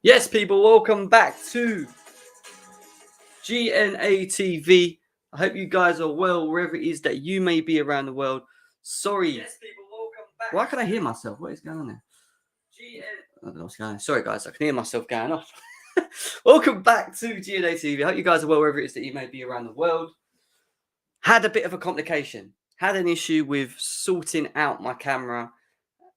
Yes, people, welcome back to GNA TV. I hope you guys are well wherever it is that you may be around the world. Sorry. Yes, people, welcome back. Why can I hear myself? What is going on there? I don't know what's going on. Sorry, guys, I can hear myself going off. Welcome back to GNA TV. I hope you guys are well wherever it is that you may be around the world. Had a bit of a complication. Had an issue with sorting out my camera.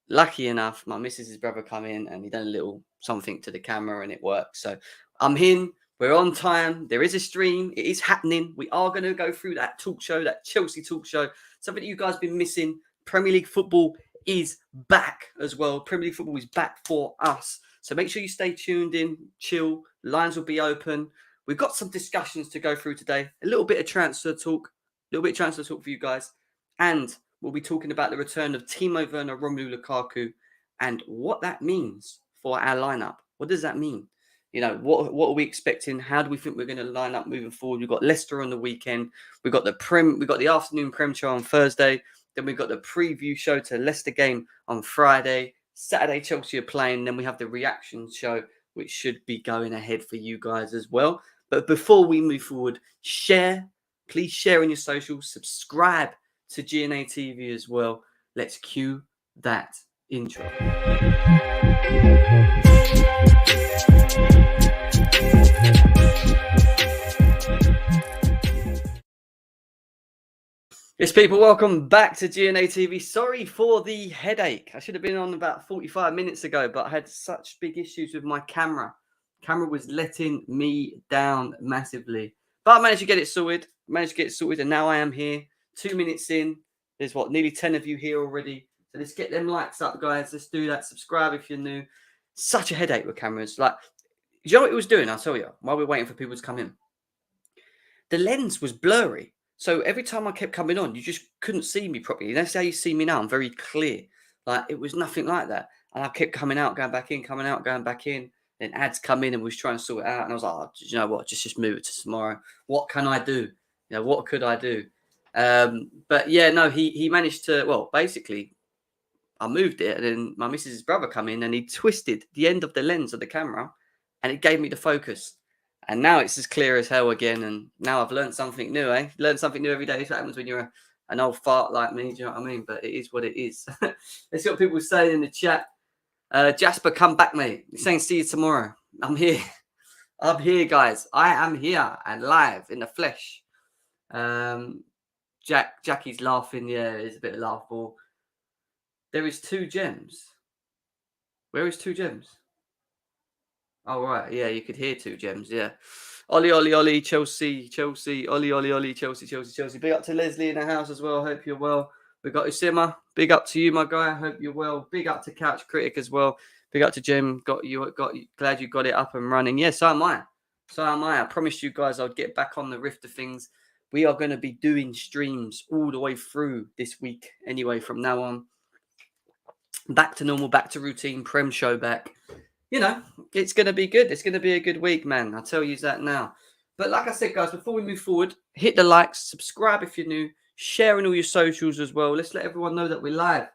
Lucky enough, my missus's brother come in and he done a little something to the camera and it worked. So I'm in. We're on time. There is a stream. It is happening. We are going to go through that talk show, that Chelsea talk show. Something that you guys have been missing. Premier League football is back as well. Premier League football is back for us. So make sure you stay tuned in, chill. Lines will be open. We've got some discussions to go through today. A little bit of transfer talk. A little bit of transfer talk for you guys. And we'll be talking about the return of Timo Werner, Romelu Lukaku, and what that means for our lineup. What does that mean? You know, what are we expecting? How do we think we're going to line up moving forward? We've got Leicester on the weekend. We've got the afternoon Prem show on Thursday. Then we've got the preview show to Leicester game on Friday. Saturday, Chelsea are playing. Then we have the reaction show, which should be going ahead for you guys as well. But before we move forward, please share on your socials, subscribe to GNA TV as well. Let's cue that intro. Yes, people, welcome back to GNA TV. Sorry for the headache. I should have been on about 45 minutes ago, but I had such big issues with my camera. Camera was letting me down massively. But I managed to get it sorted. And now I am here, 2 minutes in. There's nearly 10 of you here already. So let's get them likes up, guys. Let's do that. Subscribe if you're new. Such a headache with cameras. Like, do you know what it was doing? I'll tell you. While we're waiting for people to come in, the lens was blurry. So every time I kept coming on, you just couldn't see me properly. That's how you see me now. I'm very clear. Like, it was nothing like that. And I kept coming out, going back in, coming out, going back in. Then ads come in and we was trying to sort it out. And I was like, oh, you know what? Just move it to tomorrow. What can I do? You know, what could I do? But yeah, no, he managed to, well, basically, I moved it and then my missus's brother come in and he twisted the end of the lens of the camera and it gave me the focus. And now it's as clear as hell again. And now I've learned something new, eh? Learn something new every day. That's what happens when you're an old fart like me. Do you know what I mean? But it is what it is. Let's see what people say in the chat. Jasper, come back, mate. You're saying see you tomorrow. I'm here. I'm here, guys. I am here and live in the flesh. Jackie's laughing. Yeah, it's a bit laughable. There is 2 gems. Where is 2 gems? Oh, right. Yeah, you could hear 2 gems. Yeah. Ollie, Chelsea. Ollie, Chelsea. Big up to Leslie in the house as well. Hope you're well. We got Usima. Big up to you, my guy. Hope you're well. Big up to Couch Critic as well. Big up to Jim. Glad you got it up and running. Yeah, so am I. I promised you guys I'd get back on the rift of things. We are going to be doing streams all the way through this week. Anyway, from now on, back to normal, back to routine, Prem show back. You know, it's going to be good. It's going to be a good week, man. I'll tell you that now. But like I said, guys, before we move forward, hit the likes, subscribe if you're new, share on all your socials as well. Let's let everyone know that we're live.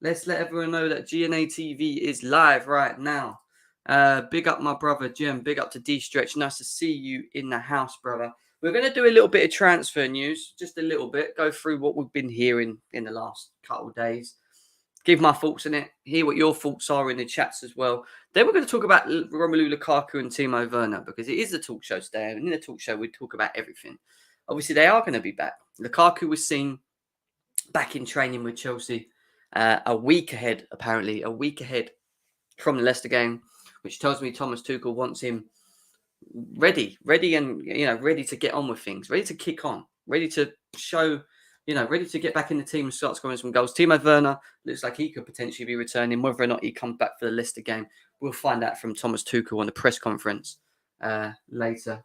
Let's let everyone know that GNA TV is live right now. Big up my brother, Jim. Big up to D-Stretch. Nice to see you in the house, brother. We're going to do a little bit of transfer news, just a little bit, go through what we've been hearing in the last couple of days. Give my thoughts on it. Hear what your thoughts are in the chats as well. Then we're going to talk about Romelu Lukaku and Timo Werner because it is a talk show today. And in the talk show, we talk about everything. Obviously, they are going to be back. Lukaku was seen back in training with Chelsea a week ahead from the Leicester game, which tells me Thomas Tuchel wants him ready and, you know, ready to get on with things, ready to kick on, ready to show, you know, ready to get back in the team and start scoring some goals. Timo Werner looks like he could potentially be returning. Whether or not he comes back for the Leicester game, we'll find out from Thomas Tuchel on the press conference later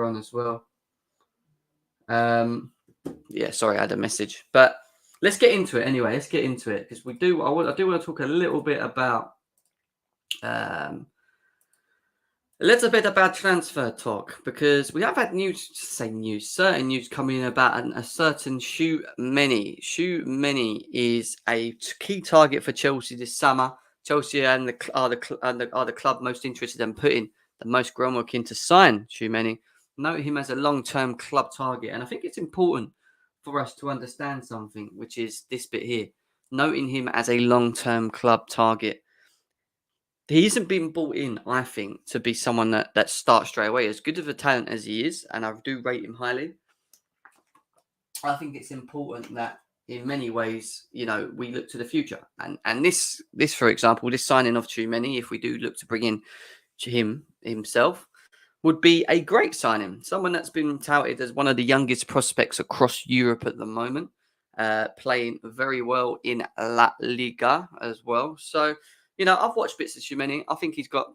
on as well. Yeah, sorry, I had a message. But let's get into it anyway. Let's get into it because I do want to talk a little bit about transfer talk because we have had certain news coming in about a certain Tchouameni. Tchouameni is a key target for Chelsea this summer. Chelsea are the club most interested in putting the most groundwork in to sign Tchouameni. Note him as a long-term club target, and I think it's important for us to understand something, which is this bit here. Noting him as a long-term club target. He isn't being brought in, I think, to be someone that starts straight away. As good of a talent as he is, and I do rate him highly, I think it's important that in many ways, we look to the future. And this, for example, this signing of Tchouameni, if we do look to bring in him himself, would be a great signing. Someone that's been touted as one of the youngest prospects across Europe at the moment, playing very well in La Liga as well. So, I've watched bits of Tchouameni. I think he's got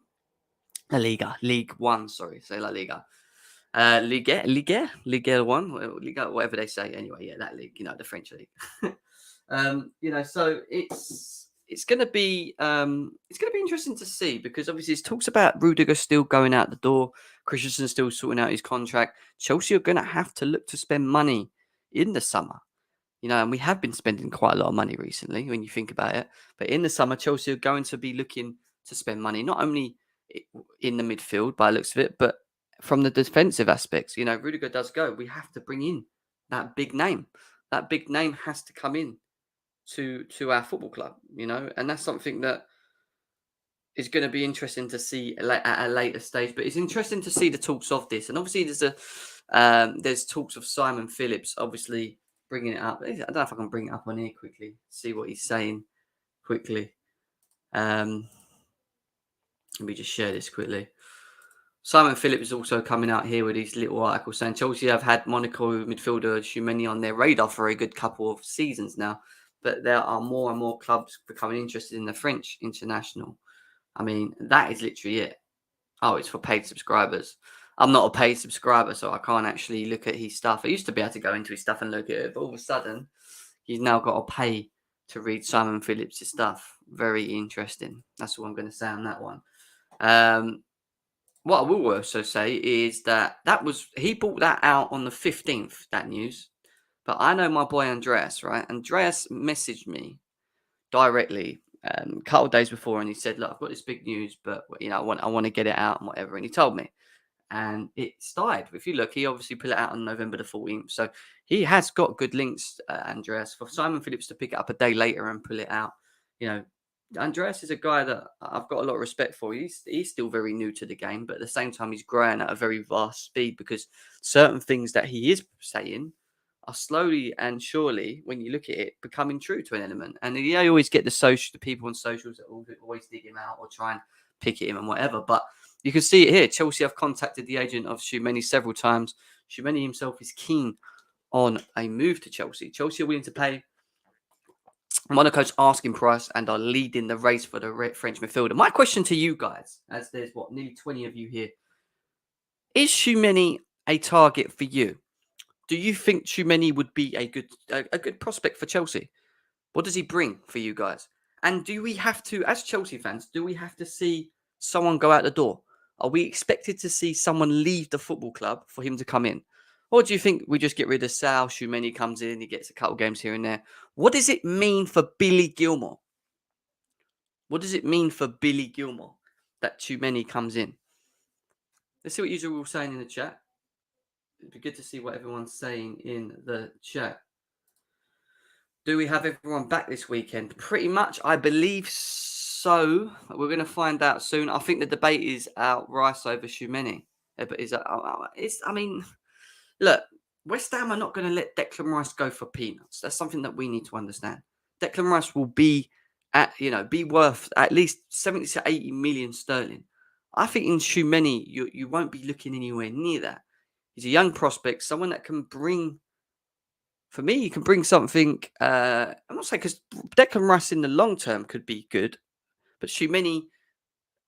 League One, sorry, say La Liga. Ligue 1, Liga, whatever they say. Anyway, yeah, that league, the French league. So it's going to be interesting to see, because obviously it talks about Rudiger still going out the door, Christensen still sorting out his contract. Chelsea are going to have to look to spend money in the summer, and we have been spending quite a lot of money recently when you think about it. But in the summer, Chelsea are going to be looking to spend money, not only in the midfield by the looks of it, but from the defensive aspects. Rudiger does go. We have to bring in that big name. That big name has to come in to our football club, and that's something that is going to be interesting to see at a later stage. But it's interesting to see the talks of this, and obviously there's talks of Simon Phillips obviously bringing it up. I don't know if I can bring it up on here quickly, see what he's saying quickly. Let me just share this quickly. Simon Phillips is also coming out here with his little article saying Chelsea have had Monaco midfielder Tchouameni on their radar for a good couple of seasons now, but there are more and more clubs becoming interested in the French international. I mean, that is literally it. Oh, it's for paid subscribers. I'm not a paid subscriber, so I can't actually look at his stuff. I used to be able to go into his stuff and look at it, but all of a sudden, he's now got to pay to read Simon Phillips' stuff. Very interesting. That's all I'm going to say on that one. What I will also say is that he brought that out on the 15th, that news. But I know my boy Andreas, right? Andreas messaged me directly a couple of days before, and he said, "Look, I've got this big news, but I want to get it out and whatever." And he told me, and it started. If you look, he obviously put it out on November the 14th, so he has got good links, Andreas, for Simon Phillips to pick it up a day later and pull it out. Andreas is a guy that I've got a lot of respect for. He's still very new to the game, but at the same time, he's growing at a very vast speed, because certain things that he is saying are slowly and surely, when you look at it, becoming true to an element. And you always get the people on socials that always dig him out or try and pick at him and whatever. But you can see it here. Chelsea have contacted the agent of Tchouameni several times. Tchouameni himself is keen on a move to Chelsea. Chelsea are willing to pay Monaco's asking price and are leading the race for the French midfielder. My question to you guys, as there's nearly 20 of you here, is Tchouameni a target for you? Do you think Tchouameni would be a good prospect for Chelsea? What does he bring for you guys? And do we have to, as Chelsea fans, do we have to see someone go out the door? Are we expected to see someone leave the football club for him to come in? Or do you think we just get rid of Sal, Tchouameni comes in, he gets a couple games here and there? What does it mean for Billy Gilmore? What does it mean for Billy Gilmore that Tchouameni comes in? Let's see what you're all saying in the chat. It'd be good to see what everyone's saying in the chat. Do we have everyone back this weekend? Pretty much, I believe so. We're going to find out soon. I think the debate is out Rice over Tchouameni. Look, West Ham are not going to let Declan Rice go for peanuts. That's something that we need to understand. Declan Rice will be worth at least 70 to 80 million sterling. I think in Tchouameni, you won't be looking anywhere near that. He's a young prospect, someone that can bring, for me, he can bring something. I'm not saying, because Declan Rice in the long term could be good, but Tchouameni,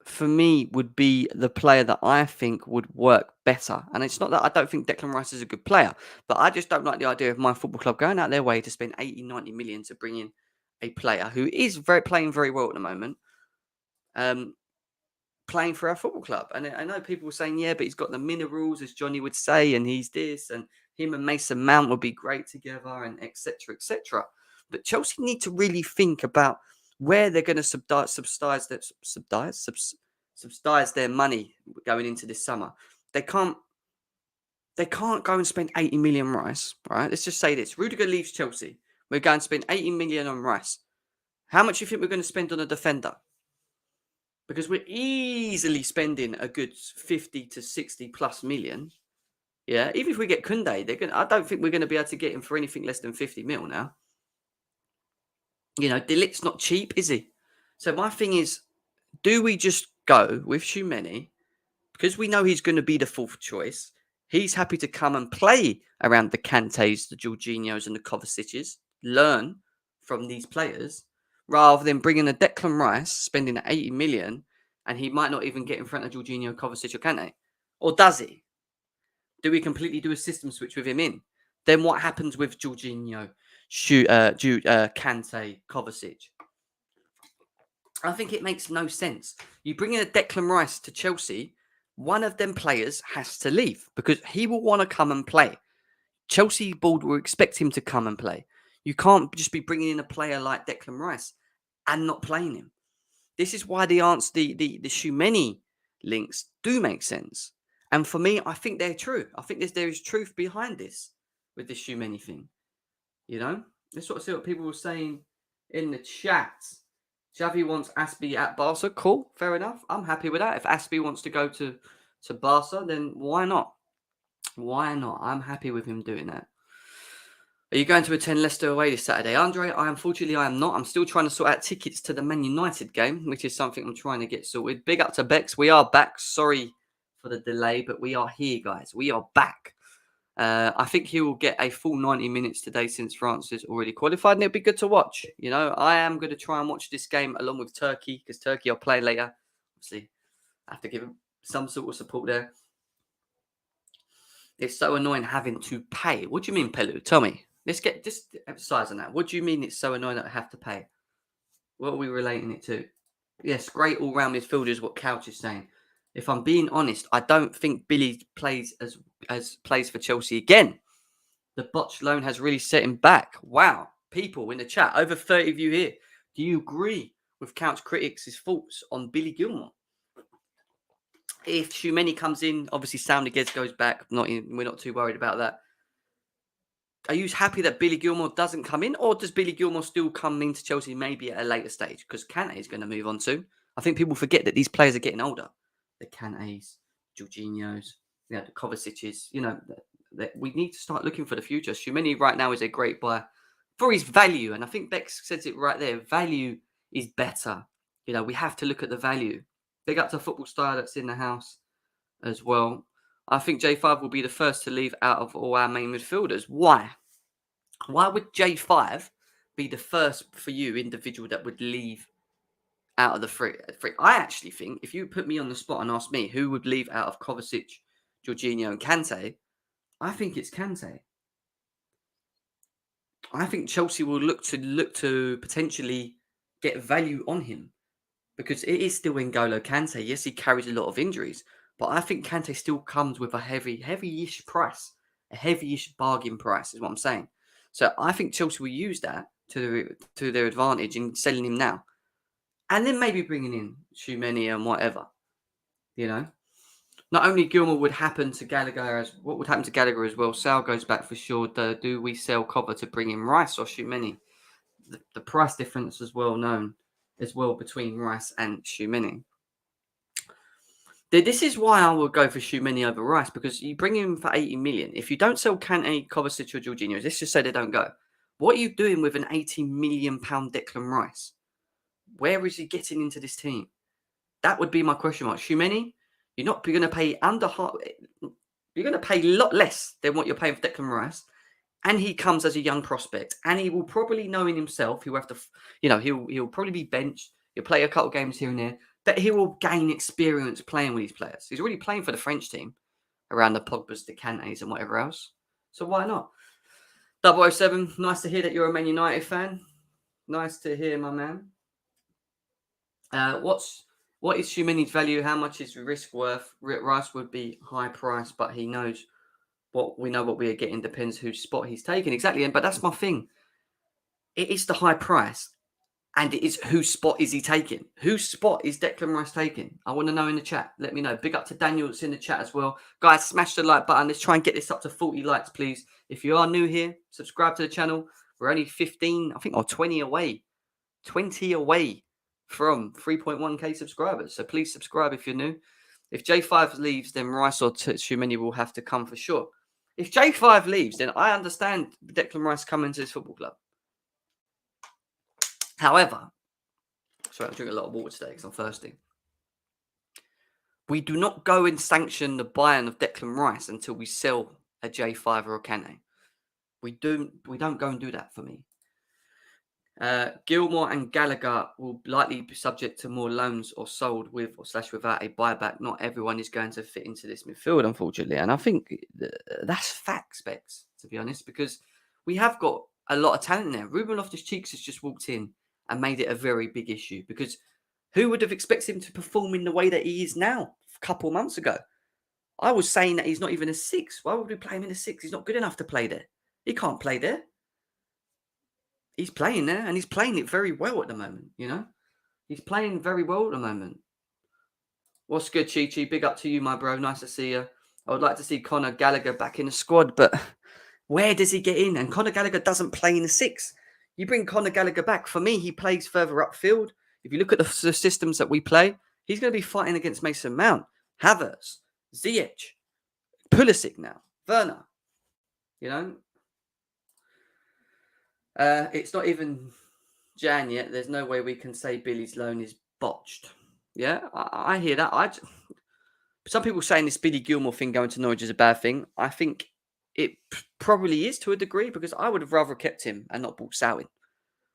for me, would be the player that I think would work better. And it's not that I don't think Declan Rice is a good player, but I just don't like the idea of my football club going out their way to spend 80, 90 million to bring in a player who is playing very well at the moment, playing for our football club. And I know people were saying, yeah, but he's got the minerals, as Johnny would say, and he's this, and him and Mason Mount would be great together, and etc., etc. But Chelsea need to really think about where they're going to subsidize their money going into this summer. They can't go and spend 80 million Rice, right? Let's just say this. Rudiger leaves Chelsea. We're going to spend 80 million on Rice. How much do you think we're going to spend on a defender? Because we're easily spending a good 50 to 60 plus million. Yeah, even if we get Kunde, I don't think we're going to be able to get him for anything less than 50 mil now. You know, De Ligt's not cheap, is he? So my thing is, do we just go with Tchouameni? Because we know he's going to be the fourth choice. He's happy to come and play around the Kantés, the Jorginhos and the Kovacic's, learn from these players, rather than bringing a Declan Rice, spending 80 million, and he might not even get in front of Jorginho, Kovacic or Kante. Or does he? Do we completely do a system switch with him in? Then what happens with Jorginho, Kante, Kovacic? I think it makes no sense. You bring in a Declan Rice to Chelsea, one of them players has to leave because he will want to come and play. Chelsea board will expect him to come and play. You can't just be bringing in a player like Declan Rice and not playing him. This is why the Tchouameni links do make sense. And for me, I think they're true. I think there is truth behind this with this Tchouameni thing. You know? Let's sort of see what people were saying in the chat. Xavi wants Aspie at Barca. Cool. Fair enough. I'm happy with that. If Aspie wants to go to Barca, then why not? Why not? I'm happy with him doing that. Are you going to attend Leicester away this Saturday? Andre, unfortunately, I am not. I'm still trying to sort out tickets to the Man United game, which is something I'm trying to get sorted. Big up to Bex. We are back. Sorry for the delay, but we are here, guys. We are back. I think he will get a full 90 minutes today since France is already qualified, and it'll be good to watch. You know, I am going to try and watch this game along with Turkey, because Turkey will play later. Obviously, I have to give him some sort of support there. It's so annoying having to pay. What do you mean, Pelu? Tell me. Let's just emphasize on that. What do you mean it's so annoying that I have to pay? What are we relating it to? Yes, great all-round midfielder is what Couch is saying. If I'm being honest, I don't think Billy plays for Chelsea again. The botched loan has really set him back. Wow. People in the chat, over 30 of you here. Do you agree with Couch Critics' thoughts on Billy Gilmour? If Tchouameni comes in, obviously Sam Niguez goes back. We're not too worried about that. Are you happy that Billy Gilmour doesn't come in? Or does Billy Gilmour still come into Chelsea maybe at a later stage? Because Kante is going to move on soon. I think people forget that these players are getting older. The Kantés, Jorginhos, the Kovacic's, we need to start looking for the future. Tchouameni right now is a great buy for his value. And I think Bex says it right there. Value is better. We have to look at the value. Big up to Football Star that's in the house as well. I think J5 will be the first to leave out of all our main midfielders. Why? Why would J5 be the first for you individual that would leave out of the three? I actually think if you put me on the spot and ask me who would leave out of Kovacic, Jorginho and Kante, I think it's Kante. I think Chelsea will look to potentially get value on him because it is still N'Golo Kante. Yes, he carries a lot of injuries, but I think Kante still comes with a heavy-ish price, a heavy-ish bargain price is what I'm saying. So I think Chelsea will use that to their advantage in selling him now. And then maybe bringing in Tchouameni and whatever, Not only Gilmour would happen to Gallagher, what would happen to Gallagher as well? Sal goes back for sure. Do we sell Cover to bring in Rice or Tchouameni? The price difference is well known as well between Rice and Tchouameni. This is why I would go for Tchouameni over Rice, because you bring him for 80 million. If you don't sell Kante, Kovacic or Jorginho, let's just say they don't go. What are you doing with an 80 million pound Declan Rice? Where is he getting into this team? That would be my question mark. Tchouameni, you're going to pay you're going to pay a lot less than what you're paying for Declan Rice. And he comes as a young prospect. And he will probably know in himself, he'll have to, he'll probably be benched. He'll play a couple of games here and there. But he will gain experience playing with these players. He's already playing for the French team around the Pogbas, the Kantés and whatever else. So why not? 007, nice to hear that you're a Man United fan. Nice to hear, my man. What is Tchouameni's value? How much is risk worth? Rice would be high price, but he knows what we are getting. Depends whose spot he's taking. Exactly. But that's my thing. It is the high price. And it is, whose spot is he taking? Whose spot is Declan Rice taking? I want to know in the chat. Let me know. Big up to Daniel that's in the chat as well. Guys, smash the like button. Let's try and get this up to 40 likes, please. If you are new here, subscribe to the channel. We're only 15, I think, or 20 away. 20 away from 3.1k subscribers. So please subscribe if you're new. If J5 leaves, then Rice or Tchouameni will have to come for sure. If J5 leaves, then I understand Declan Rice coming to this football club. However, sorry, I'm drinking a lot of water today because I'm thirsty. We do not go and sanction the buying of Declan Rice until we sell a J5 or a Kane. We don't go and do that for me. Gilmour and Gallagher will likely be subject to more loans or sold with or / without a buyback. Not everyone is going to fit into this midfield, unfortunately. And I think that's fact, Specs, to be honest, because we have got a lot of talent there. Ruben Loftus-Cheek has just walked in and made it a very big issue, because who would have expected him to perform in the way that he is now a couple of months ago? I was saying that he's not even a 6. Why would we play him in a 6? He's not good enough to play there. He can't play there. He's playing there, and he's playing it very well at the moment, you know? He's playing very well at the moment. What's good, Chi-Chi? Big up to you, my bro. Nice to see you. I would like to see Conor Gallagher back in the squad, but where does he get in? And Conor Gallagher doesn't play in the 6. You bring Conor Gallagher back. For me, he plays further upfield. If you look at the systems that we play, he's going to be fighting against Mason Mount, Havertz, Ziyech, Pulisic now, Werner. You know? It's not even Jan yet. There's no way we can say Billy's loan is botched. Yeah, I hear that. Some people saying this Billy Gilmour thing going to Norwich is a bad thing. I think it probably is to a degree, because I would have rather kept him and not bought Sal in.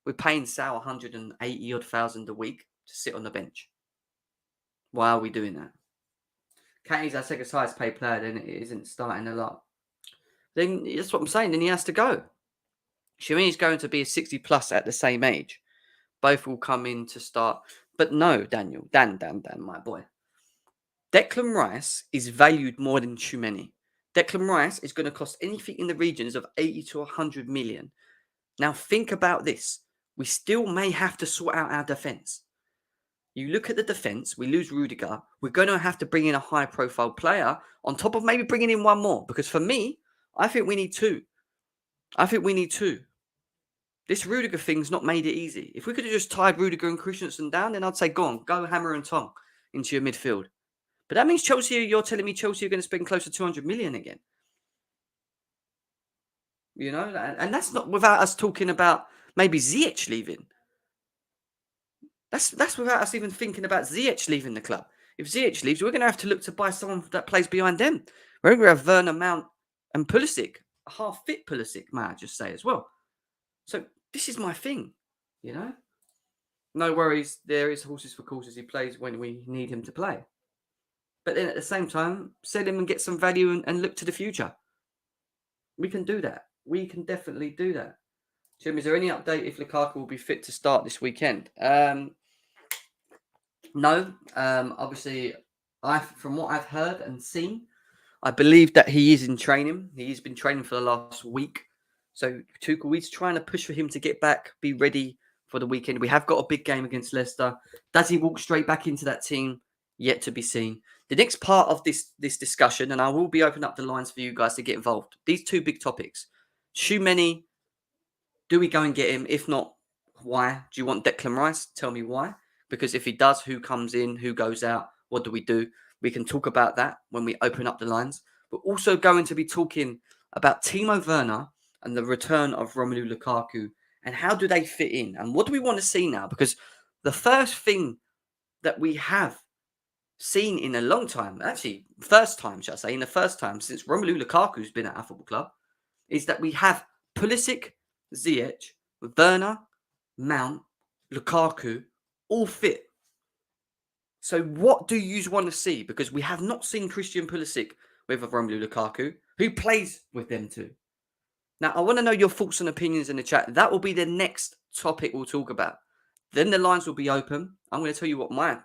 We're paying Sal 180,000 a week to sit on the bench. Why are we doing that? Kane's our second highest paid player, then it isn't starting a lot. Then that's what I'm saying. Then he has to go. Tchouameni's going to be a 60 plus at the same age. Both will come in to start. But no, Dan, my boy. Declan Rice is valued more than Tchouameni. Declan Rice is going to cost anything in the regions of 80 to 100 million. Now think about this. We still may have to sort out our defence. You look at the defence, we lose Rudiger. We're going to have to bring in a high-profile player on top of maybe bringing in one more. Because for me, I think we need 2. This Rudiger thing's not made it easy. If we could have just tied Rudiger and Christensen down, then I'd say, go on, go hammer and tong into your midfield. But that means Chelsea, you're telling me Chelsea are going to spend close to 200 million again. You know, and that's not without us talking about maybe Ziyech leaving. That's without us even thinking about Ziyech leaving the club. If Ziyech leaves, we're going to have to look to buy someone that plays behind them. We're going to have Werner, Mount and Pulisic, a half-fit Pulisic, may I just say as well. So this is my thing, you know. No worries, there is horses for courses. He plays when we need him to play. But then at the same time, sell him and get some value and look to the future. We can do that. We can definitely do that. Jim, is there any update if Lukaku will be fit to start this weekend? No. Obviously, from what I've heard and seen, I believe that he is in training. He's been training for the last week. So Tuchel is trying to push for him to get back, be ready for the weekend. We have got a big game against Leicester. Does he walk straight back into that team? Yet to be seen. The next part of this discussion, and I will be opening up the lines for you guys to get involved. These 2 big topics. Tchouameni, do we go and get him? If not, why? Do you want Declan Rice? Tell me why. Because if he does, who comes in? Who goes out? What do we do? We can talk about that when we open up the lines. We're also going to be talking about Timo Werner and the return of Romelu Lukaku, and how do they fit in? And what do we want to see now? Because the first thing that we have seen in a long time, actually, first time, shall I say, in the first time since Romelu Lukaku's been at our football club, is that we have Pulisic, Ziyech, Werner, Mount, Lukaku, all fit. So what do you want to see? Because we have not seen Christian Pulisic with Romelu Lukaku, who plays with them too. Now, I want to know your thoughts and opinions in the chat. That will be the next topic we'll talk about. Then the lines will be open. I'm going to tell you what my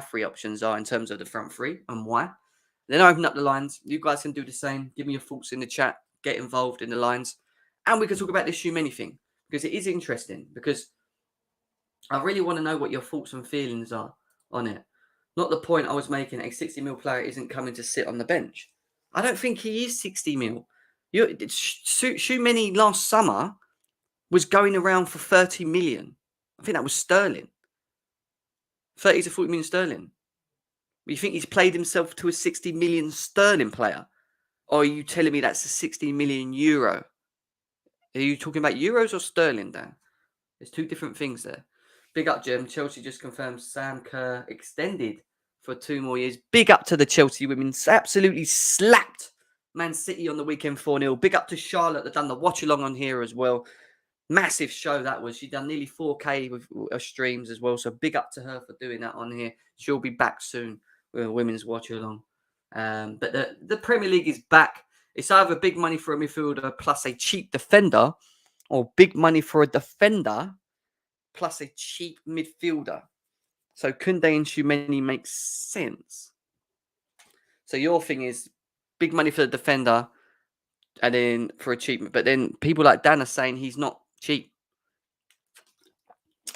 3 options are in terms of the front 3 and why. Then I open up the lines. You guys can do the same. Give me your thoughts in the chat. Get involved in the lines. And we can talk about this Tchouameni thing, because it is interesting. Because I really want to know what your thoughts and feelings are on it. Not the point I was making, a 60 mil player isn't coming to sit on the bench. I don't think he is 60 mil. Tchouameni last summer was going around for 30 million. I think that was sterling. 30 to 40 million sterling. You think he's played himself to a 60 million sterling player? Or are you telling me that's a 60 million euro? Are you talking about euros or sterling, Dan? There's two different things there. Big up, Jim. Chelsea just confirmed Sam Kerr extended for 2 more years. Big up to the Chelsea women. Absolutely slapped Man City on the weekend 4-0. Big up to Charlotte that done the watch along on here as well. Massive show that was. She done nearly 4K with streams as well. So big up to her for doing that on here. She'll be back soon with a women's watch along. But the Premier League is back. It's either big money for a midfielder plus a cheap defender, or big money for a defender plus a cheap midfielder. So Koundé and Tchouameni makes sense. So your thing is big money for the defender and then for a cheap. But then people like Dan are saying he's not cheap.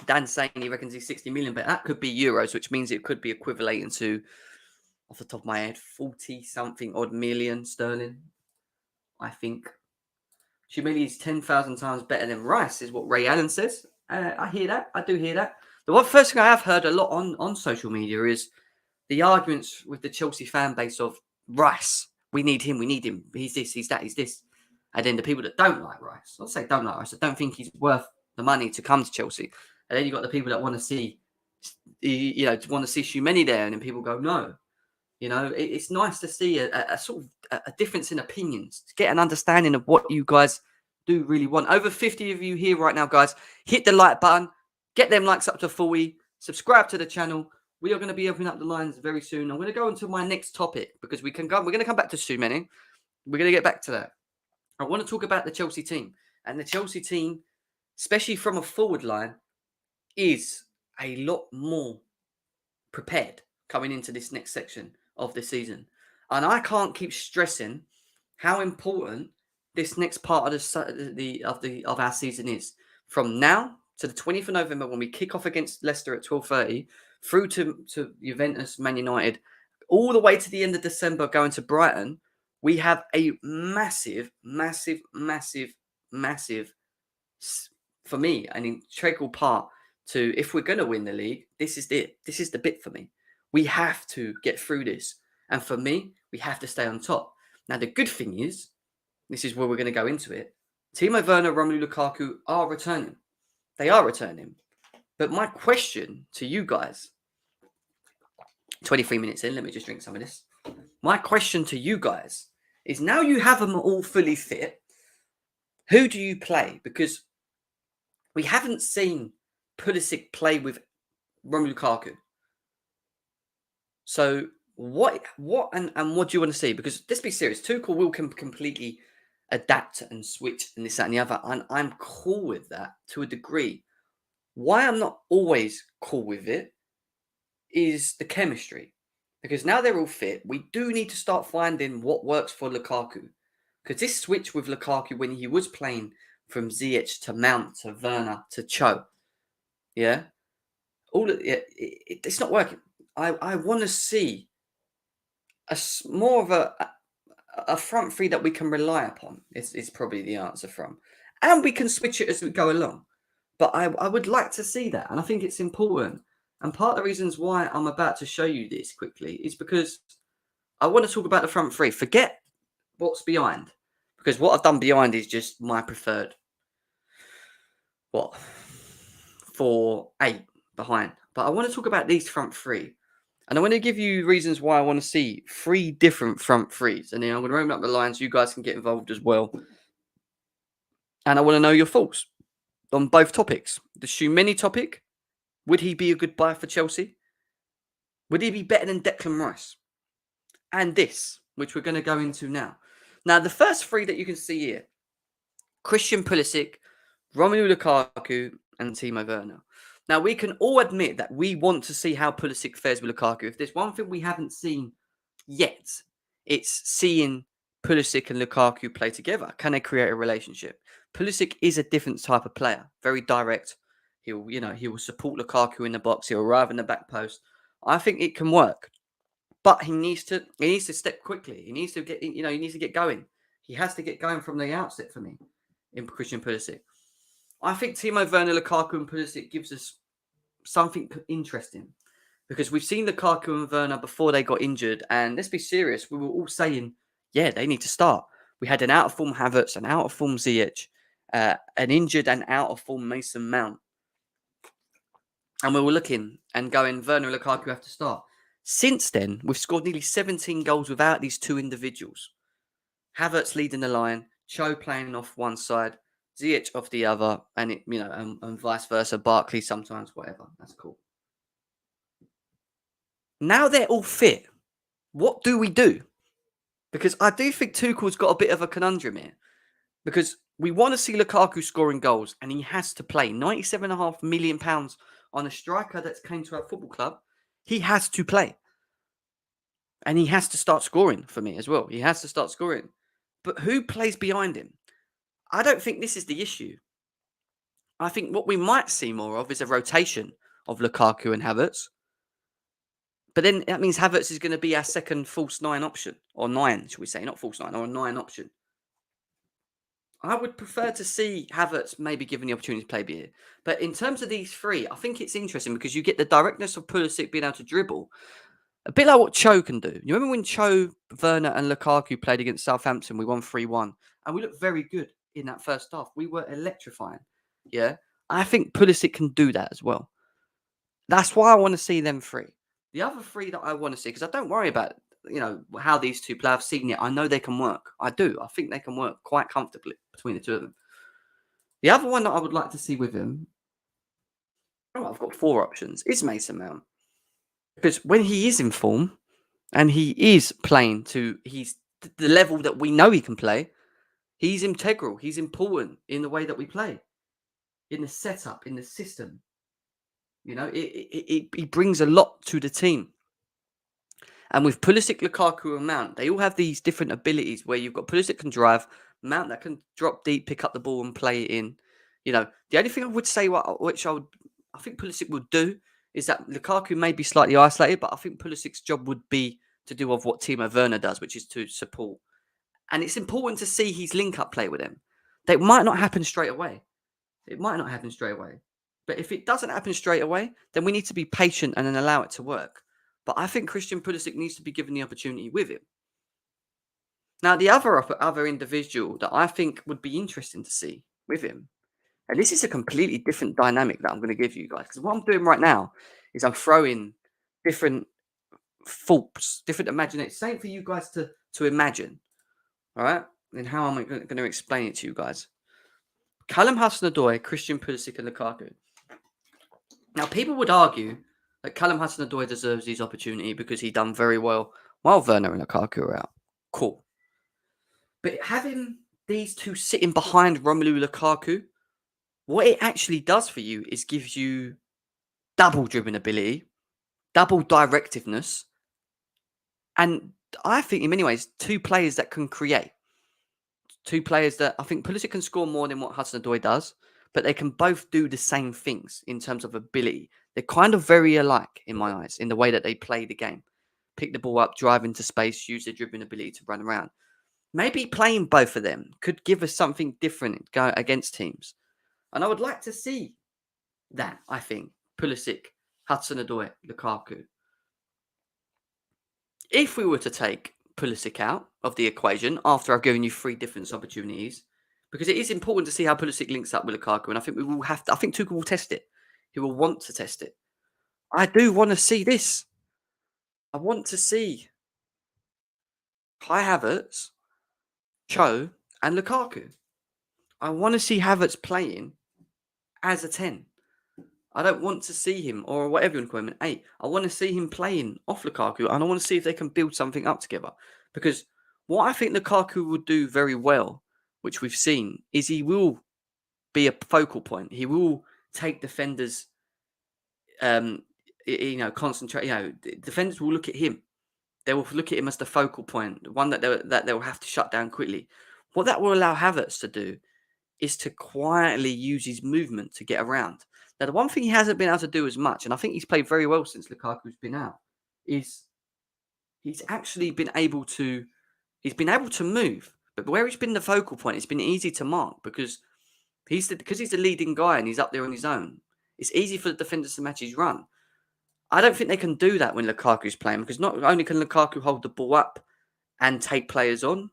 Dan's saying he reckons he's 60 million, but that could be euros, which means it could be equivalent to, off the top of my head, 40-something odd million sterling, I think. Tchouameni is 10,000 times better than Rice, is what Ray Allen says. I hear that. I do hear that. The first thing I have heard a lot on social media is the arguments with the Chelsea fan base of Rice. We need him. We need him. He's this. He's that. He's this. And then the people that don't like Rice. I'll say don't like Rice. I don't think he's worth the money to come to Chelsea. And then you've got the people that want to see, want to see Tchouameni there. And then people go, no. It's nice to see a sort of a difference in opinions, to get an understanding of what you guys do really want. Over 50 of you here right now, guys. Hit the like button. Get them likes up to 40. Subscribe to the channel. We are going to be opening up the lines very soon. I'm going to go into my next topic because we're going to come back to Tchouameni. We're going to get back to that. I want to talk about the Chelsea team. And the Chelsea team, especially from a forward line, is a lot more prepared coming into this next section of the season. And I can't keep stressing how important this next part of our season is. From now to the 20th of November, when we kick off against Leicester at 12:30, through to Juventus, Man United, all the way to the end of December going to Brighton, we have a massive, for me, an integral part to, if we're going to win the league, this is it. This is the bit for me. We have to get through this. And for me, we have to stay on top. Now, the good thing is, this is where we're going to go into it. Timo Werner, Romelu Lukaku are returning. They are returning. But my question to you guys, 23 minutes in, let me just drink some of this. My question to you guys is, now you have them all fully fit, who do you play? Because we haven't seen Pulisic play with Romelu Lukaku. So what do you want to see? Because let's be serious, Tuchel will completely adapt and switch and this, that, and the other. And I'm cool with that to a degree. Why I'm not always cool with it is the chemistry. Because now they're all fit, we do need to start finding what works for Lukaku. Because this switch with Lukaku when he was playing from Ziyech to Mount to Werner to Cho, yeah, it's not working. I want to see more of a front three that we can rely upon. Is probably the answer from, and we can switch it as we go along. But I would like to see that, and I think it's important. And part of the reasons why I'm about to show you this quickly is because I want to talk about the front three. Forget what's behind, because what I've done behind is just my preferred. 4-8 behind. But I want to talk about these front three. And I want to give you reasons why I want to see 3 different front threes. And then I'm going to open up the lines. You guys can get involved as well. And I want to know your thoughts on both topics. The Tchouameni topic. Would he be a good buy for Chelsea? Would he be better than Declan Rice? And this, which we're going to go into now. Now, the first 3 that you can see here. Christian Pulisic, Romelu Lukaku, and Timo Werner. Now, we can all admit that we want to see how Pulisic fares with Lukaku. If there's one thing we haven't seen yet, it's seeing Pulisic and Lukaku play together. Can they create a relationship? Pulisic is a different type of player. Very direct, He will support Lukaku in the box. He'll arrive in the back post. I think it can work, but he needs to step quickly. He needs to get going. He has to get going from the outset for me in Christian Pulisic. I think Timo Werner, Lukaku, and Pulisic gives us something interesting because we've seen Lukaku and Werner before they got injured, and let's be serious, we were all saying, yeah, they need to start. We had an out of form Havertz, an out of form Ziyech, an injured and out of form Mason Mount. And we were looking and going, Werner and Lukaku have to start. Since then, we've scored nearly 17 goals without these two individuals. Havertz leading the line, Cho playing off one side, Ziyech off the other, and and vice versa. Barkley sometimes, whatever. That's cool. Now they're all fit. What do we do? Because I do think Tuchel's got a bit of a conundrum here. Because we want to see Lukaku scoring goals, and he has to play. £97.5 million on a striker that's came to our football club. He has to play. And he has to start scoring for me as well. He has to start scoring. But who plays behind him? I don't think this is the issue. I think what we might see more of is a rotation of Lukaku and Havertz. But then that means Havertz is going to be our second false nine option. Or nine, should we say. Not false nine, or a nine option. I would prefer to see Havertz maybe given the opportunity to play here. But in terms of these three, I think it's interesting because you get the directness of Pulisic being able to dribble. A bit like what Cho can do. You remember when Cho, Werner and Lukaku played against Southampton? We won 3-1. And we looked very good in that first half. We were electrifying. Yeah. I think Pulisic can do that as well. That's why I want to see them three. The other three that I want to see, because I don't worry about how these two play. I've seen it. I know they can work. I do. I think they can work quite comfortably between the two of them. The other one that I would like to see with him, I've got four options, is Mason Mount. Because when he is in form and he is playing he's the level that we know he can play, he's integral. He's important in the way that we play, in the setup, in the system. He brings a lot to the team. And with Pulisic, Lukaku, and Mount, they all have these different abilities where you've got Pulisic can drive, Mount that can drop deep, pick up the ball, and play it in. The only thing I would say, I think Pulisic would do, is that Lukaku may be slightly isolated, but I think Pulisic's job would be to do of what Timo Werner does, which is to support. And it's important to see his link-up play with him. That might not happen straight away. But if it doesn't happen straight away, then we need to be patient and then allow it to work. But I think Christian Pulisic needs to be given the opportunity with him. Now, the other individual that I think would be interesting to see with him, and this is a completely different dynamic that I'm going to give you guys, because what I'm doing right now is I'm throwing different thoughts, different imaginations, same for you guys to imagine. All right? And how am I going to explain it to you guys? Callum Hudson-Odoi, Christian Pulisic, and Lukaku. Now, people would argue that Callum Hudson-Odoi deserves his opportunity because he done very well while Werner and Lukaku are out. Cool. But having these two sitting behind Romelu Lukaku, what it actually does for you is gives you double dribbling ability, double directiveness, and I think in many ways, two players that can create. Two players that I think Pulisic can score more than what Hudson-Odoi does, but they can both do the same things in terms of ability. They're kind of very alike in my eyes in the way that they play the game. Pick the ball up, drive into space, use their dribbling ability to run around. Maybe playing both of them could give us something different against teams. And I would like to see that, I think. Pulisic, Hudson-Odoi, Lukaku. If we were to take Pulisic out of the equation after I've given you three different opportunities, because it is important to see how Pulisic links up with Lukaku, and I think I think Tuchel will test it. He will want to test it. I do want to see this. I want to see Kai Havertz, Cho, and Lukaku. I want to see Havertz playing as a 10. I don't want to see him, or whatever you want to call him, an 8. I want to see him playing off Lukaku, and I want to see if they can build something up together. Because what I think Lukaku will do very well, which we've seen, is he will be a focal point. He will take defenders, concentrate. Defenders will look at him. They will look at him as the focal point, the one that they'll have to shut down quickly. What that will allow Havertz to do is to quietly use his movement to get around. Now, the one thing he hasn't been able to do as much, and I think he's played very well since Lukaku's been out, is he's actually been able to move. But where he's been the focal point, it's been easy to mark because he's the leading guy and he's up there on his own. It's easy for the defenders to match his run. I don't think they can do that when Lukaku's playing because not only can Lukaku hold the ball up and take players on,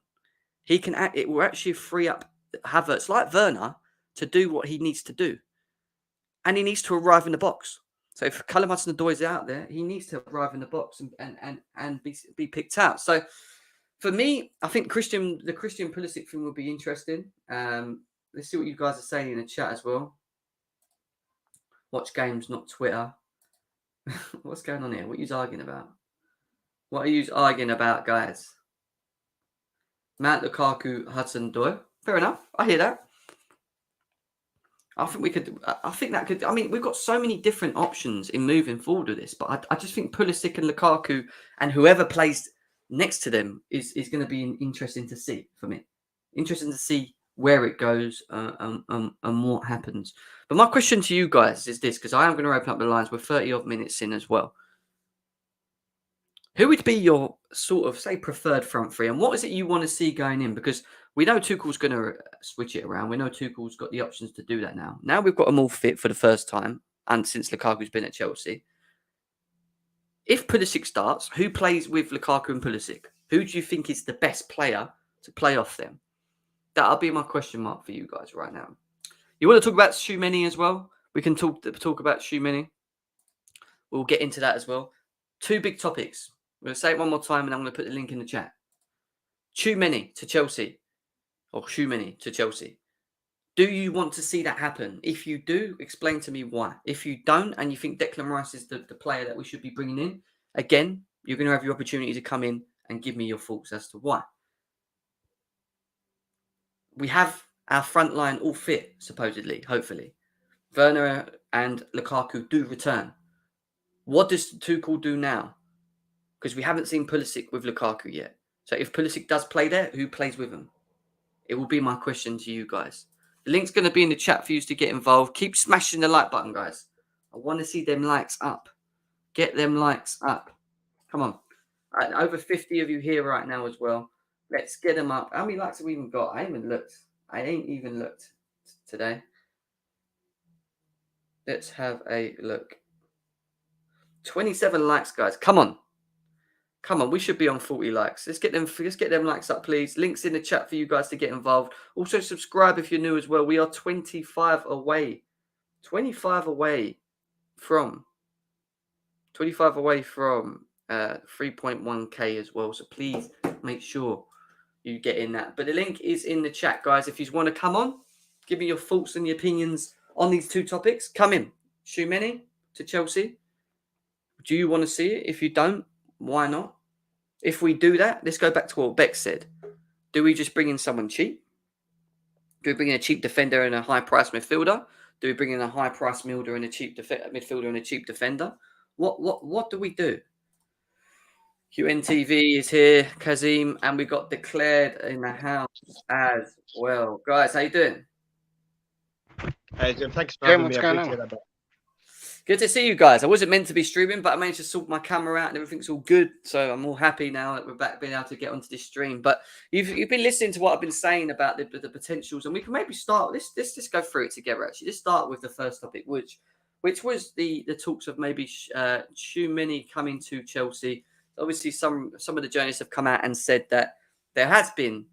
it will actually free up Havertz like Werner to do what he needs to do. And he needs to arrive in the box. So if Callum Hudson-Odoi is out there, he needs to arrive in the box and be picked out. So for me, I think the Christian Pulisic thing will be interesting. Let's see what you guys are saying in the chat as well. Watch games, not Twitter. What's going on here? What are you arguing about? What are you arguing about, guys? Mount, Lukaku, Hudson-Odoi. Fair enough. I hear that. I mean, we've got so many different options in moving forward with this, but I just think Pulisic and Lukaku and whoever plays next to them is going to be interesting to see for me. Interesting to see where it goes and what happens. But my question to you guys is this, because I am going to open up the lines. We're 30-odd minutes in as well. Who would be your sort of, say, preferred front three? And what is it you want to see going in? Because we know Tuchel's going to switch it around. We know Tuchel's got the options to do that now. Now we've got them all fit for the first time, and since Lukaku's been at Chelsea. If Pulisic starts, who plays with Lukaku and Pulisic? Who do you think is the best player to play off them? That'll be my question mark for you guys right now. You want to talk about Tchouameni as well? We can talk about Tchouameni. We'll get into that as well. Two big topics. I'm going to say it one more time and I'm going to put the link in the chat. Tchouameni to Chelsea. Or Tchouameni to Chelsea. Do you want to see that happen? If you do, explain to me why. If you don't and you think Declan Rice is the player that we should be bringing in, again, you're going to have your opportunity to come in and give me your thoughts as to why. We have our front line all fit, supposedly, hopefully. Werner and Lukaku do return. What does Tuchel do now? Because we haven't seen Pulisic with Lukaku yet. So if Pulisic does play there, who plays with him? It will be my question to you guys. The link's going to be in the chat for you to get involved. Keep smashing the like button, guys. I want to see them likes up. Get them likes up. Come on. Right, over 50 of you here right now as well. Let's get them up. How many likes have we even got? I ain't even looked today. Let's have a look. 27 likes, guys. Come on. Come on, we should be on 40 likes. Let's get them likes up, please. Links in the chat for you guys to get involved. Also, subscribe if you're new as well. We are 25 away. 25 away from 3.1k as well. So please make sure you get in that. But the link is in the chat, guys. If you want to come on, give me your thoughts and your opinions on these two topics. Come in. Tchouameni to Chelsea. Do you want to see it? If you don't, why not? If we do that, let's go back to what Beck said. Do we just bring in someone cheap? Do we bring in a cheap defender and a high-priced midfielder? Do we bring in a high-priced midfielder and a cheap midfielder and a cheap defender? What do we do? QNTV is here, Kazim, and we got Declared in the house as well. Guys, how you doing? Hey, Jim, thanks for having me. I appreciate that. Good to see you guys. I wasn't meant to be streaming, but I managed to sort my camera out and everything's all good. So I'm all happy now that we're back being able to get onto this stream. But you've been listening to what I've been saying about the potentials, and we can maybe start. Let's just go through it together. Actually, let's start with the first topic, which was the talks of maybe Tchouameni coming to Chelsea. Obviously, some of the journalists have come out and said that there has been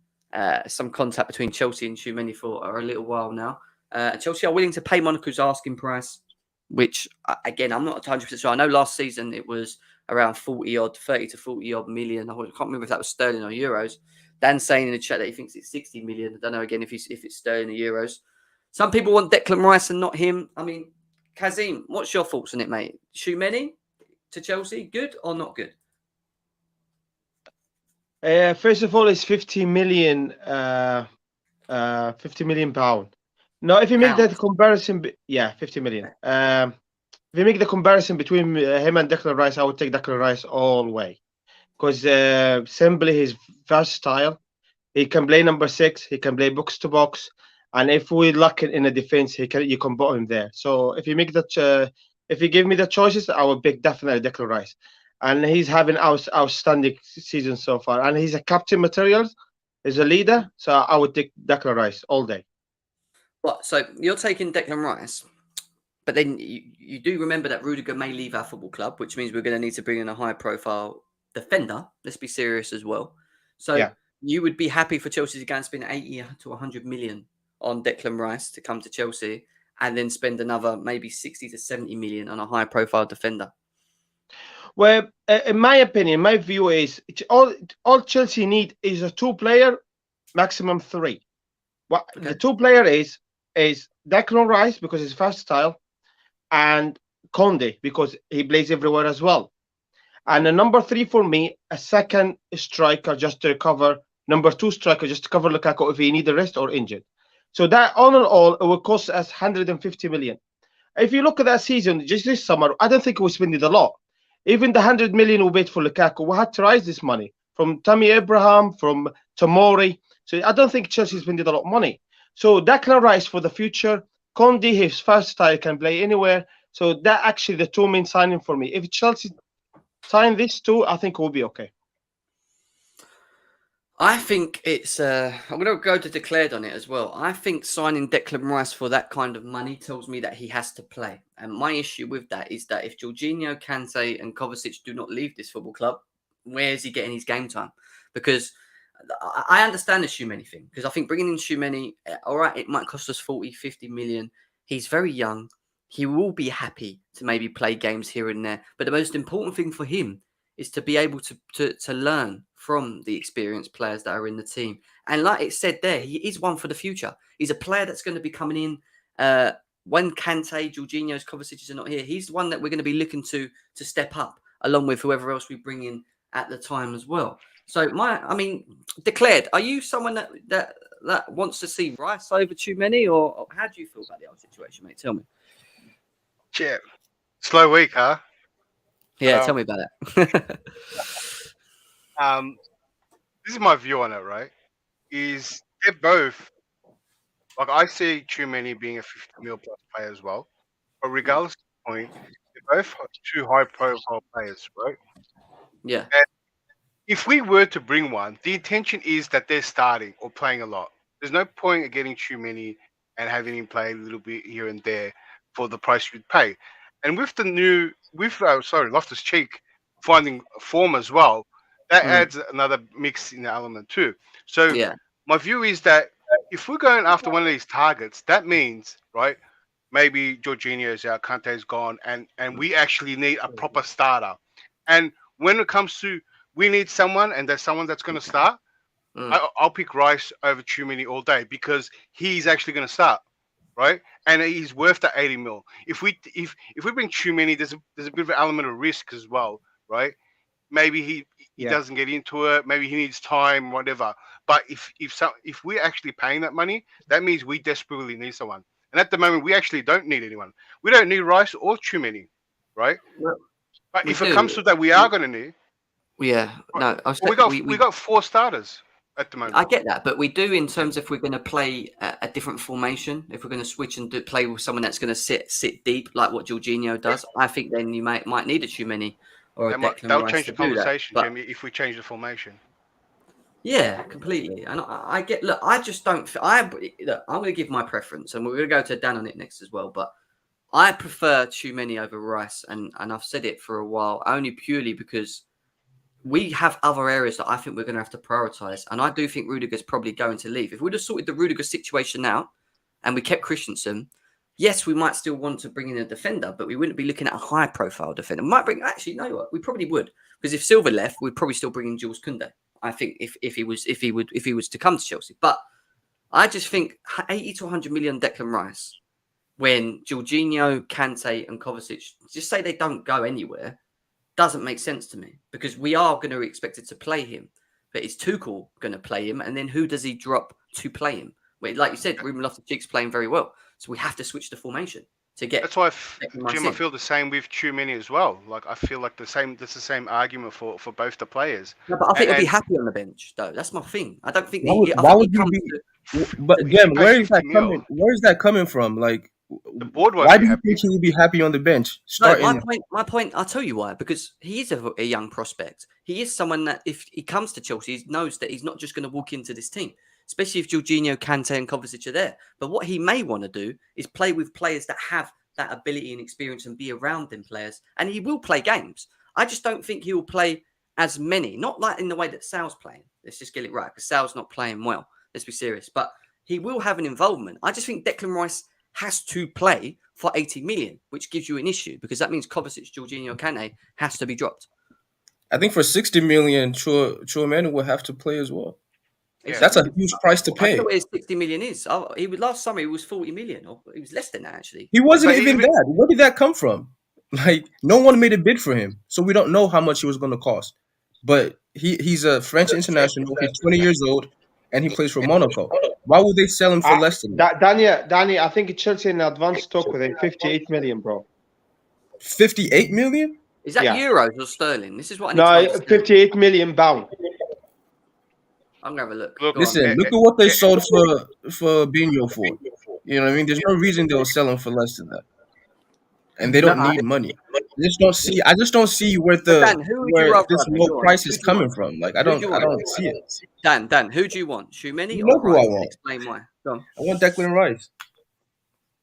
some contact between Chelsea and Tchouameni for a little while now. Chelsea are willing to pay Monaco's asking price, which, again, I'm not 100% sure. I know last season it was around 30 to 40 odd million. I can't remember if that was sterling or euros. Dan's saying in the chat that he thinks it's 60 million. I don't know, again, if it's sterling or euros. Some people want Declan Rice and not him. I mean, Kazim, what's your thoughts on it, mate? Tchouameni to Chelsea, good or not good? First of all, it's 50 million pound. No, if you make that comparison, 50 million. If you make the comparison between him and Declan Rice, I would take Declan Rice all the way. Because simply he's versatile. He can play number 6. He can play box to box. And if we lack it in the defense, you can put him there. So if you make that, if you give me the choices, I would pick definitely Declan Rice. And he's having outstanding season so far. And he's a captain materials, he's a leader. So I would take Declan Rice all day. What? So you're taking Declan Rice, but then you do remember that Rudiger may leave our football club, which means we're going to need to bring in a high-profile defender. Let's be serious as well. So you would be happy for Chelsea to go and spend 80 to 100 million on Declan Rice to come to Chelsea, and then spend another maybe 60 to 70 million on a high-profile defender. Well, in my opinion, my view is all Chelsea need is a 2-player, maximum 3. What the 2-player is Declan Rice because he's fast style, and Conde because he plays everywhere as well. And the number 3 for me, a second striker just to cover, number 2 striker just to cover Lukaku if he need a rest or injured. So that all in all, it will cost us 150 million. If you look at that season, just this summer, I don't think we spent it a lot. Even the 100 million we paid for Lukaku, we had to raise this money from Tammy Abraham, from Tomori. So I don't think Chelsea spent a lot of money. So Declan Rice for the future, Conde, his fast style, can play anywhere. So that actually the 2 main signing for me. If Chelsea sign these 2, I think we'll be okay. I think it's. I'm going to go to declared on it as well. I think signing Declan Rice for that kind of money tells me that he has to play. And my issue with that is that if Jorginho, Kante, and Kovacic do not leave this football club, where is he getting his game time? Because I understand the Tchouameni thing. Because I think bringing in Tchouameni, all right, it might cost us 40, 50 million. He's very young. He will be happy to maybe play games here and there. But the most important thing for him is to be able to learn from the experienced players that are in the team. And like it said there, he is one for the future. He's a player that's going to be coming in when Kante, Jorginho's, Kovacic are not here. He's the one that we're going to be looking to step up, along with whoever else we bring in at the time as well. So, declared, are you someone that wants to see Rice over Tchouameni, or how do you feel about the whole situation, mate? Tell me. Yeah. Slow week, huh? Yeah, tell me about it. This is my view on it, right? Is they're both, like, I see Tchouameni being a 50 mil plus player as well. But regardless of the point, they're both 2 high profile players, right? Yeah. And if we were to bring one, the intention is that they're starting or playing a lot. There's no point in getting Tchouameni and having him play a little bit here and there for the price you'd pay. And with Loftus-Cheek finding form as well, that adds another mix in the element too. So my view is that if we're going after one of these targets, that means, right, maybe Jorginho's out, Kante's gone, and we actually need a proper starter. And when it comes to we need someone, and there's someone that's going to start, I'll pick Rice over Tchouameni all day because he's actually going to start. Right, and he's worth the 80 mil. If we bring Tchouameni, there's a bit of an element of risk as well, right? Maybe he doesn't get into it. Maybe he needs time, whatever. But if we're actually paying that money, that means we desperately need someone. And at the moment, we actually don't need anyone. We don't need Rice or Tchouameni, right? Well, but if it comes to that, we are going to need. Yeah, no, we got 4 starters. At the moment. I get that, but we do in terms if we're going to play a different formation, if we're going to switch and play with someone that's going to sit deep like what Jorginho does, I think then you might need a Tchouameni or a Declan Rice. That'll change the conversation, Jimmy, if we change the formation. Yeah, completely. And I get. Look, I just don't. I'm going to give my preference, and we're going to go to Dan on it next as well. But I prefer Tchouameni over Rice, and I've said it for a while, only purely because we have other areas that I think we're going to have to prioritise. And I do think Rudiger's probably going to leave. If we'd have sorted the Rudiger situation out and we kept Christensen, yes, we might still want to bring in a defender, but we wouldn't be looking at a high-profile defender. We might bring... Actually, you know what? We probably would. Because if Silva left, we'd probably still bring in Jules Koundé. I think if he was to come to Chelsea. But I just think 80 to 100 million Declan Rice, when Jorginho, Kante and Kovacic, just say they don't go anywhere, doesn't make sense to me, because we are going to be expected to play him. But is Tuchel going to play him? And then who does he drop to play him? Well, like you said, Ruben Loftus-Cheek's playing very well. So we have to switch the formation to get... That's why, Jim, I feel the same with Tchouameni as well. Like, I feel like that's the same argument for both the players. No, but I think he'll be happy on the bench, though. That's my thing. I don't think... But again, where is that coming? Where is that coming from? Like, the board won't why be do you happy. think he will be happy on the bench? No, my point. I'll tell you why. Because he is a young prospect. He is someone that, if he comes to Chelsea, he knows that he's not just going to walk into this team. Especially if Jorginho, Kante, and Kovacic are there. But what he may want to do is play with players that have that ability and experience and be around them players. And he will play games. I just don't think he will play as many. Not like in the way that Sal's playing. Let's just get it right, because Sal's not playing well. Let's be serious. But he will have an involvement. I just think Declan Rice has to play for 80 million, which gives you an issue, because that means Kovacic, Jorginho, Kante has to be dropped. I think for 60 million, Tchouameni will have to play as well. Yeah. That's a huge price to pay. I don't know what his 60 million is. Last summer he was 40 million, or it was less than that actually. He wasn't even that. Where did that come from? Like, no one made a bid for him, so we don't know how much he was going to cost. But he's a French international. He's 20 years old, and he plays for Monaco. Why would they sell him for less than that? Danny, I think Chelsea in advanced talk with him, 58 million, bro. 58 million? Is that euros or sterling? This is what I need to understand. 58 million pound. I'm gonna have a look. Listen, look at what they sold for Binho for. You know what I mean? There's no reason they'll sell him for less than that. And they don't need money. I just don't see where this low price is coming from. Like, I don't see it. Dan, who do you want? Tchouameni or Rice? I want. Explain why. Go on. I want Declan Rice.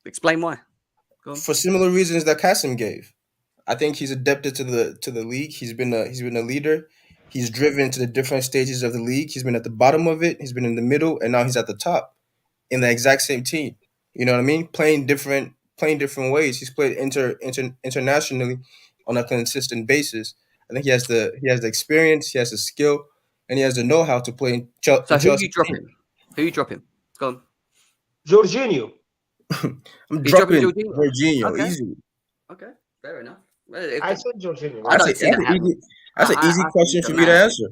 Explain why. Go on. For similar reasons that Kasim gave. I think he's adapted to the league. He's been a leader. He's driven to the different stages of the league. He's been at the bottom of it. He's been in the middle, and now he's at the top in the exact same team. You know what I mean? Playing different ways. He's played internationally on a consistent basis. I think he has the experience, he has the skill, and he has the know-how to play in Chelsea. So who you drop him? Go on. Jorginho. I'm dropping Jorginho easily. Okay, fair enough. I said Jorginho. That's an easy question for me to answer.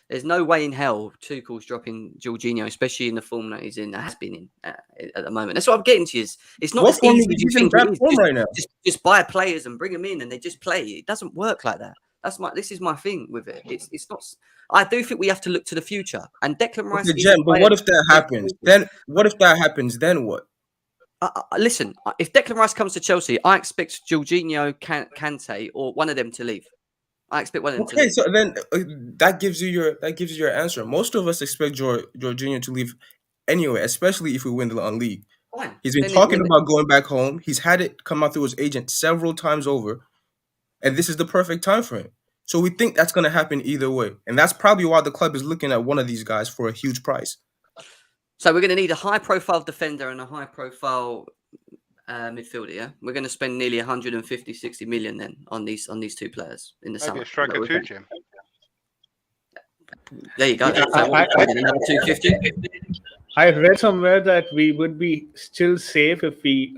There's no way in hell Tuchel's dropping Jorginho, especially in the form that he's in, that has been in at the moment. That's what I'm getting to. It's not as easy as you think it is. Right now. Just buy players and bring them in, and they just play. It doesn't work like that. This is my thing with it. It's not. I do think we have to look to the future. And Declan Rice. But what if that happens? Then what? Listen, if Declan Rice comes to Chelsea, I expect Jorginho, Kante, or one of them to leave. I expect one of them to leave. Okay, so then that gives you your answer. Most of us expect Jorginho to leave anyway, especially if we win the league. Fine. He's been talking about going back home. He's had it come out through his agent several times over, and this is the perfect time for him. So we think that's going to happen either way, and that's probably why the club is looking at one of these guys for a huge price. So we're going to need a high-profile defender and a high-profile midfielder. Yeah, we're going to spend nearly 150-60 million then on these two players in the summer. Maybe a striker too, Jim. There you go. Another 250. I've read somewhere that we would be still safe if we,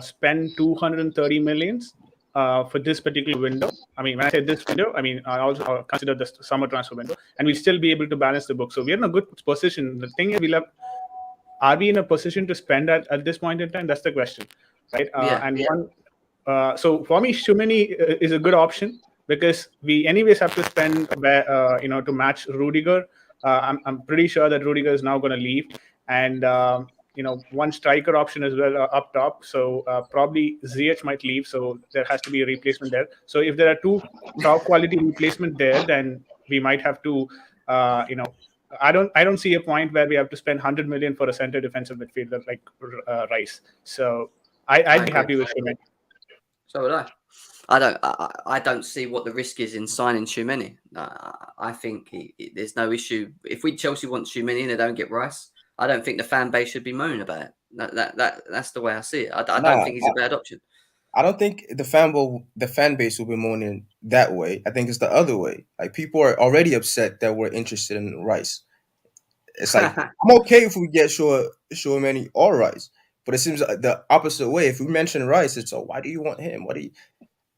spend 230 millions for this particular window. I mean, when I say this window, I mean, I also consider the summer transfer window, and we'll still be able to balance the book. So we're in a good position. The thing is, are we in a position to spend at this point in time? That's the question, right? So for me, Tchouameni is a good option because we anyways have to spend, to match Rudiger. I'm pretty sure that Rudiger is now going to leave, and one striker option as well up top. So probably Ziyech might leave, so there has to be a replacement there. So if there are two top quality replacement there, then we might have to, I don't see a point where we have to spend 100 million for a center defensive midfielder like Rice. So I'd be happy with Tchouameni. So would I. I don't see what the risk is in signing Tchouameni. I think there's no issue. If Chelsea want Tchouameni and they don't get Rice, I don't think the fan base should be moaning about it. That's the way I see it. I don't think he's a bad option. I don't think the fan base will be moaning that way. I think it's the other way. Like, people are already upset that we're interested in Rice. It's like, I'm okay if we get Tchouameni or Rice, but it seems like the opposite way. If we mention Rice, it's why do you want him?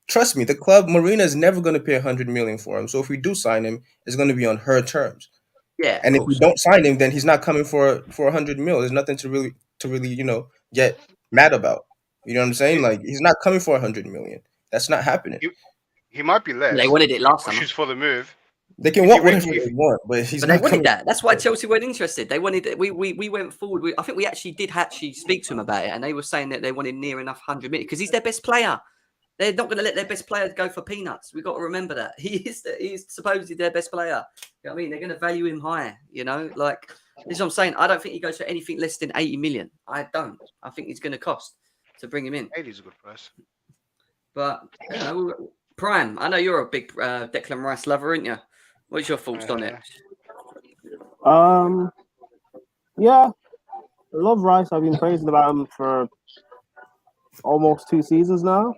Trust me, the club Marina is never going to pay 100 million for him. So if we do sign him, it's going to be on her terms. Yeah. And if we don't sign him, then he's not coming for 100 mil. There's nothing to really get mad about. You know what I'm saying? Like, he's not coming for 100 million. That's not happening. He might be less. They wanted it last time. Pushes for the move. They can want whatever they want, but they wanted that. That's why Chelsea weren't interested. They wanted it. We went forward. I think we actually did speak to him about it, and they were saying that they wanted near enough 100 million because he's their best player. They're not going to let their best player go for peanuts. We've got to remember that he's supposedly their best player. You know what I mean? They're going to value him high. You know, like this is what I'm saying. I don't think he goes for anything less than 80 million. I don't. I think he's going to cost to bring him in. 80 is a good price. But you know, Prime. I know you're a big Declan Rice lover, aren't you? What's your thoughts on it? Yeah, I love Rice. I've been praising about him for almost 2 seasons now,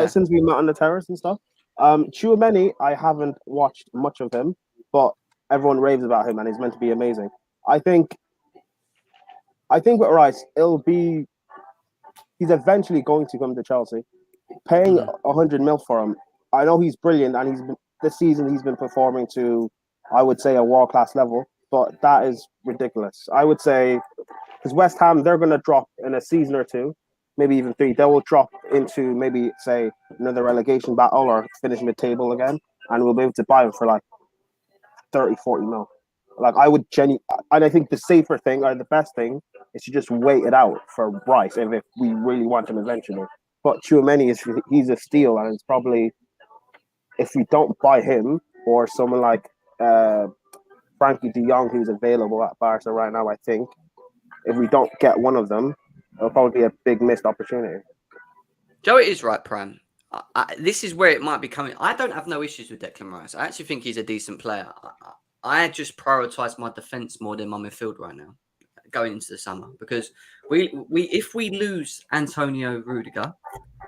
since we met on the terrace and stuff. Tchouameni, I haven't watched much of him, but everyone raves about him and he's meant to be amazing. I think with Rice, he's eventually going to come to Chelsea. Paying 100 mil for him, I know he's brilliant and this season he's been performing to, I would say, a world-class level, but that is ridiculous. I would say, because West Ham, they're going to drop in a season or 2, maybe even 3. They will drop into maybe, say, another relegation battle or finish mid-table again, and we'll be able to buy him for like 30, 40 mil. Like, I would and I think the safer thing, or the best thing, is to just wait it out for Rice if we really want him eventually. But Tchouameni, he's a steal, and it's probably, if we don't buy him or someone like Frankie de Jong, who's available at Barca right now, I think if we don't get one of them, it'll probably be a big missed opportunity. Joe, it is right, Prime. This is where it might be coming. I don't have no issues with Declan Rice. I actually think he's a decent player. I just prioritise my defence more than my midfield right now, going into the summer, because if we lose Antonio Rudiger,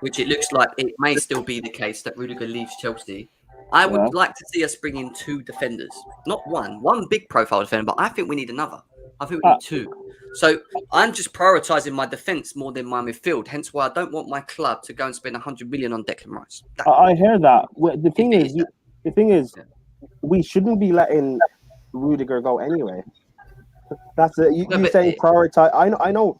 which it looks like it may still be the case that Rudiger leaves Chelsea, I would like to see us bring in 2 defenders, not one big profile defender, but I think we need another. I think we need 2. So I'm just prioritising my defence more than my midfield. Hence why I don't want my club to go and spend 100 million on Declan Rice. I hear that. The thing is, we shouldn't be letting Rudiger go anyway. That's it. You're saying prioritize. I know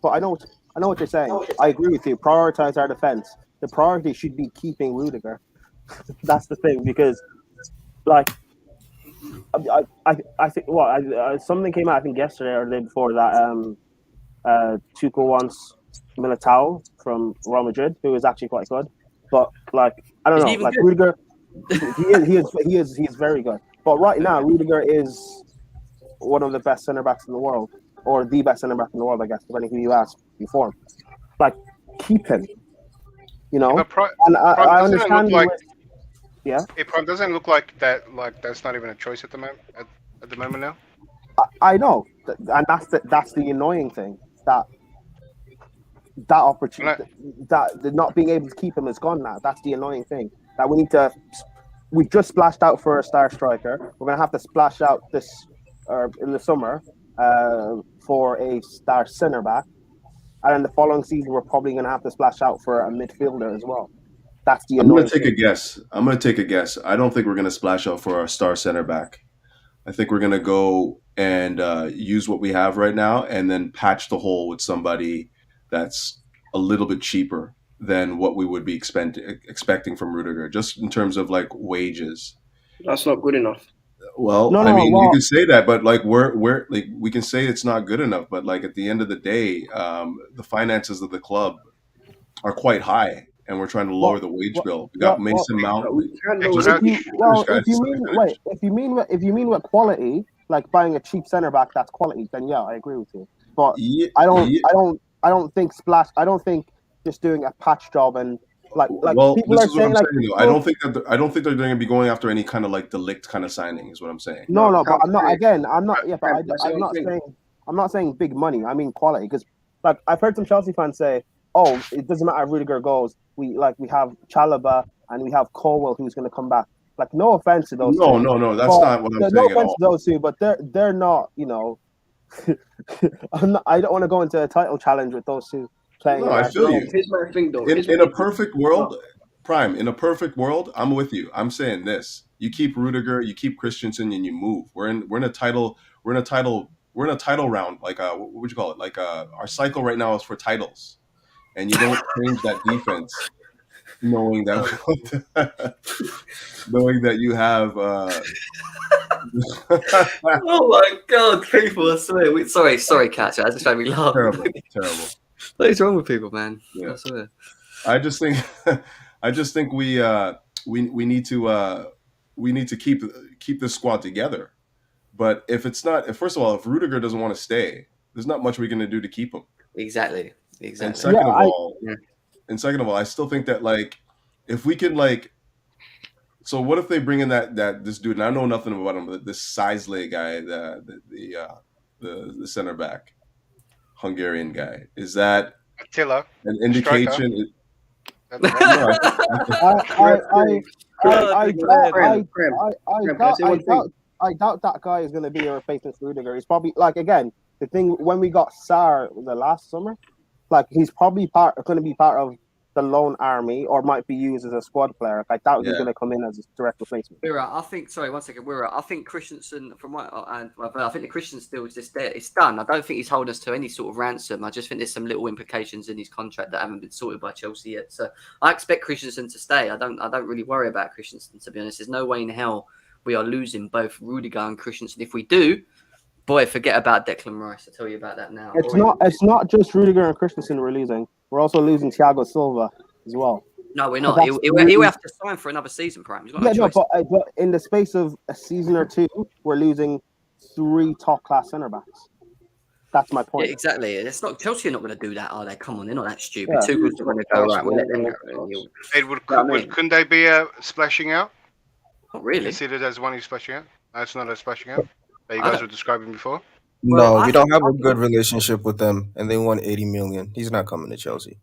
what you're saying. I agree with you. Prioritize our defense. The priority should be keeping Rudiger. That's the thing, because, like, I think something came out, I think yesterday or the day before, that Tuchel wants Militao from Real Madrid, who is actually quite good. But like, I don't know, like good? Rudiger, he is very good. But right now, Rudiger is one of the best centre backs in the world, or the best centre back in the world, I guess, depending who you ask before. Like, keep him. You know, I understand. It doesn't look like that. Like, that's not even a choice at the moment. At the moment now. I know, and that's the annoying thing, that opportunity, that the not being able to keep him is gone now. That's the annoying thing. That we've just splashed out for a star striker. We're gonna have to splash out in the summer for a star centre back. And in the following season, we're probably going to have to splash out for a midfielder as well. That's the I'm going to take a guess. I don't think we're going to splash out for our star center back. I think we're going to go and use what we have right now and then patch the hole with somebody that's a little bit cheaper than what we would be expecting from Rudiger, just in terms of like wages. That's not good enough. Well, you can say that, but like we're like, we can say it's not good enough, but like at the end of the day, the finances of the club are quite high, and we're trying to lower the wage bill. We got Mason Mount. If you mean with quality, like buying a cheap center back, that's quality. Then yeah, I agree with you. But I don't think just doing a patch job and like well, people this are is what saying, I'm saying. I don't think they're going to be going after any kind of like delict kind of signing. Is what I'm saying. No, but I'm not. Again, I'm not. Yeah, but I'm not saying. I'm not saying big money. I mean quality. Because like I've heard some Chelsea fans say, "Oh, it doesn't matter if Rudiger goes. We have Chalobah and we have Colwell who's going to come back." Like, no offense to those. No, that's not what I'm saying. No offense to those two, but they're not. You know, I don't want to go into a title challenge with those two. No, I feel you. Here's my thing, though. In a perfect world, Prime, in a perfect world, I'm with you. I'm saying this: you keep Rudiger, you keep Christensen, and you move. We're in a title round. Like what would you call it? Like our cycle right now is for titles, and you don't change that defense, knowing that you have Oh my god, people! I swear. Sorry, Catch. I just made me laugh. Terrible. What is wrong with people, man? Yeah. I swear. I just think we need to keep this squad together. But if first of all, if Rudiger doesn't want to stay, there's not much we're going to do to keep him. Exactly. And second of all, I still think that like if we can like, so what if they bring in this dude? And I know nothing about him, but this Sizley guy, the center back, Hungarian guy. Is that Attila an indication? I doubt that guy is going to be a replacement for Rudiger. He's probably like again the thing when we got Sarr the last summer, like he's probably going to be part of the loan army or might be used as a squad player. I doubt he's going to come in as a direct replacement. I think Christensen I think the Christensen deal is just there. It's done. I don't think he's holding us to any sort of ransom. I just think there's some little implications in his contract that haven't been sorted by Chelsea yet. So I expect Christensen to stay. I don't really worry about Christensen, to be honest. There's no way in hell we are losing both Rudiger and Christensen. If we do, boy, forget about Declan Rice. I'll tell you about that now. It's not just Rudiger and Christensen we're losing. We're also losing Thiago Silva as well. No, we're not. He'll have to sign for another season, Prime. But in the space of a season or two, we're losing 3 top-class centre-backs. That's my point. Yeah, exactly. It's not Chelsea are not going to do that, are they? Come on, they're not that stupid. Yeah. Tuchel's going to go, right, we'll let them go. Edward, couldn't they be splashing out? Not really. Considered as one who's splashing out? That's not a splashing out that you guys were describing before? No, we don't have a good relationship with them, and they want 80 million. He's not coming to Chelsea.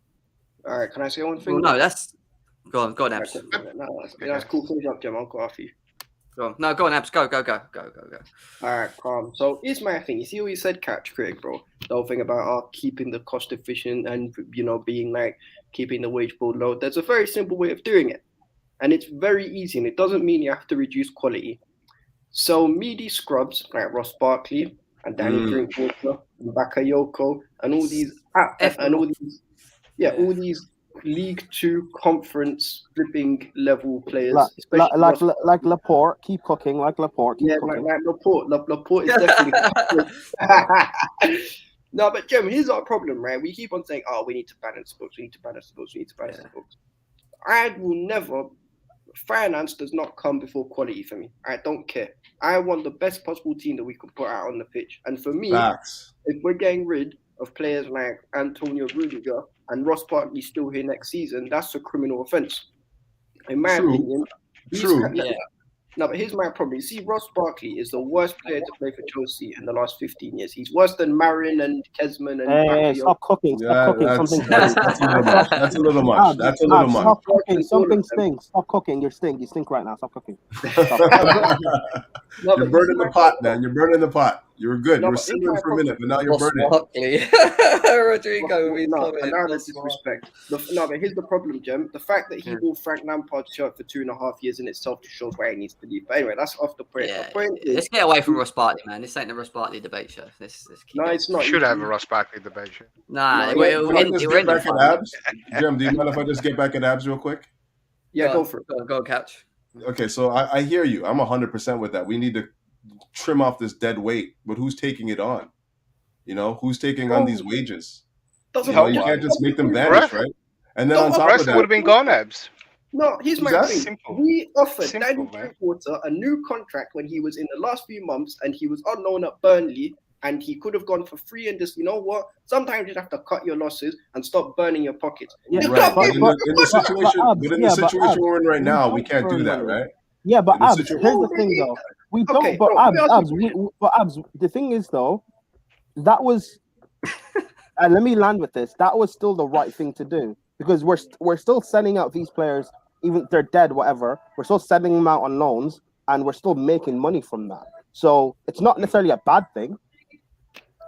All right, can I say one thing? Well, no, that's... Go on, Abs. That's cool. Finish up, Jim. I'll go after you. Go on. No, go on, Abs. Go. All right, calm. So here's my thing. You see what you said, Catch, Craig, bro? The whole thing about keeping the cost efficient and, being like keeping the wage bill low. There's a very simple way of doing it. And it's very easy. And it doesn't mean you have to reduce quality. So meaty scrubs like Ross Barkley and Danny Drinkwater and Bakayoko and all these all these League 2 conference flipping level players, like Laporte, keep cooking. Like Laporte, like Laporte. Laporte is definitely. No, but Jim, here's our problem, right? We keep on saying, "Oh, we need to balance the books. I will never. Finance does not come before quality for me. I don't care. I want the best possible team that we can put out on the pitch. And for me, if we're getting rid of players like Antonio Rudiger and Ross Barkley still here next season, that's a criminal offence. In my opinion. No, but here's my problem. You see, Ross Barkley is the worst player to play for Chelsea in the last 15 years. He's worse than Marin and Kesman and Hey, stop cooking. Stop cooking. That's a little much. Stop cooking. Something stinks. Stop cooking. You stink right now. Stop cooking. You're burning the pot, man. You're burning the pot. You were good. You were simmering for a minute, but now you're burning. Rodrigo. Now that's disrespect. But here's the problem, Jem. The fact that he wore Frank Lampard's shirt for 2.5 years in itself just shows why he needs to leave. But anyway, that's off the point. Yeah. The point is, let's get away from Ross Barkley, man. This ain't the Ross Barkley debate show. It's not. We should have a Ross Barkley debate show. Jim, do you mind if I just get back at Abs real quick? Yeah, go for it. Go Catch. Okay, so I hear you. I'm 100% with that. We need to trim off this dead weight, but who's taking it on? Who's taking on these wages? You can't just make them vanish, right? And then on top of that, would have been gone, Abs. No, here's my thing. Simple. We offered Danny Drinkwater a new contract when he was in the last few months and he was on loan at Burnley and he could have gone for free and just, you know what? Sometimes you have to cut your losses and stop burning your pockets. Yeah, right. But in the situation we're in right now, we can't do that, right? Yeah, but Abs, here's the thing though. We don't, okay, Abs, the thing is though, that was, and let me land with this, that was still the right thing to do because we're still sending out these players, even if they're dead, whatever, we're still sending them out on loans and we're still making money from that. So it's not necessarily a bad thing.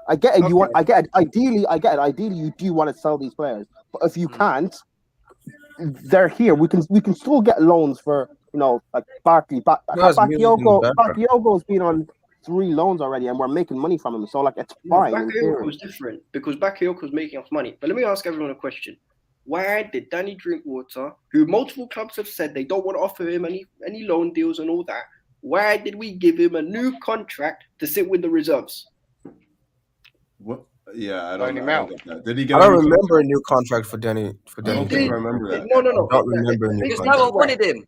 I get it. Okay. I get it. Ideally, you do want to sell these players, but if you can't, they're here. We can still get loans for like Barkley. Bakioko's been on 3 loans already, and we're making money from him. So like it's fine. Bakayoko was different because Bakayoko was making us money. But let me ask everyone a question: why did Danny Drinkwater, who multiple clubs have said they don't want to offer him any loan deals and all that, why did we give him a new contract to sit with the reserves? What? Yeah, I Loan don't him know. I out. don't get that. Did he get I a don't new remember a contract? new contract for Danny. I don't think I remember that. No. I don't remember a new Because contract. no one wanted him.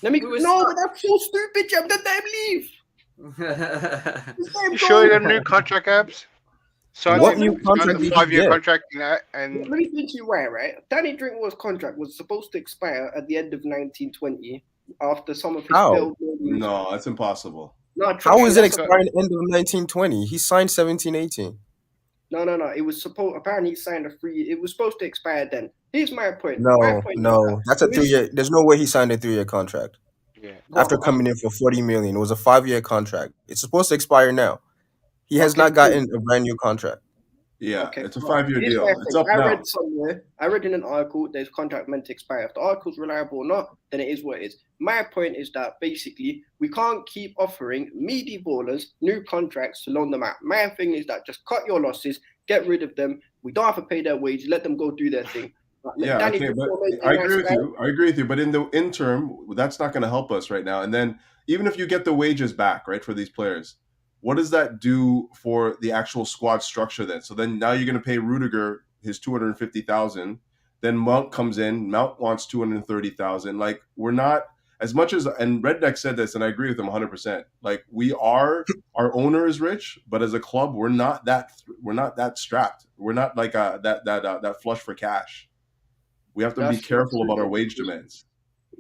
Let me. We were No, stuck. but that's so stupid, Jam. Let them leave. Let You them sure you go. got a new contract, Abs? Signed What him, new signed contract a did he 5-year get? contract, and Let me think you right. Danny Drinkwater's contract was supposed to expire at the end of 1920 after some of his How? failed moves. No, that's impossible. No, How is it that's- expiring end of 1920? He signed 17-18. No. It was supposed. Apparently, he signed a free. It was supposed to expire then. Here's my point. No, My point is no, that's a there is- 3-year. There's no way he signed a 3-year contract yeah. after Well, coming in for 40 million. It was a 5-year contract. It's supposed to expire now. He has Okay, not gotten a brand new contract. Yeah, Okay, it's a well, 5-year here's deal. my It's thing. up I now. read somewhere, I read in an article, there's contract meant to expire. If the article's reliable or not, then it is what it is. My point is that basically we can't keep offering meaty ballers new contracts to loan them out. My thing is that just cut your losses, get rid of them. We don't have to pay their wage, let them go do their thing. Yeah, Danny okay, but Drinkwater is a I nice agree with guy. you. I agree with you. But in the interim, that's not going to help us right now. And then even if you get the wages back, right, for these players, what does that do for the actual squad structure then? So then now you're going to pay Rudiger his 250,000. Then Mount comes in. Mount wants 230,000. Like we're not as much as, and Redneck said this, and I agree with him 100%. Like our owner is rich, but as a club, we're not that strapped. We're not like that flush for cash. We have to be That's careful true. about our wage demands.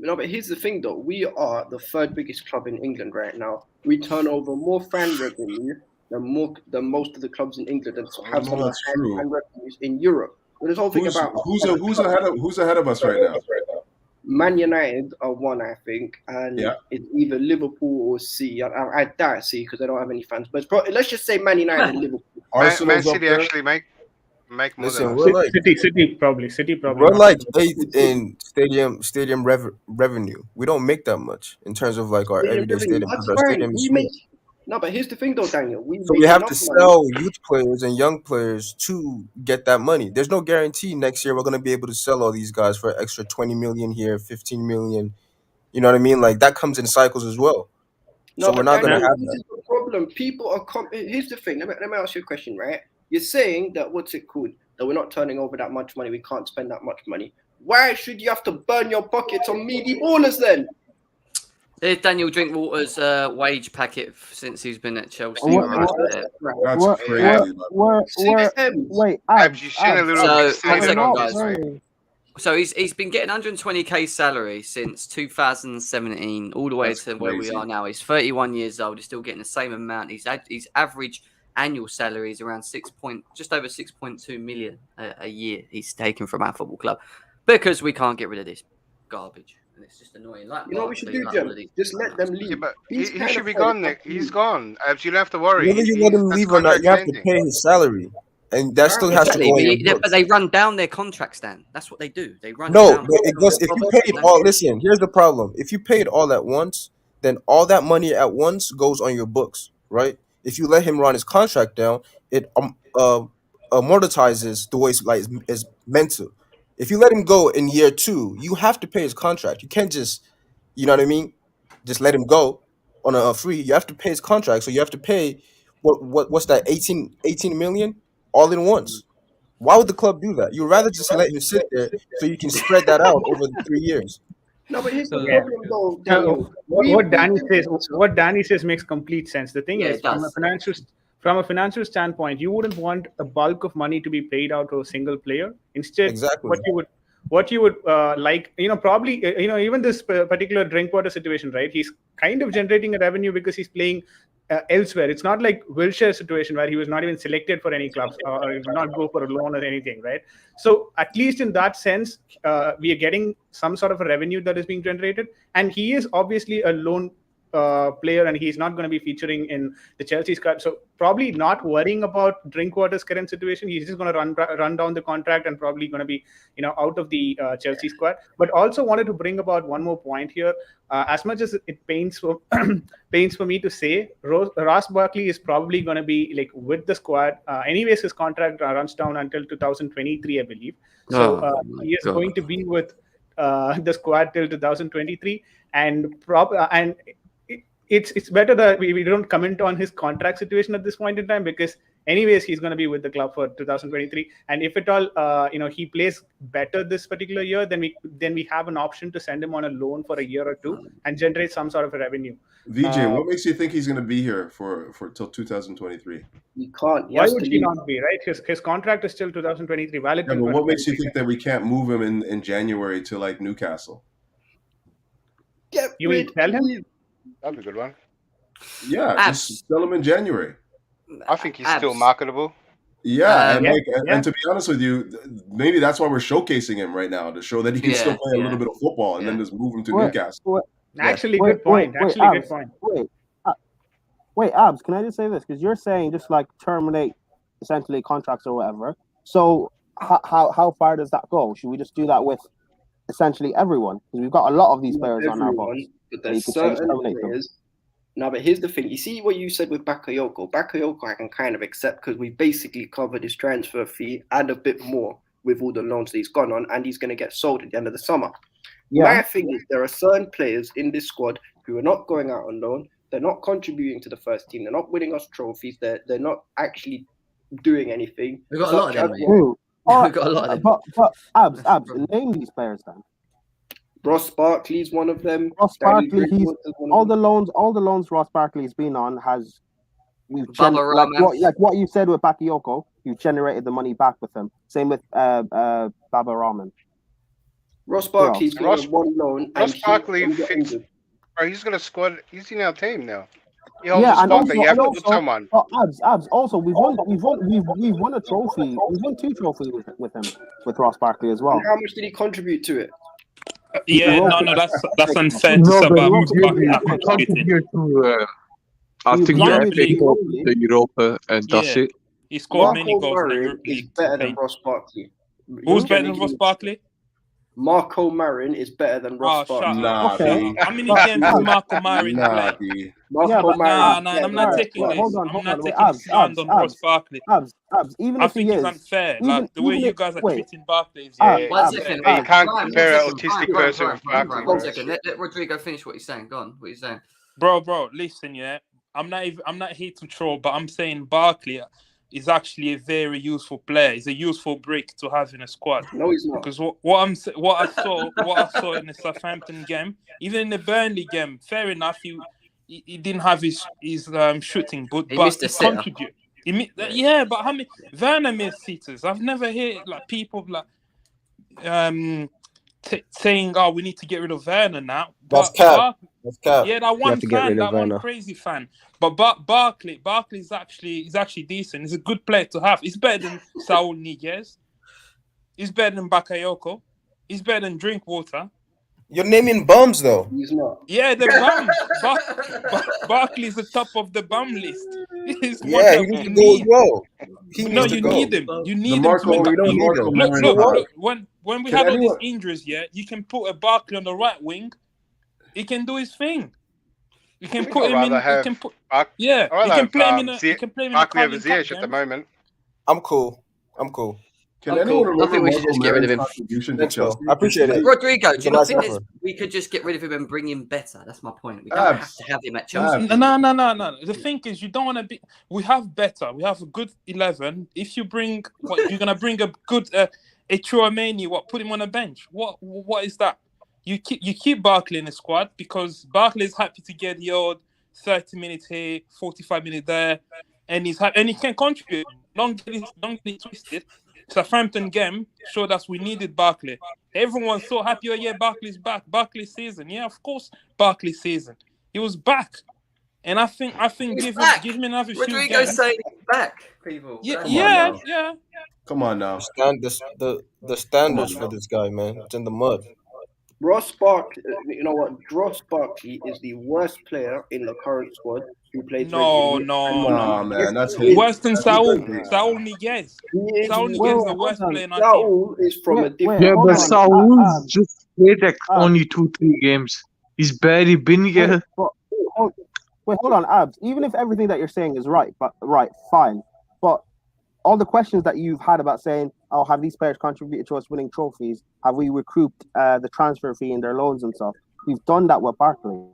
No, but here's the thing though. We are the third biggest club in England right now. We turn over more fan revenue than most of the clubs in England and have some of the that's highest true. fan revenues in Europe. But this whole thing about Who's ahead of us right now? Man United are one, I think, and Yeah. it's either Liverpool or C. I doubt C because they don't have any fans. But it's probably, let's just say Man United and Liverpool. Man Arsenal's up City there. actually make more Listen, than us. we're like City probably. we're not. like 8th in stadium revenue. We don't make that much in terms of like our Stadium everyday revenue, stadium. that's Because our fine. stadium is We small. make no, but here's the thing though, Daniel. We So make we have to enough money. sell youth players and young players to get that money. There's no guarantee next year we're going to be able to sell all these guys for extra 20 million here, 15 million. You know what I mean? Like that comes in cycles as well. No, So we're but not going to Daniel, have this that. is the problem. People are. Here's the thing. Let me ask you a question, right? You're saying that what's it called? That we're not turning over that much money. We can't spend that much money. Why should you have to burn your pockets on meaty ballers then? There's Daniel Drinkwater's wage packet since he's been at Chelsea. That's crazy. Wait, Abs, you've seen a little So, bit one second, of guys. this, right? So he's been getting 120k salary since 2017, all the way That's to where we crazy. are now. He's 31 years old. He's still getting the same amount. His average annual salary is around just over 6.2 million a year. He's taken from our football club because we can't get rid of this garbage. And it's just annoying. Like You know what we should do, Barkley, Jim? all of these Just let them leave. Yeah, but These he kind should of be players gone, have Nick. to He's leave. gone. Abs, you don't have to worry. Whether you let him His leave or not, contract's you have to ending. pay his salary, and that still has to Exactly, go on your but books. they run down their contracts, Dan. That's what they do. They run No, down. but it goes, if you paid all, listen, here's the problem. If you paid all at once, then all that money at once goes on your books, right? If you let him run his contract down, it amortizes the way it's meant to. If you let him go in year 2, you have to pay his contract. You can't just, you know what I mean, just let him go on a free. You have to pay his contract, so you have to pay what's that 18 million all in once. Why would the club do that? You'd rather just let him sit there so you can spread that out over the 3 years. No, but here's the Yeah. problem though, So Daniel. what Danny says makes complete sense. The thing Yeah, is, it does. from a financial standpoint, you wouldn't want a bulk of money to be paid out to a single player. Instead, Exactly. what you would like, probably, even this particular Drinkwater situation, right? He's kind of generating a revenue because he's playing elsewhere. It's not like Wilshire's situation where he was not even selected for any clubs or he did not go for a loan or anything, right? So at least in that sense, we are getting some sort of a revenue that is being generated, and he is obviously a loan player, and he's not going to be featuring in the Chelsea squad. So probably not worrying about Drinkwater's current situation. He's just going to run down the contract and probably going to be out of the Chelsea squad. But also wanted to bring about one more point here. As much as it pains for me to say, Ross Barkley is probably going to be like with the squad. Anyways, his contract runs down until 2023, I believe. So he is going to be with the squad till 2023, and it's better that we don't comment on his contract situation at this point in time, because anyways he's going to be with the club for 2023, and if at all he plays better this particular year, then we have an option to send him on a loan for a year or two and generate some sort of a revenue. VJ, what makes you think he's going to be here for till 2023? You can't. Why would he not be, right? His contract is still 2023 valid. Yeah, but what makes you think that we can't move him in January to like Newcastle? You mean tell him? That'd be a good one. Yeah, just sell him in January. I think he's still marketable. Yeah, and to be honest with you, maybe that's why we're showcasing him right now, to show that he can still play a little bit of football, and then just move him to Newcastle. Actually, good point. Good point. Wait, Abs, can I just say this? Because you're saying just like terminate essentially contracts or whatever. So how far does that go? Should we just do that with essentially everyone? Because we've got a lot of these players on our books. But there's certain players. No, but here's the thing. You see what you said with Bakayoko? Bakayoko I can kind of accept because we basically covered his transfer fee and a bit more with all the loans that he's gone on, and he's going to get sold at the end of the summer. Yeah. My thing is there are certain players in this squad who are not going out on loan. They're not contributing to the first team. They're not winning us trophies. They're not actually doing anything. We've got a lot of them, mate. We've got a lot of them. But Abs, name these players then. Ross Barkley's one of them. Ross Barkley, all the loans Ross Barkley's been on like what you said with Bakayoko, you generated the money back with him. Same with Baba Rahman. Ross Barkley's got one loan. Ross Barkley he's got a squad. He's in our team now. You have to put someone. Abs. Also, we've won a trophy. We've won 2 trophies with him, with Ross Barkley as well. And how much did he contribute to it? That's unfair to say about Ross Barkley. I think the FA Cup, the Europa, and that's it. He scored many goals in the Europa League. He's better than Ross Barkley. Who's better than Ross Barkley? Marco Marin is better than Ross Barkley. How many games has Marco Marin played? I'm not taking this. I'm not taking stand on Ross Barkley. Abs, even I think it's unfair. Like the way you guys are treating Barkley is. One second. You can't compare an autistic person with Barkley. 1 second. Let Rodrigo finish what he's saying. Go on. What he's saying. Bro, listen, yeah. I'm not here to troll, but I'm saying Barkley is actually a very useful player. He's a useful brick to have in a squad. No, he's not. Because what I saw in the Southampton game, even in the Burnley game, fair enough, he didn't have his shooting, but he contributed. But how many Werner missed sitters? I've never heard like people like saying, "Oh, we need to get rid of Werner now." That's cap. Yeah, that one crazy fan. But Barkley's actually decent. He's a good player to have. He's better than Saul Niguez. He's better than Bakayoko. He's better than Drinkwater. You're naming bums though. He's not. Yeah, the bums. Barkley's the top of the bum list. He's he needs to go as well. You need him. You need him to make Look, when we have all these injuries, you can put a Barkley on the right wing. He can do his thing. You can put him in. You can play him in a. You can play him in a Carling Cup at the moment. I'm cool. Can anyone remember I think we should just get rid of him. I appreciate it. Rodrigo, do you not think we could just get rid of him and bring him better? That's my point. We don't have to have him at Chelsea. No. The thing is, you don't want to be. We have better. We have a good 11. If you bring, you're gonna bring a good a Tchouameni. Put him on a bench? What is that? You keep Barkley in the squad because Barkley is happy to get the odd 30 minutes here, 45 minutes there, and he can contribute. Don't get it twisted. Southampton game showed us we needed Barkley. Everyone's so happy. Barkley's back. Barkley's season. Yeah, of course, Barkley's season. He was back, and I think give him another few games. Rodrigo's saying he's back, people. Yeah. Come on now. The standards for this guy, man. It's in the mud. Ross Barkley, you know what? Ross Barkley is the worst player in the current squad who plays. No, man, that's worse than Saul Niguez. Saul Niguez is the worst player in our team. Saul is from a different. Yeah, but Saul's just played like only 2-3 games. He's barely been here. Wait, hold on, Abs. Even if everything that you're saying is right, fine. But all the questions that you've had about saying, "Oh, have these players contributed to us winning trophies? Have we recouped the transfer fee and their loans and stuff?" We've done that with Barkley.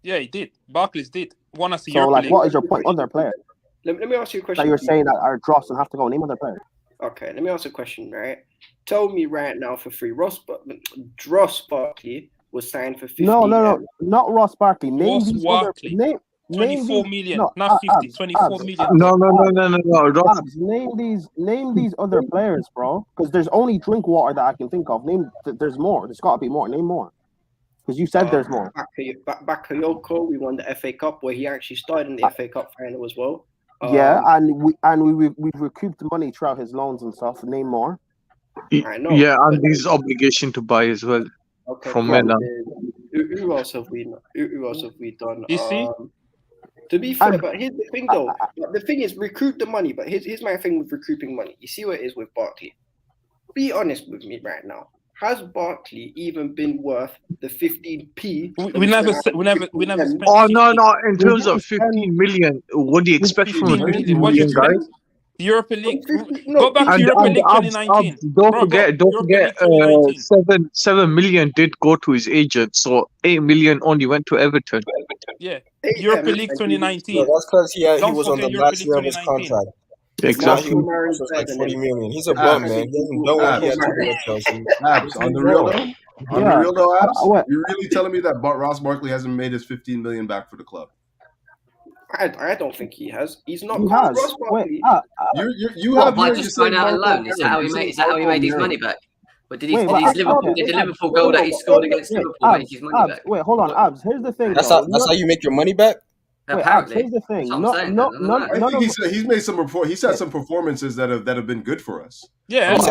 Yeah, he did. Barkley's did. Won us the So, Europa like, League. what is your point? Other players Let me ask you a question. that you're saying that are dross and have to go. Name other players. Okay, let me ask a question, right? Tell me right now for free. Ross Barkley was signed for 50. No, not Ross Barkley. Name Ross these Barkley. other. Name 24 these, million, no, not 50. 24 Abs, million. No. Ross, Abs, name these other players, bro. Because there's only Drinkwater that I can think of. There's more. There's got to be more. Name more. Because you said there's more. Bakayoko, we won the FA Cup, where he actually started in the FA Cup final as well. Yeah, and we've recouped money throughout his loans and stuff. Name more. I know. Yeah, and his obligation to buy as well from Milan. Who else have we done? You see? To be fair, but here's the thing though. The thing is, recruit the money. But here's my thing with recouping money. You see what it is with Barkley. Be honest with me right now. Has Barkley even been worth the 15p? We never spent. Oh no! In terms of 15 million, what do you expect from 15 million? What do you expect? guys? The Europa League. Go back to Europa League 2019. Don't forget. 7 million did go to his agent, so 8 million only went to Everton. Yeah, Europa League 2019. No, that's because he Don't was on the forget Europa last League year of his 2019. contract. Exactly. Now he was like 40 million. He's a bum, man. He hasn't done what he had to do at Chelsea. Abs, on the real though, Abs, you're really telling me that Ross Barkley hasn't made his 15 million back for the club? I don't think he has. He's not. He has. Ross Barkley. You have by just going out on loan. Is that how he made his money back? But did the Liverpool goal that he scored against Liverpool make his money back? Wait, hold on, Abs. Here's the thing. That's how you make your money back. Apparently, here's the thing. I think he's made some report. He's had some performances that have been good for us. Yeah, the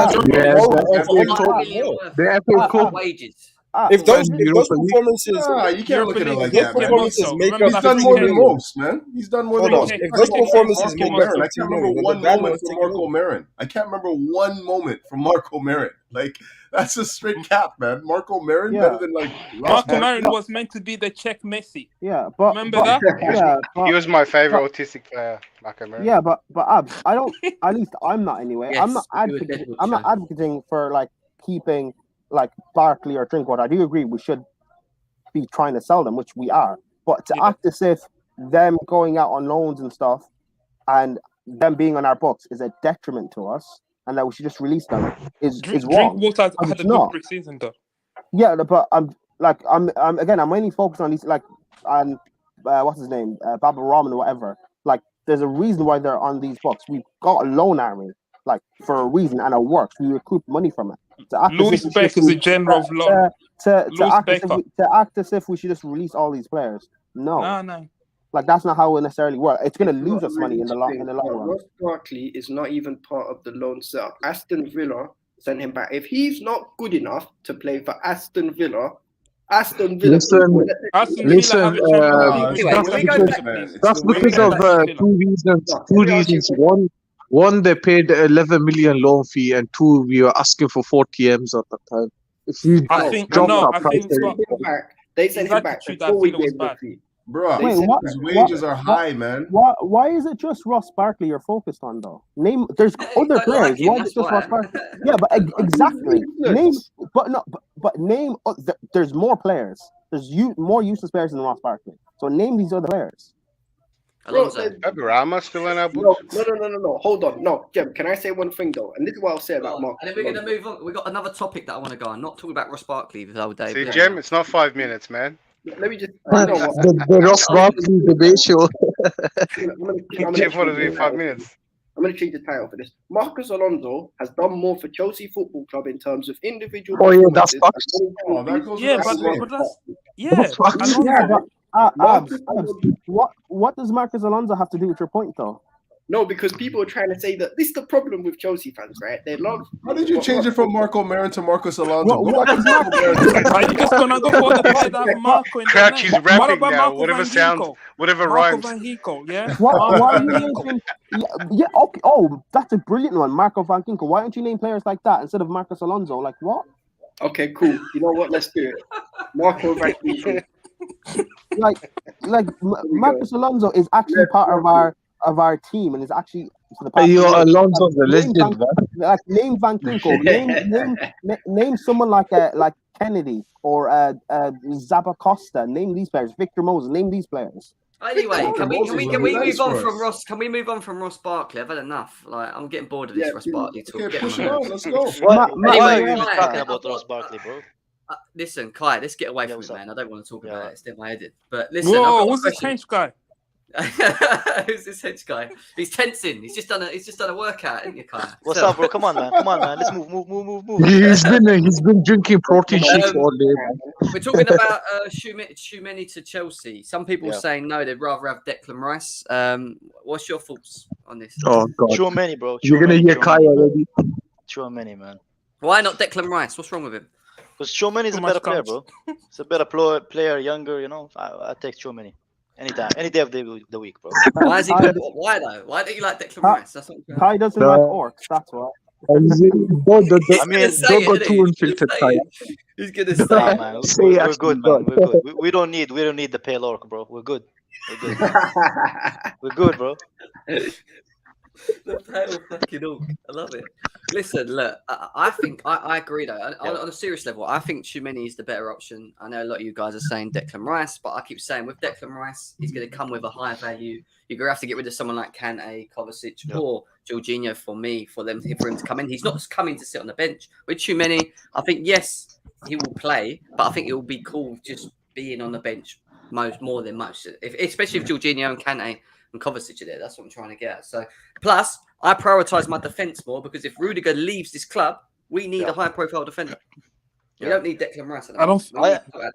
FA Cup wages. If those performances, you can't look at it like that, man. Performances make He's done more than most, man. He's done more than most. If those performances make I can't remember one moment from Marco Marin. I can't remember one moment from Marco Marin. Like, that's a straight cap, man. Marco Marin better than like Marco Marin was meant to be the Czech Messi. Yeah, but remember that? Yeah, he was my favorite autistic player, Marco Marin. Yeah, but Abs, I don't. At least I'm not anyway. Yes, I'm not advocating for like keeping like Barkley or Drinkwater. I do agree we should be trying to sell them, which we are. But to act as if them going out on loans and stuff and them being on our books is a detriment to us, and that we should just release them is wrong. Drinkwater had a good pre-season though. Yeah, but I'm mainly focused on these on what's his name, Baba Rahman or whatever. Like, there's a reason why they're on these books. We've got a loan army, like, for a reason, and it works. We recoup money from it. Louis Beck is a general of law. To act as if we should just release all these players. No. Like, that's not how it necessarily works. It's going to lose us money in the long run. Ross Barkley is not even part of the loan setup. Aston Villa sent him back. If he's not good enough to play for Aston Villa. That's because of two reasons. One, they paid 11 million loan fee, and two, we were asking for 40 M's at the time. If you they sent him back before we gave the fee. Bro, his wages are high, man. Why is it just Ross Barkley you're focused on, though? There's other players. Why is it just Ross Barkley? Yeah, but exactly. There's more players. There's more useless players than Ross Barkley. So name these other players. Rama still in our books? No. Hold on. No, Jem, can I say one thing, though? And this is what I'll say about Mark. And then we're going to move on. We've got another topic that I want to go on. Not talking about Ross Barkley the other day. See, Jem, it's not 5 minutes, man. Let me just... the Ross Barkley debate show. Jem wanted to do 5 minutes. I'm going to change the title for this. Marcus Alonso has done more for Chelsea Football Club in terms of individual... Oh, yeah, that's facts. What does Marcus Alonso have to do with your point, though? No, because people are trying to say that this is the problem with Chelsea fans, right? They love. How did you change it from Marco Marin to Marcus Alonso? Are you just gonna go for the player that Marco in Crouch is rapping now. Whatever sounds, whatever rhymes. Why are you naming? Yeah. Okay. Oh, that's a brilliant one, Marco Van Ginkel. Why don't you name players like that instead of Marcus Alonso? Like what? Okay, cool. You know what? Let's do it. Marco Van Ginkel. Marcus Alonso is actually part of our team and is actually Alonso's the legend. Name Van Ginkel. Name someone like Kennedy or Zabacosta. Name these players. Victor Moses. Name these players. Anyway, can we move on from Ross? Can we move on from Ross Barkley? I've had enough. Like, I'm getting bored of this Ross Barkley talk. Okay, Get push on it my on. nerves. Let's go. Why are you even Kai, talking about Ross Barkley, bro? Listen, Kai, let's get away from what's it, up? man. I don't want to talk Yeah. about it. It's in my head. But listen, Whoa, I've who's got a this question. French guy? Who's this hedge guy? He's tensing. He's just done a workout, isn't you, Kai? What's So- up, bro? Come on, man. Let's move. He's been drinking protein shakes all day. We're talking about Tchouameni to Chelsea. Some people Yeah. saying no, they'd rather have Declan Rice. What's your thoughts on this? Oh God, Tchouameni, bro. you're gonna hear Kai already. Tchouameni, man. Why not Declan Rice? What's wrong with him? Because Tchouameni is Too a much better player, carbs. bro. It's a better player, younger. You know, I take Tchouameni anytime, any day of the week, bro. Why is he good? Why though? Why don't you like Declan Rice? That's what I'm Kai doesn't No. like orcs. That's why. I mean, Don't go too unfiltered, Kai. He's gonna say nah, it. man. Say We're actually, good, man. God. We're good. We don't need the pale orc, bro. We're good. We're good, bro. The pale fucking orc. I love it. Listen, look, I think I agree though. On a serious level, I think Tchouameni is the better option. I know a lot of you guys are saying Declan Rice, but I keep saying with Declan Rice, he's going to come with a high value. You're going to have to get rid of someone like Kante, Kovacic, or Jorginho for him to come in. He's not coming to sit on the bench. With Tchouameni, I think yes, he will play, but I think it will be cool just being on the bench more than most, especially if Jorginho and Kante and Kovacic are there. That's what I'm trying to get at. So, plus, I prioritise my defence more because if Rudiger leaves this club, we need a high-profile defender. We don't need Declan Rice.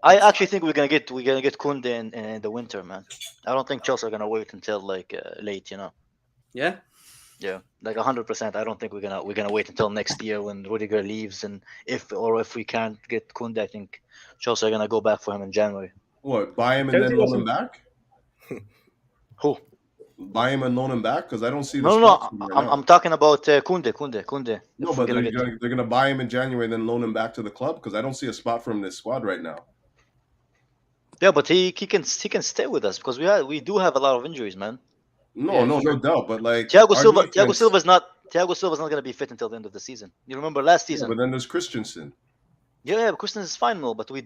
I actually think we're gonna get Koundé in the winter, man. I don't think Chelsea are gonna wait until like late, you know. Yeah. Yeah, like 100%. I don't think we're gonna wait until next year when Rudiger leaves, and if we can't get Koundé, I think Chelsea are gonna go back for him in January. What? Buy him and then loan him back? Who? Buy him and loan him back? Because I don't see the No. spots for him right now. I'm talking about Koundé. No, but they're gonna buy him in January and then loan him back to the club because I don't see a spot for him in this squad right now. Yeah, but he can stay with us because we do have a lot of injuries, man. No doubt. But like Thiago Silva's not gonna be fit until the end of the season. You remember last season? But then there's Christensen. Yeah, but Christensen is fine, but we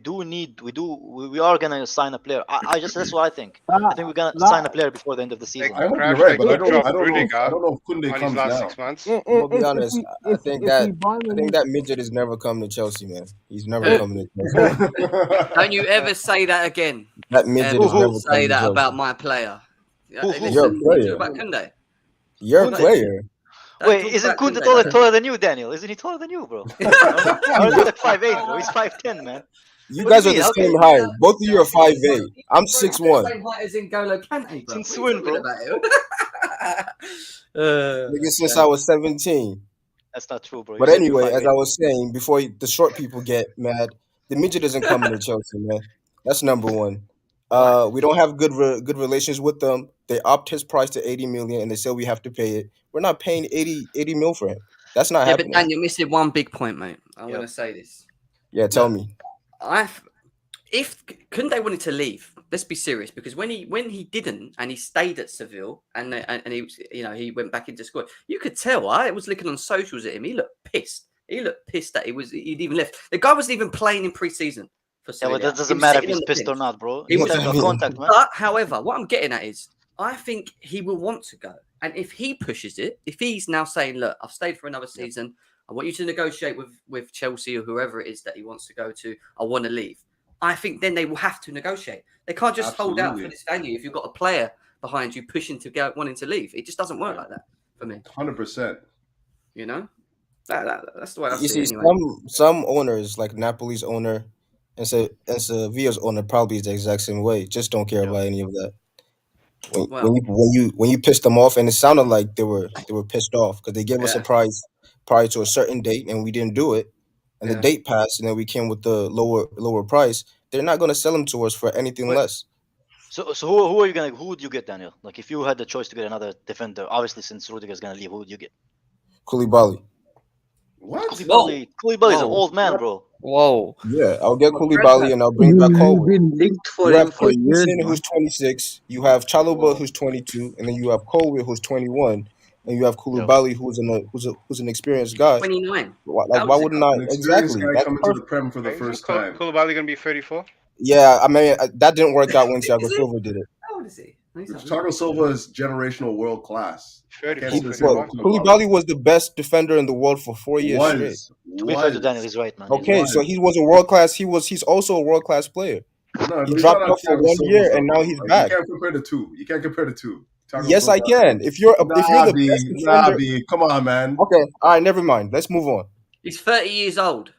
are gonna sign a player. That's what I think. I think we're gonna sign a player before the end of the season. I hope you're right, but I don't know if Koundé comes now. 6 months. I'll be honest. I think that midget is never coming to Chelsea, man. He's never coming to Chelsea. Don't you ever say that again. That midget is never say coming that to about my player. You're a player. About Koundé. You're a player. Wait, isn't Koundé taller than you, Daniel? Isn't he taller than you, bro? I'm like 5'8", bro. He's 5'10", man. You guys are the same height. Both of you are 5'8". I'm 6'1". Same height as N'Golo Kante, bro. Since when, bro? Nigga, since I was 17. That's not true, bro. But anyway, as I was saying, before the short people get mad, the midget isn't coming to Chelsea, man. That's number one. We don't have good relations with them. They upped his price to 80 million, and they said we have to pay it. We're not paying 80 mil for him. That's not happening. But Dan, you're missing one big point, mate. I'm going to say this. Yeah, tell me. If Koundé wanted to leave, let's be serious, because when he didn't and he stayed at Seville and he went back into squad, you could tell. I was looking on socials at him. He looked pissed. He looked pissed that he'd even left. The guy wasn't even playing in pre-season. Yeah, but that doesn't matter if he's pissed or not, bro. He was contact, man. But however, what I'm getting at is, I think he will want to go, and if he pushes it, if he's now saying, "Look, I've stayed for another season. I want you to negotiate with Chelsea or whoever it is that he wants to go to. I want to leave." I think then they will have to negotiate. They can't just hold out for this value if you've got a player behind you pushing to go, wanting to leave. It just doesn't work like that for me. 100%. You know, that's the way I see it. You see, anyway. some owners, like Napoli's owner and Sevilla's owner, probably is the exact same way. Just don't care about any of that. When you pissed them off, and it sounded like they were pissed off because they gave us a price prior to a certain date, and we didn't do it. And the date passed, and then we came with the lower price. They're not going to sell them to us for anything less. So who would you get, Daniel? Like if you had the choice to get another defender, obviously since Rudiger's going to leave, who would you get? Koulibaly. What? Koulibaly's an old man, bro. Whoa. Yeah, I'll get Koulibaly and I'll bring back Colwill. Been linked for you have him for years, who's 26. You have Chalobah, who's 22, and then you have Colwill, who's 21. and you have Koulibaly, who's an experienced guy. 29. Why wouldn't I? An experienced Exactly. guy That's coming to the perfect. Prem for the first time. Koulibaly gonna be 34. Yeah, I mean that didn't work out when Thiago Silva did it. How old is he? Thiago Silva is generational world class. 34. Koulibaly was the best defender in the world for 4 years straight. To be fair to Daniel, he's right, man. Okay, so he was a world class. He's also a world class player. No, He dropped off for 1 year and now he's back. You can't compare the two. You can't compare the two. Yes, I can. If you're the best defender, come on, man. Okay, all right, never mind. Let's move on. He's 30 years old.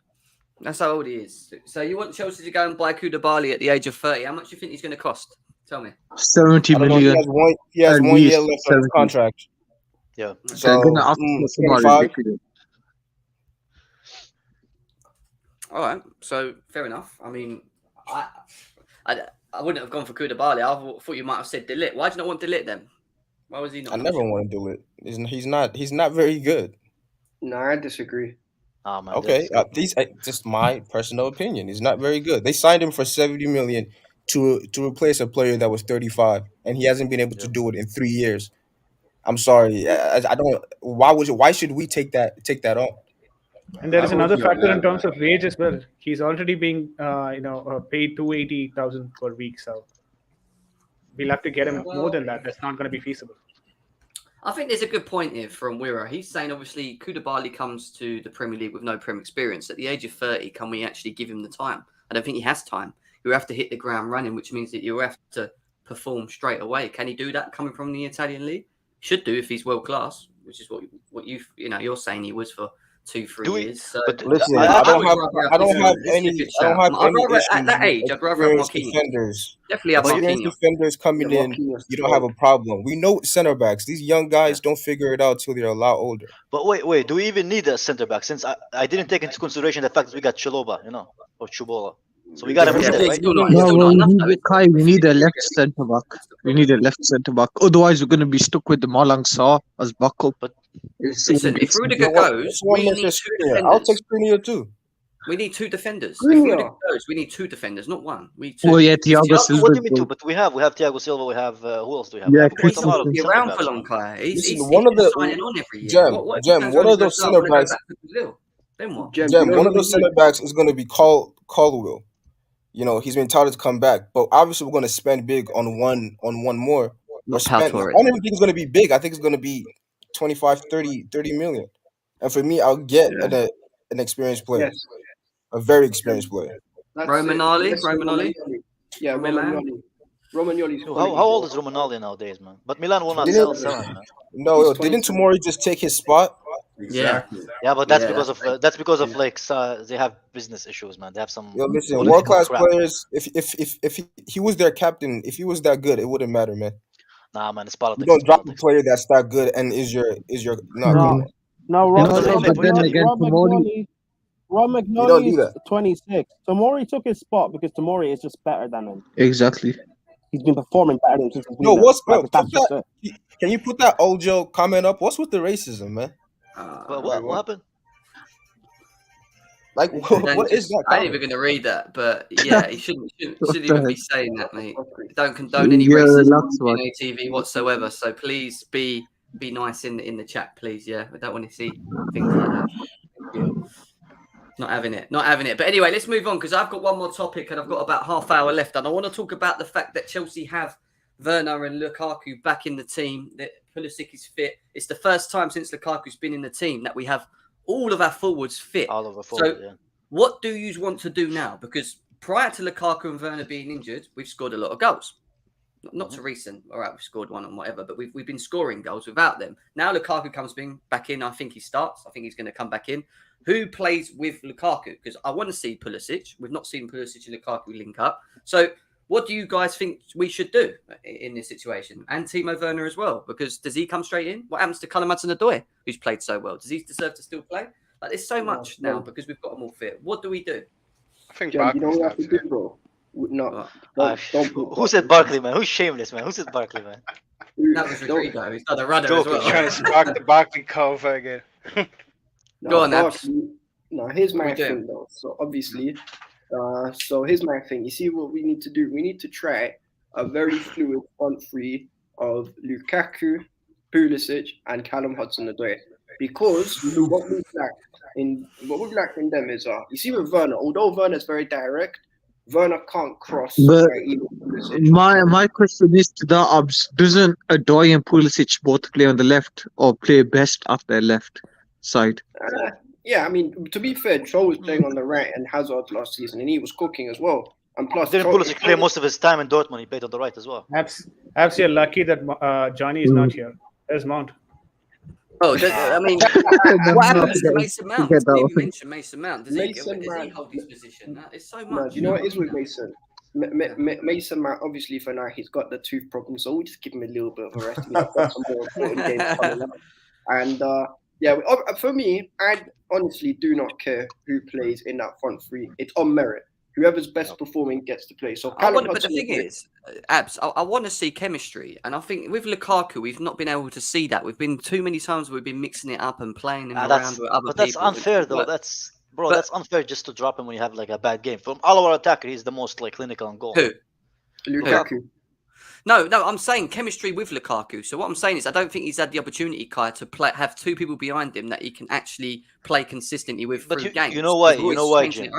That's how old he is. So you want Chelsea to go and buy Koulibaly at the age of 30? How much do you think he's going to cost? Tell me. 70 million. He has 1 year left on his contract. Yeah. So they're gonna ask for somebody 25. ridiculous. All right. So fair enough. I mean, I wouldn't have gone for Koulibaly. I thought you might have said De Ligt. Why did you not want De Ligt then? Why was he not? I never wanted to do it. He's not very good. No, I disagree. Oh, man, Okay, just my personal opinion. He's not very good. They signed him for 70 million to replace a player that was 35, and he hasn't been able to do it in 3 years. I'm sorry. I don't. Why should we take that on? And there is another factor in terms of wage as well. He's already being paid 280,000 per week, so we'll have to get him more than that. That's not going to be feasible. I think there's a good point here from Wira. He's saying, obviously, Koulibaly comes to the Premier League with no Prem experience. At the age of 30, can we actually give him the time? I don't think he has time. You have to hit the ground running, which means that you have to perform straight away. Can he do that coming from the Italian league? Should do if he's world class, which is what you're saying he was for 2-3 years. So listen, I don't have any at that age. I'd rather have Marquinhos. Defenders. Definitely have Marquinhos. Defenders coming in, you don't have a problem. We know center backs. These young guys don't figure it out till they're a lot older. But wait, do we even need a center back? Since I didn't take into consideration the fact that we got Chaloba, or Chubola. So we got to Kai, we need a left centre back. We need a left centre back. Otherwise, we're going to be stuck with the Malang Sarr as backup. But listen, if Rudiger goes, we need 2 defenders. I'll take Skriniar too. We need 2 defenders. If Rudiger goes, we need 2 defenders, not 1. We need 2. Oh yeah, Thiago Silva. What do you mean 2? But we have Thiago Silva. We have who else do we have? Yeah, he's not be around for long, Kai. He's one of the signing on every year. Gem, one of those centre backs. Then what? Gem, one of those centre backs is going to be Caldwell. You know, he's been touted to come back, but obviously we're going to spend big on one more. I don't even think it's going to be big. I think it's going to be 25, 30 million. And for me, I'll get an experienced player, a very experienced player. Romagnoli. Yeah, Romagnoli. How old is Romagnoli nowadays, man? But Milan will not sell him, man. No, didn't Tomori just take his spot? Exactly. Yeah, but that's because of like they have business issues, man. They have some. Yo, listen, world class players. If he was their captain, if he was that good, it wouldn't matter, man. Nah, man, it's politics. You don't drop a player that's that good and is your Rob McNally is 26. Tomori took his spot because Tomori is just better than him. Exactly. He's been performing better than him since he's been No, can you put that Ojo comment up? What's with the racism, man? What happened? Like, what is that? I ain't even going to read that, but yeah, he shouldn't even be saying that, mate. Don't condone any racism on TV whatsoever. So please be nice in the chat, please. Yeah, I don't want to see things like that. Not having it. But anyway, let's move on because I've got one more topic and I've got about half hour left, and I want to talk about the fact that Chelsea have Werner and Lukaku back in the team. That Pulisic is fit. It's the first time since Lukaku's been in the team that we have all of our forwards fit. What do you want to do now? Because prior to Lukaku and Werner being injured, we've scored a lot of goals. Not to recent. All right, we've scored one and whatever, but we've been scoring goals without them. Now Lukaku comes back in. I think he starts. I think he's going to come back in. Who plays with Lukaku? Because I want to see Pulisic. We've not seen Pulisic and Lukaku link up. So what do you guys think we should do in this situation? And Timo Werner as well, because does he come straight in? What happens to Callum Hudson-Odoi, who's played so well? Does he deserve to still play? Like, there's so much now because we've got them all fit. What do we do? I think you know what we have to do, bro? Who said Barkley, man? Who's shameless, man? Who said Barkley, man? That was Rodrigo. He's got a runner as well. Trying to spark the Barkley cover again. Go on, Abs. No, here's my thing, though. So obviously, here's my thing. You see what we need to do? We need to try a very fluid front three of Lukaku, Pulisic, and Callum Hudson-Odoi. Because what we've lacked in them is you see with Werner, although Werner's very direct, Werner can't cross. But Even Pulisic. my question is to that, doesn't Odoi and Pulisic both play on the left or play best at their left side? Yeah, I mean, to be fair, Cho was playing on the right and Hazard last season, and he was cooking as well. And plus, didn't Pulisic play most of his time in Dortmund? He played on the right as well. Perhaps you're lucky that Johnny is not here. There's Mount. Oh, I mean, what happens to Mason Mount? Didn't even mention Mason Mount. Does he hold his position? It's so much. No, do you know what it is with Mason? Mason Mount, obviously, for now, he's got the tooth problem, so we'll just give him a little bit of a rest. I've got some more important games coming up. And yeah, for me, I honestly do not care who plays in that front three. It's on merit. Whoever's best performing gets to play. So, but the thing is, Abs, I want to see chemistry, and I think with Lukaku, we've not been able to see that. We've been too many times we've been mixing it up and playing him around with other people. But that's unfair, though. That's unfair just to drop him when you have like a bad game. From all our attackers, he's the most like clinical on goal. Who? Lukaku. No, I'm saying chemistry with Lukaku. So what I'm saying is I don't think he's had the opportunity, Kai, to have two people behind him that he can actually play consistently with through games. You know why? Jim?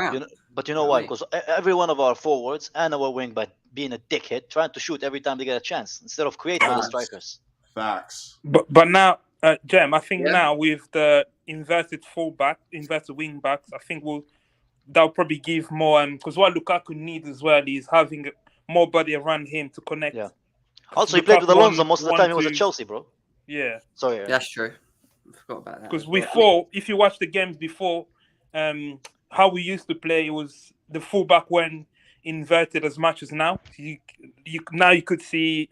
But you know why? Because every one of our forwards and our wing back being a dickhead, trying to shoot every time they get a chance instead of creating the strikers. Facts. But now, Jem, I think now with the inverted wing backs, I think that'll probably give more. Because what Lukaku needs as well is having more body around him to connect. Yeah. Also, he played with Alonso most of the time. He was at Chelsea, bro. Yeah. Sorry. That's true. I forgot about that. Because before, if you watch the games before, how we used to play, it was the fullback when inverted as much as now. Now you could see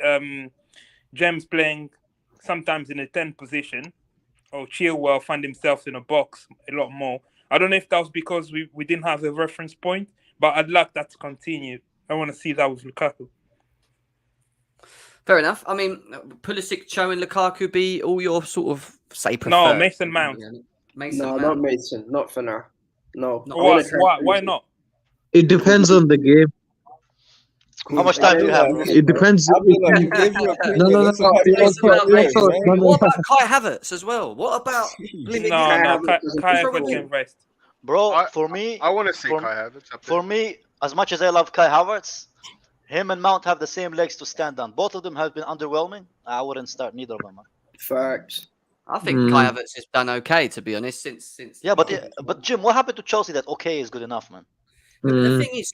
James playing sometimes in a 10 position, or Chilwell find himself in a box a lot more. I don't know if that was because we didn't have a reference point, but I'd like that to continue. I want to see that with Lukaku. Fair enough. I mean, Pulisic, Cho, and Lukaku be all your sort of say preferred? No, Mason Mount. Not Mason. Not for now. No. Why not? It depends on the game. How much time do you have? It depends. What about Kai Havertz as well? What about Kai Havertz can rest. Bro, for me, I want to see Kai Havertz up there. For me, as much as I love Kai Havertz, him and Mount have the same legs to stand on. Both of them have been underwhelming. I wouldn't start neither of them. Facts. I think Kai Havertz has done okay, to be honest. Since yeah, but Jim, what happened to Chelsea that okay is good enough, man? The thing is,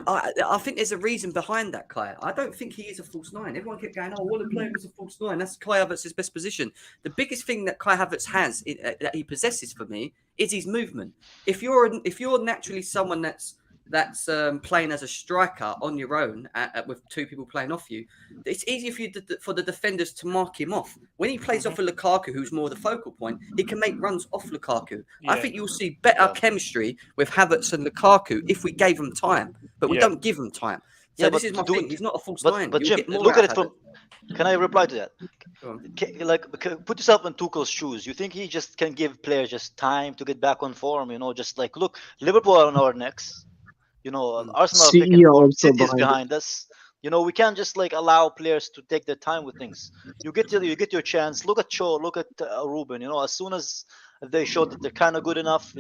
I think there's a reason behind that, Kai. I don't think he is a false nine. Everyone kept going, "Oh, what a player is a false nine." That's Kai Havertz's best position. The biggest thing that Kai Havertz has that he possesses for me is his movement. If you're naturally someone that's playing as a striker on your own with two people playing off you, it's easier for the defenders to mark him off. When he plays off of Lukaku, who's more the focal point, he can make runs off Lukaku. Yeah. I think you'll see better chemistry with Havertz and Lukaku if we gave him time, but we don't give him time. So this is my thing. He's not a false nine. But Jim, look at it from. Can I reply to that? Put yourself in Tuchel's shoes. You think he just can give players just time to get back on form? Just like look, Liverpool are on our necks. Arsenal City's behind us. We can't just like allow players to take their time with things. You get your chance. Look at Cho, look at Ruben. As soon as they showed that they're kind of good enough,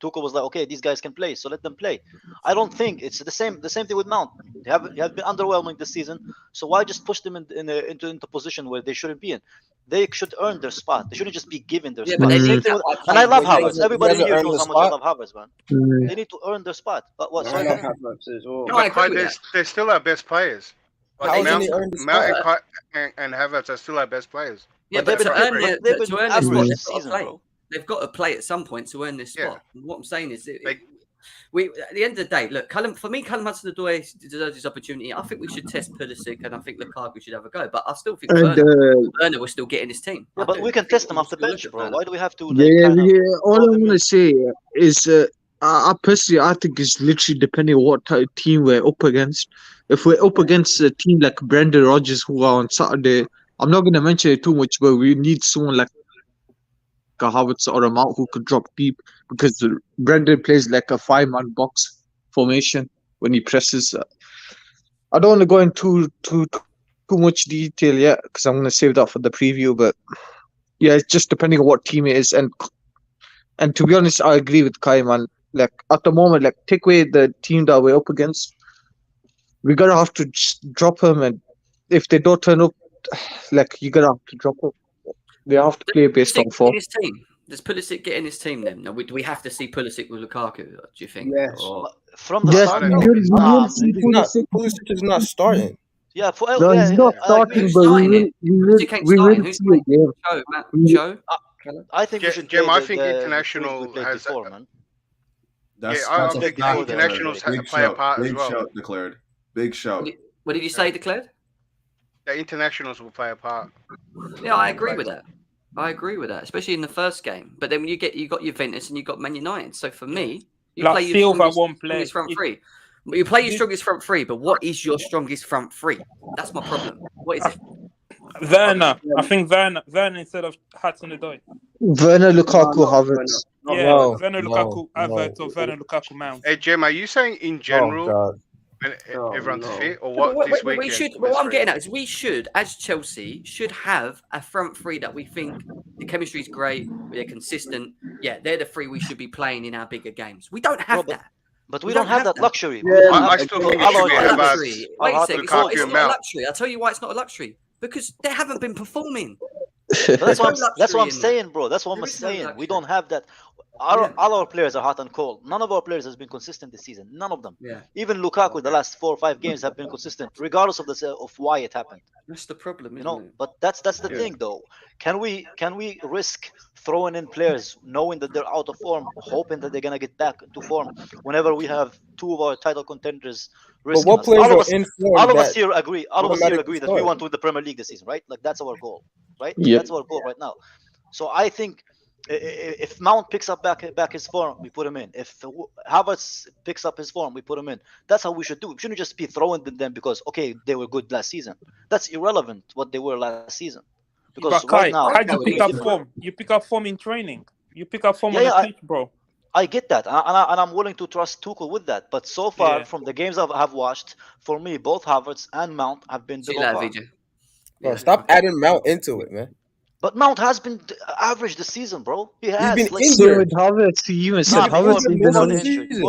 Tuchel was like, okay, these guys can play, so let them play. I don't think it's the same thing with Mount. They have been underwhelming this season, so why just push them into a position where they shouldn't be in? They should earn their spot. They shouldn't just be given their spot. And I love Havertz. Everybody here knows how much I love Havertz, man. They need to earn their spot. But what? I love Havertz as well. They're still our best players. Mount and Havertz are still our best players. Yeah, but to earn their spot this season, bro. They've got to play at some point to earn this spot. Yeah. What I'm saying is, we at the end of the day, look, Callum Hudson-Odoi deserves his opportunity. I think we should test Pulisic, and I think Lukaku should have a go. But I still think Werner will still get in his team. Yeah, but we can test them off the bench, bro. Why do we have to? All I'm gonna say is, I think it's literally depending on what type of team we're up against. If we're up against a team like Brendan Rodgers, who are on Saturday, I'm not gonna mention it too much, but we need someone like a Havertz or a Mount who could drop deep, because Brendan plays like a 5-man box formation when he presses. I don't want to go into too too much detail yet because I'm going to save that for the preview. But yeah, it's just depending on what team it is. And to be honest, I agree with Kai, man. Like at the moment, like take away the team that we're up against, we're gonna have to just drop them. And if they don't turn up, like you're gonna have to drop them. They have to play based on form. His team. Does Pulisic get in his team then? No, do we have to see Pulisic with Lukaku? Do you think? Yes. Or... From the start, Pulisic is not starting. Yeah, no, he's not starting, but we will see a game. Show. I think we should. Jim, I think international has. Before, man. I think internationals have to play a part as well. Big shout declared. Big shout. What did you say declared? The internationals will play a part. Yeah, I agree with that. I agree with that, especially in the first game. But then when you got Juventus and you got Man United. So for me, you play your strongest front three. You play your strongest front three, but what is your strongest front three? That's my problem. What is it? Werner. I think Werner instead of Hudson-Odoi. Werner, Lukaku, Havertz. Yeah, Werner, Lukaku, Havertz, or Werner, Lukaku, Mount. Hey, Jim, are you saying in general when everyone's fit, or what this weekend? What I'm getting at is we should, as Chelsea, should have a front three that we think the chemistry is great, they're consistent. Yeah, they're the three we should be playing in our bigger games. We don't have that. But we don't have that luxury. Yeah, I still think it should be about Wait a second, it's not a luxury. I'll tell you why it's not a luxury. Because they haven't been performing. That's what I'm saying, bro. That's what I'm saying. We don't have that. All our players are hot and cold. None of our players has been consistent this season. None of them. Yeah. Even Lukaku, the last 4 or 5 games have been consistent, regardless of why it happened. That's the problem, you know. But that's the thing, though. Can we risk throwing in players knowing that they're out of form, hoping that they're gonna get back to form whenever we have 2 of our title contenders? But what players are in form? All of us here agree. All of us here agree that we want to win the Premier League this season, right? Like that's our goal, right? Yep. That's our goal right now. So I think if Mount picks up back his form, we put him in. If Havertz picks up his form, we put him in. That's how we should do. We shouldn't just be throwing them because they were good last season. That's irrelevant what they were last season. Because right now, how do you pick up form? You pick up form in training. You pick up form on the pitch, bro. I get that, and I'm willing to trust Tuchel with that. But so far, from the games I've watched, for me, both Havertz and Mount have been below par. Bro, stop adding Mount into it, man. But Mount has been average this season, bro. He has. He's been injured. Havertz, you even said Havertz before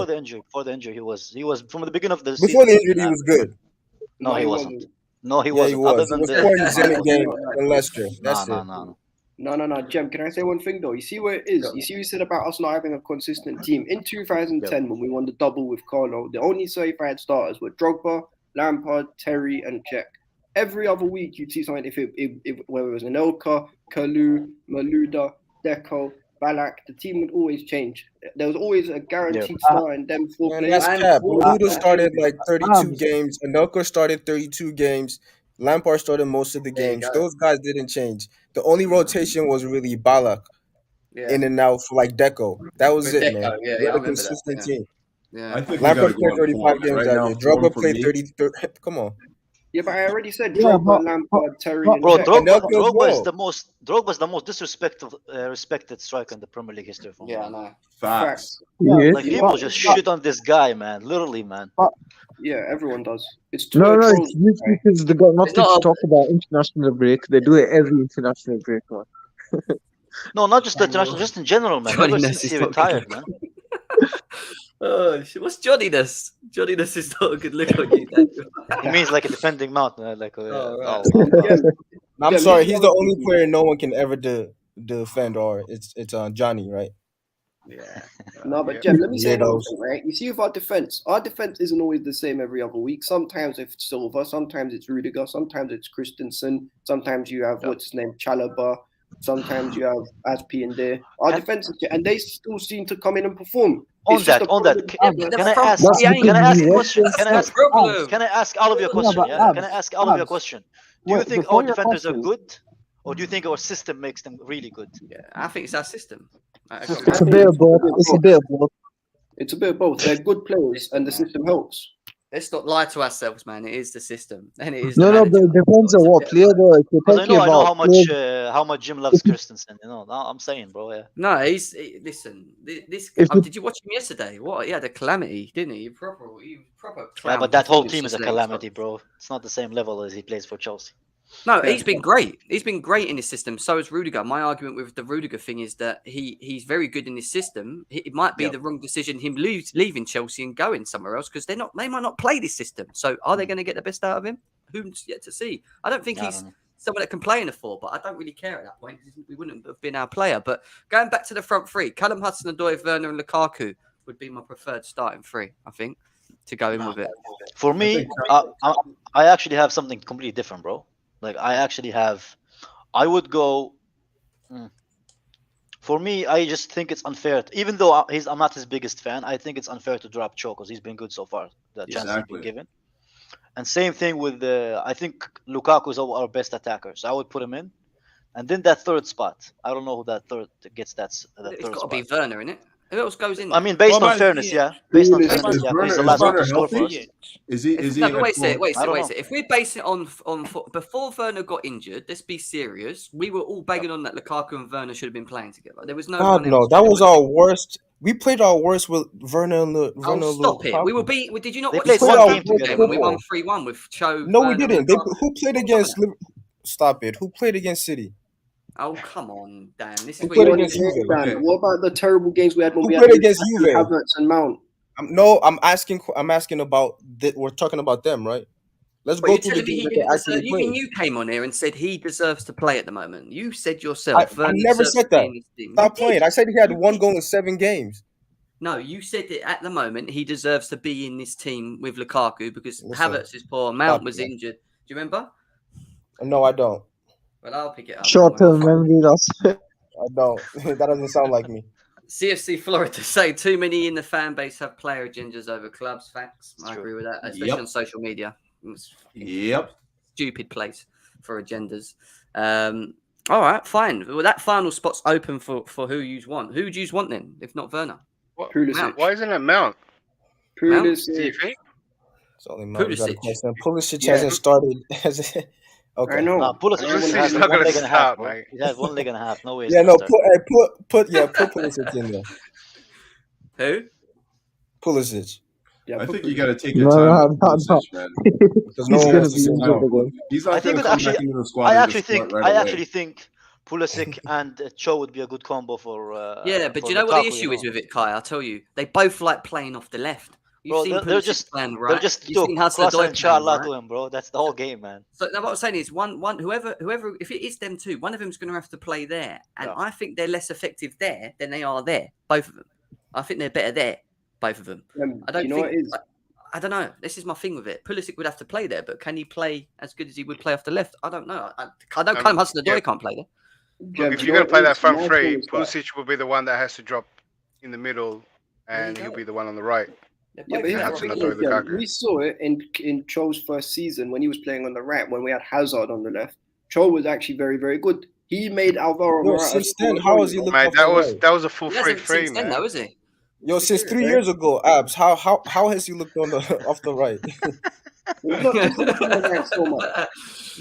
the injury, he was from the beginning of the season. Before the injury, he was good. No, he wasn't. No, he wasn't. Yeah, he was. Other than before the Zenit game in Leicester. That's it. No, Jem, can I say one thing though? You see where it is? You see what you said about us not having a consistent team? In 2010, when we won the double with Carlo, the only certified starters were Drogba, Lampard, Terry, and Cech. Every other week, you'd see something, if whether it was Anelka, Kalu, Malouda, Deco, Balak, the team would always change. There was always a guaranteed start in them 4 players. That's cap. Malouda started like 32 games. Anelka started 32 games. Lampard started most of the games. Those guys didn't change. The only rotation was really Balak in and out for like Deco. That was it, man. Yeah, we had a consistent team. I think Lampard played 35 games that year. Drogba played 30. Come on. Yeah, but I already said Drogba, Lampard, Terry, and bro, Drogba is the most respected striker in the Premier League history. For me. I know. Facts. Like people just shit on this guy, man. Literally, man. Yeah, everyone does. It's no, it's usually because they got nothing to talk about international break. They do it every international break, man. No, not just the international, just in general, man. Ever since he retired, man. Oh, what's Johnny-ness? Johnny-ness is not a good look on you, Daniel. He means like a defending mount. I'm sorry, he's the only player no one can ever defend, or it's Johnny, right? Yeah. No, but Jem, let me say one thing, right? You see with our defense isn't always the same every other week. Sometimes it's Silva, sometimes it's Rudiger, sometimes it's Christensen, sometimes you have what's his name, Chalobah, sometimes you have Aspi in there. Our defense, and they still seem to come in and perform. On that, can I ask all of you a question? Can I ask all of you a question? Do you think our defenders are good, or do you think our system makes them really good? Yeah, I think it's our system. It's a bit of both. It's a bit of both. They're good players, and the system helps. Let's not lie to ourselves, man. It is the system, and it is No, the no, manager. but it depends on what player though. If you're Because I talking know about players, how much Jim loves Christensen. You know, I'm saying, bro. Yeah. No, listen. This if you, did you watch him yesterday? What? He had a calamity, didn't he? He proper Yeah, clown but that whole performance team is a yesterday. calamity, bro. It's not the same level as he plays for Chelsea. No, he's been great. He's been great in his system. So is Rudiger. My argument with the Rudiger thing is that he's very good in his system. It might be the wrong decision him leaving Chelsea and going somewhere else because they might not play this system. So are they going to get the best out of him? Who's yet to see? I don't think he's someone that can play in a four, but I don't really care at that point. We wouldn't have been our player. But going back to the front three, Callum Hudson-Odoi, Werner, and Lukaku would be my preferred starting three. I think to go in with it. For me, I actually have something completely different, bro. Like I would go. For me, I just think it's unfair. Even though I'm not his biggest fan, I think it's unfair to drop Cho because he's been good so far. The chance he's been given. And same thing with I think Lukaku is our best attacker, so I would put him in. And then that third spot, I don't know who that third gets that It's third got to spot. be Werner, innit? Who else goes in? I mean, based on fairness, yeah. Based on fairness, yeah. He's the last one to score for us. Is he? No, but wait a second. I don't know. If we're basing it on before Werner got injured, let's be serious. We were all begging on that Lukaku and Werner should have been playing together. There was no. God, no, that was our worst. We played our worst with Werner and Werner. Stop it. We were beat. Did you not They watch played the one game game together. when we won 3-1 with Cho? No, we Werner, didn't. and Lukaku? Who played against? Stop it. Who played against City? Oh come on, Dan. This is Who what played you against Juve? Dan, what about the terrible games we had when Who we played had against Juve? Havertz and Mount? I'm asking about. We're talking about them, right? Let's But go you're through the telling me games he that didn't they deserve, actually even played. you came on here and said he deserves to play at the moment. You said yourself. I Werner never deserves said to be that. in this team. Stop You did. playing. I said he had one goal in 7 games. No, you said that at the moment he deserves to be in this team with Lukaku because Listen, Havertz is poor. Mount stop was it. injured. Do you remember? No, I don't. Well, I'll pick it up. short-term memory loss. I don't. That doesn't sound like me. CFC Florida say too many in the fan base have player agendas over clubs. Facts. I agree with that, especially on social media. It's Yep. stupid place for agendas. All right, fine. Well, that final spot's open for who you want. Who do you want then, if not Werner? Pulisic. Why isn't it Mount? Pulisic. Do you think? It's only Mount. We got a Pulisic. question. Pulisic hasn't started. Okay. I know. Pulisic Pulisic's has not one gonna leg and a half, start, bro. mate. He has 1 leg and a half. No way. Yeah, no. Put Pulisic in there. Who? Pulisic. Yeah, I put think you Pulisic. got to take your No, time. no, with no, Pulisic, no. man. Because no He's one gonna wants to be see injured Mount. again. He's I not think going to it's come actually. back into the squad. I and actually just start think. right I away. actually think Pulisic and Cho would be a good combo for. Yeah, but for do you know what the Lukaku, issue is know? with it, Kai? I'll tell you. They both like playing off the left. You've Bro, seen they're Pulisic just playing right. they'll just You've do seen cross Hudson-Odoi and playing inshallah right. to him, bro. That's the whole game, man. So now what I'm saying is whoever if it is them two, one of them's going to have to play there, and I think they're less effective there than they are there. Both of them. I think they're better there. Both of them. I don't you know think. what it is? I don't know. This is my thing with it. Pulisic would have to play there, but can he play as good as he would play off the left? I don't know. I know Callum Hudson-Odoi can't play there. Look, if you're going to play that front three, Pulisic will be the one that has to drop in the middle, and he'll be the one on the right. Yeah, but here's the thing is, we saw it in Cho's first season when he was playing on the right, when we had Hazard on the left. Cho was actually very, very good. He made Alvaro Yo, Morata. since then, how has he looked Mate, off that the was right? that was a full He hasn't 3-3, since then, man. though, is he? Yo, since 3 years ago, Abs, how has he looked on the off the right? He's not looking on the right so much.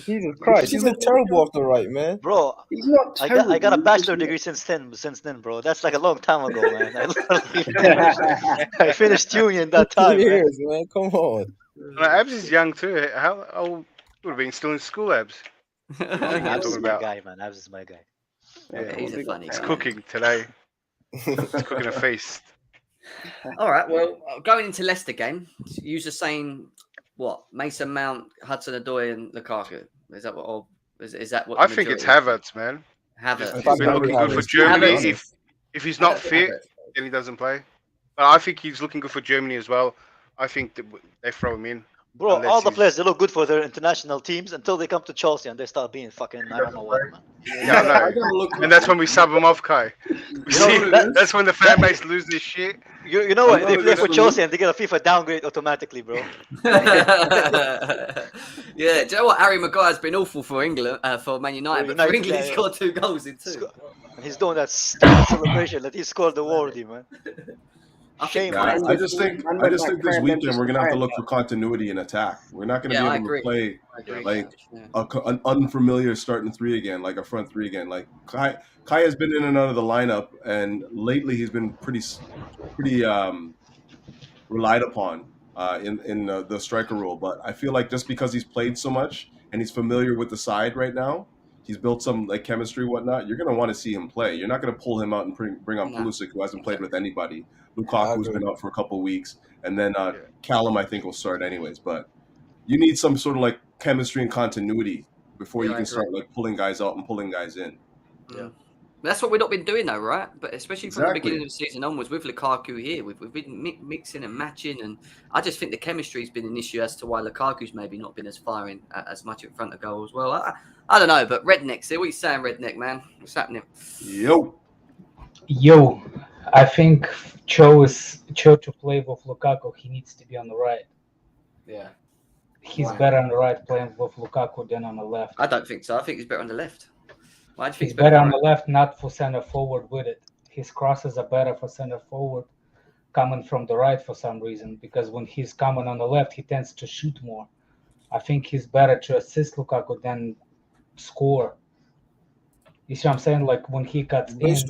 Jesus Christ, he's looked terrible off the right, man. Bro, He's not I terrible. got a He's bachelor just- degree since then, bro. That's like a long time ago, man. I finished union that 2 time, man. years, man. Come on. No, Abs is young too. How old would have been still in school, Abs? Abs is talking my about. guy, man. Abs is my guy. Yeah, he's a funny It's guy. cooking today. It's cooking a feast. All right. Well, going into Leicester game, you're saying what? Mason Mount, Hudson-Odoi, and Lukaku. Is that what? Or is that what? I the think it's majority- Havertz, man. Havertz. He's been looking good for Germany. If he's not fit, then he doesn't play. But I think he's looking good for Germany as well. I think that they throw him in. Bro, Unless all the he's- players, they look good for their international teams until they come to Chelsea and they start being fucking, I don't know what, man. Yeah, I know. And that's when we sub him off, Kai. See, that's when the fan base loses their shit. You know what? They play for Chelsea and they get a FIFA downgrade automatically, bro. Yeah, do you know what? Harry Maguire's been awful for England, for Man United, but for United, England, yeah, he yeah. scored 2 goals in 2. And he's doing that stupid celebration that he scored the Wardy, man. Shame. Yeah, And I just think this weekend we're gonna have to look Memphis for continuity in attack. We're not gonna Yeah, be I able agree. to play I agree. like Yeah. an unfamiliar starting three again, like a front three again. Like Kai has been in and out of the lineup, and lately he's been pretty relied upon in the striker role. But I feel like just because he's played so much and he's familiar with the side right now, he's built some like chemistry, whatnot. You're gonna want to see him play. You're not gonna pull him out and bring on Pulisic, who hasn't played with anybody. Lukaku's been out for a couple of weeks, and then Callum I think will start anyways. But you need some sort of like chemistry and continuity before you can start like pulling guys out and pulling guys in. Yeah. That's what we've not been doing though, right? But especially from the Exactly. beginning of the season onwards with Lukaku here, we've been mixing and matching, and I just think the chemistry's been an issue as to why Lukaku's maybe not been as firing as much in front of goal as well. I don't know, but Redneck's here. What are you saying, Redneck, man? What's happening? Yo, I think Cho to play with Lukaku, he needs to be on the right. Yeah. He's better on the right playing with Lukaku than on the left. I don't think so. I think he's better on the left. Why do you think He's better on the left, not for center forward with it. His crosses are better for center forward coming from the right for some reason, because when he's coming on the left, he tends to shoot more. I think he's better to assist Lukaku than score. You see what I'm saying? Like when he cuts in. Based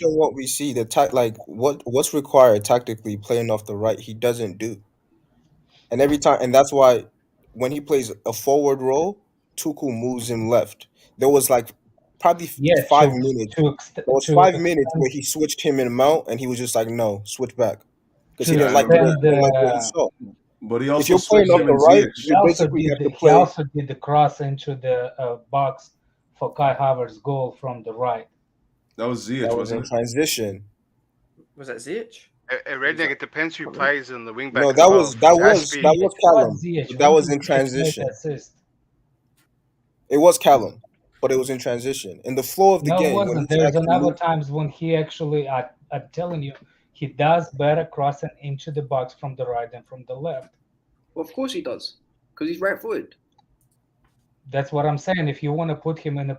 on what we see, what's required tactically playing off the right, he doesn't do. And every time, and that's why when he plays a forward role, Tuchel moves him left. There was like probably 5 minutes. There was 5 minutes where he switched him in Mount, and he was just like, "No, switch back," because he didn't like what he saw. But he also if you're playing off the right, you basically have to play. He also did the cross into the box for Kai Havertz's goal from the right. That was Ziyech. That was in transition. Was that Ziyech? Redneck, it depends who plays in the wing back. No, that was Callum. That was in transition. It was Callum, but it was in transition. In the flow of the game. No, it wasn't. There's another times when he actually, I'm telling you, he does better crossing into the box from the right than from the left. Well, of course he does, because he's right-footed. That's what I'm saying. If you want to put him with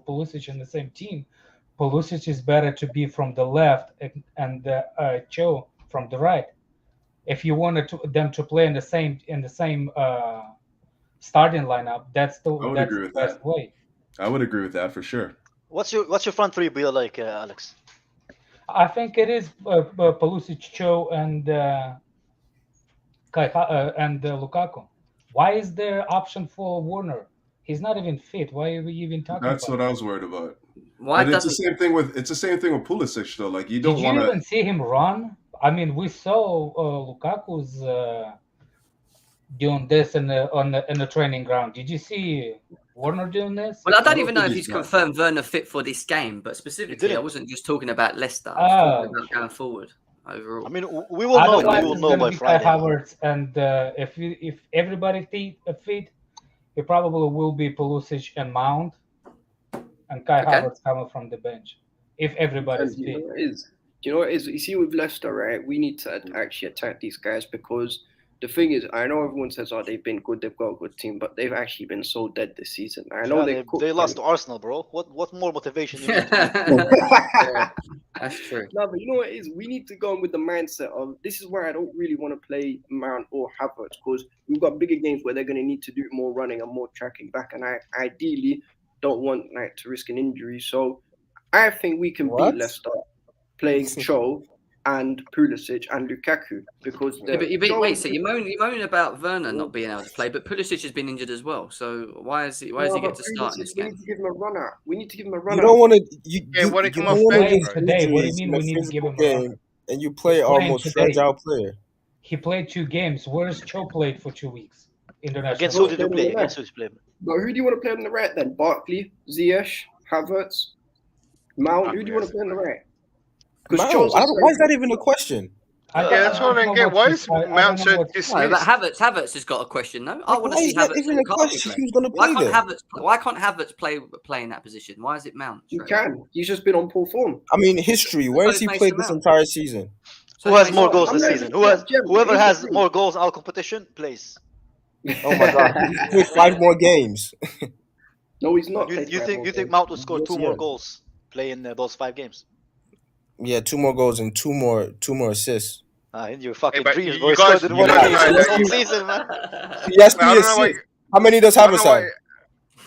Pulisic in the same team, Pulisic is better to be from the left and Cho from the right. If you wanted them to play in the same starting lineup, that's the best way. I would agree with that for sure. What's your front three be like, Alex? I think it is Pulisic, Cho, and Lukaku. Why is there option for Werner? He's not even fit. Why are we even talking about? That's what I was worried about. Why but it's the same thing with Pulisic though. Like you don't want to. Did you even see him run? I mean, we saw Lukaku's doing this in the training ground. Did you see Werner doing this? Well, I don't even know if he's confirmed Werner fit for this game, but specifically, I wasn't just talking about Leicester. I was talking about going forward overall. I mean, we will know. We will know by Friday. Havertz, and if everybody fit, it probably will be Pulisic and Mount, and Kai Havertz coming from the bench. If everybody's fit. You know what it is? You see with Leicester, right? We need to actually attack these guys, because the thing is, I know everyone says, "Oh, they've been good, they've got a good team," but they've actually been so dead this season. I know they lost to Arsenal, bro. What more motivation you need? Yeah, that's true. No, but you know what it is? We need to go in with the mindset of this is where I don't really want to play Mount or Havertz, because we've got bigger games where they're going to need to do more running and more tracking back, and I ideally don't want to risk an injury. So I think we can beat Leicester playing Cho and Pulisic and Lukaku, because wait, so you're moaning about Werner not being able to play, but Pulisic has been injured as well. So why does he get to start in this game? We need to give him a run out. We need to give him a run out. You don't want to. You want to come off bench today. What do you mean we need to give him a run? And you play our most fragile player. He played 2 games. Where's Cho played for 2 weeks? International. Against who did you play? But who do you want to play on the right then? Barkley, Ziyech, Havertz, Mount. Who do you want to play on the right? Why is that even a question? Yeah, that's what I don't get. Why is Mount so dismissed? No, but Havertz has got a question, no? I want to see Havertz. Even a question? Who's going to play there? Why can't Havertz play in that position? Why is it Mount? He can. He's just been on poor form. I mean, history. Where has he played this entire season? Who has more goals this season? Whoever has more goals in our competition plays. Oh my God! He played 5 more games. No, he's not. You think Mount will score 2 more goals playing those 5 games? Yeah, 2 more goals and two more assists. In your fucking but dreams, you bro. He guys- scored in you one guys game know this that- whole season, man. He has I don't 3 know why- assists. How many does I don't Havertz know have? why-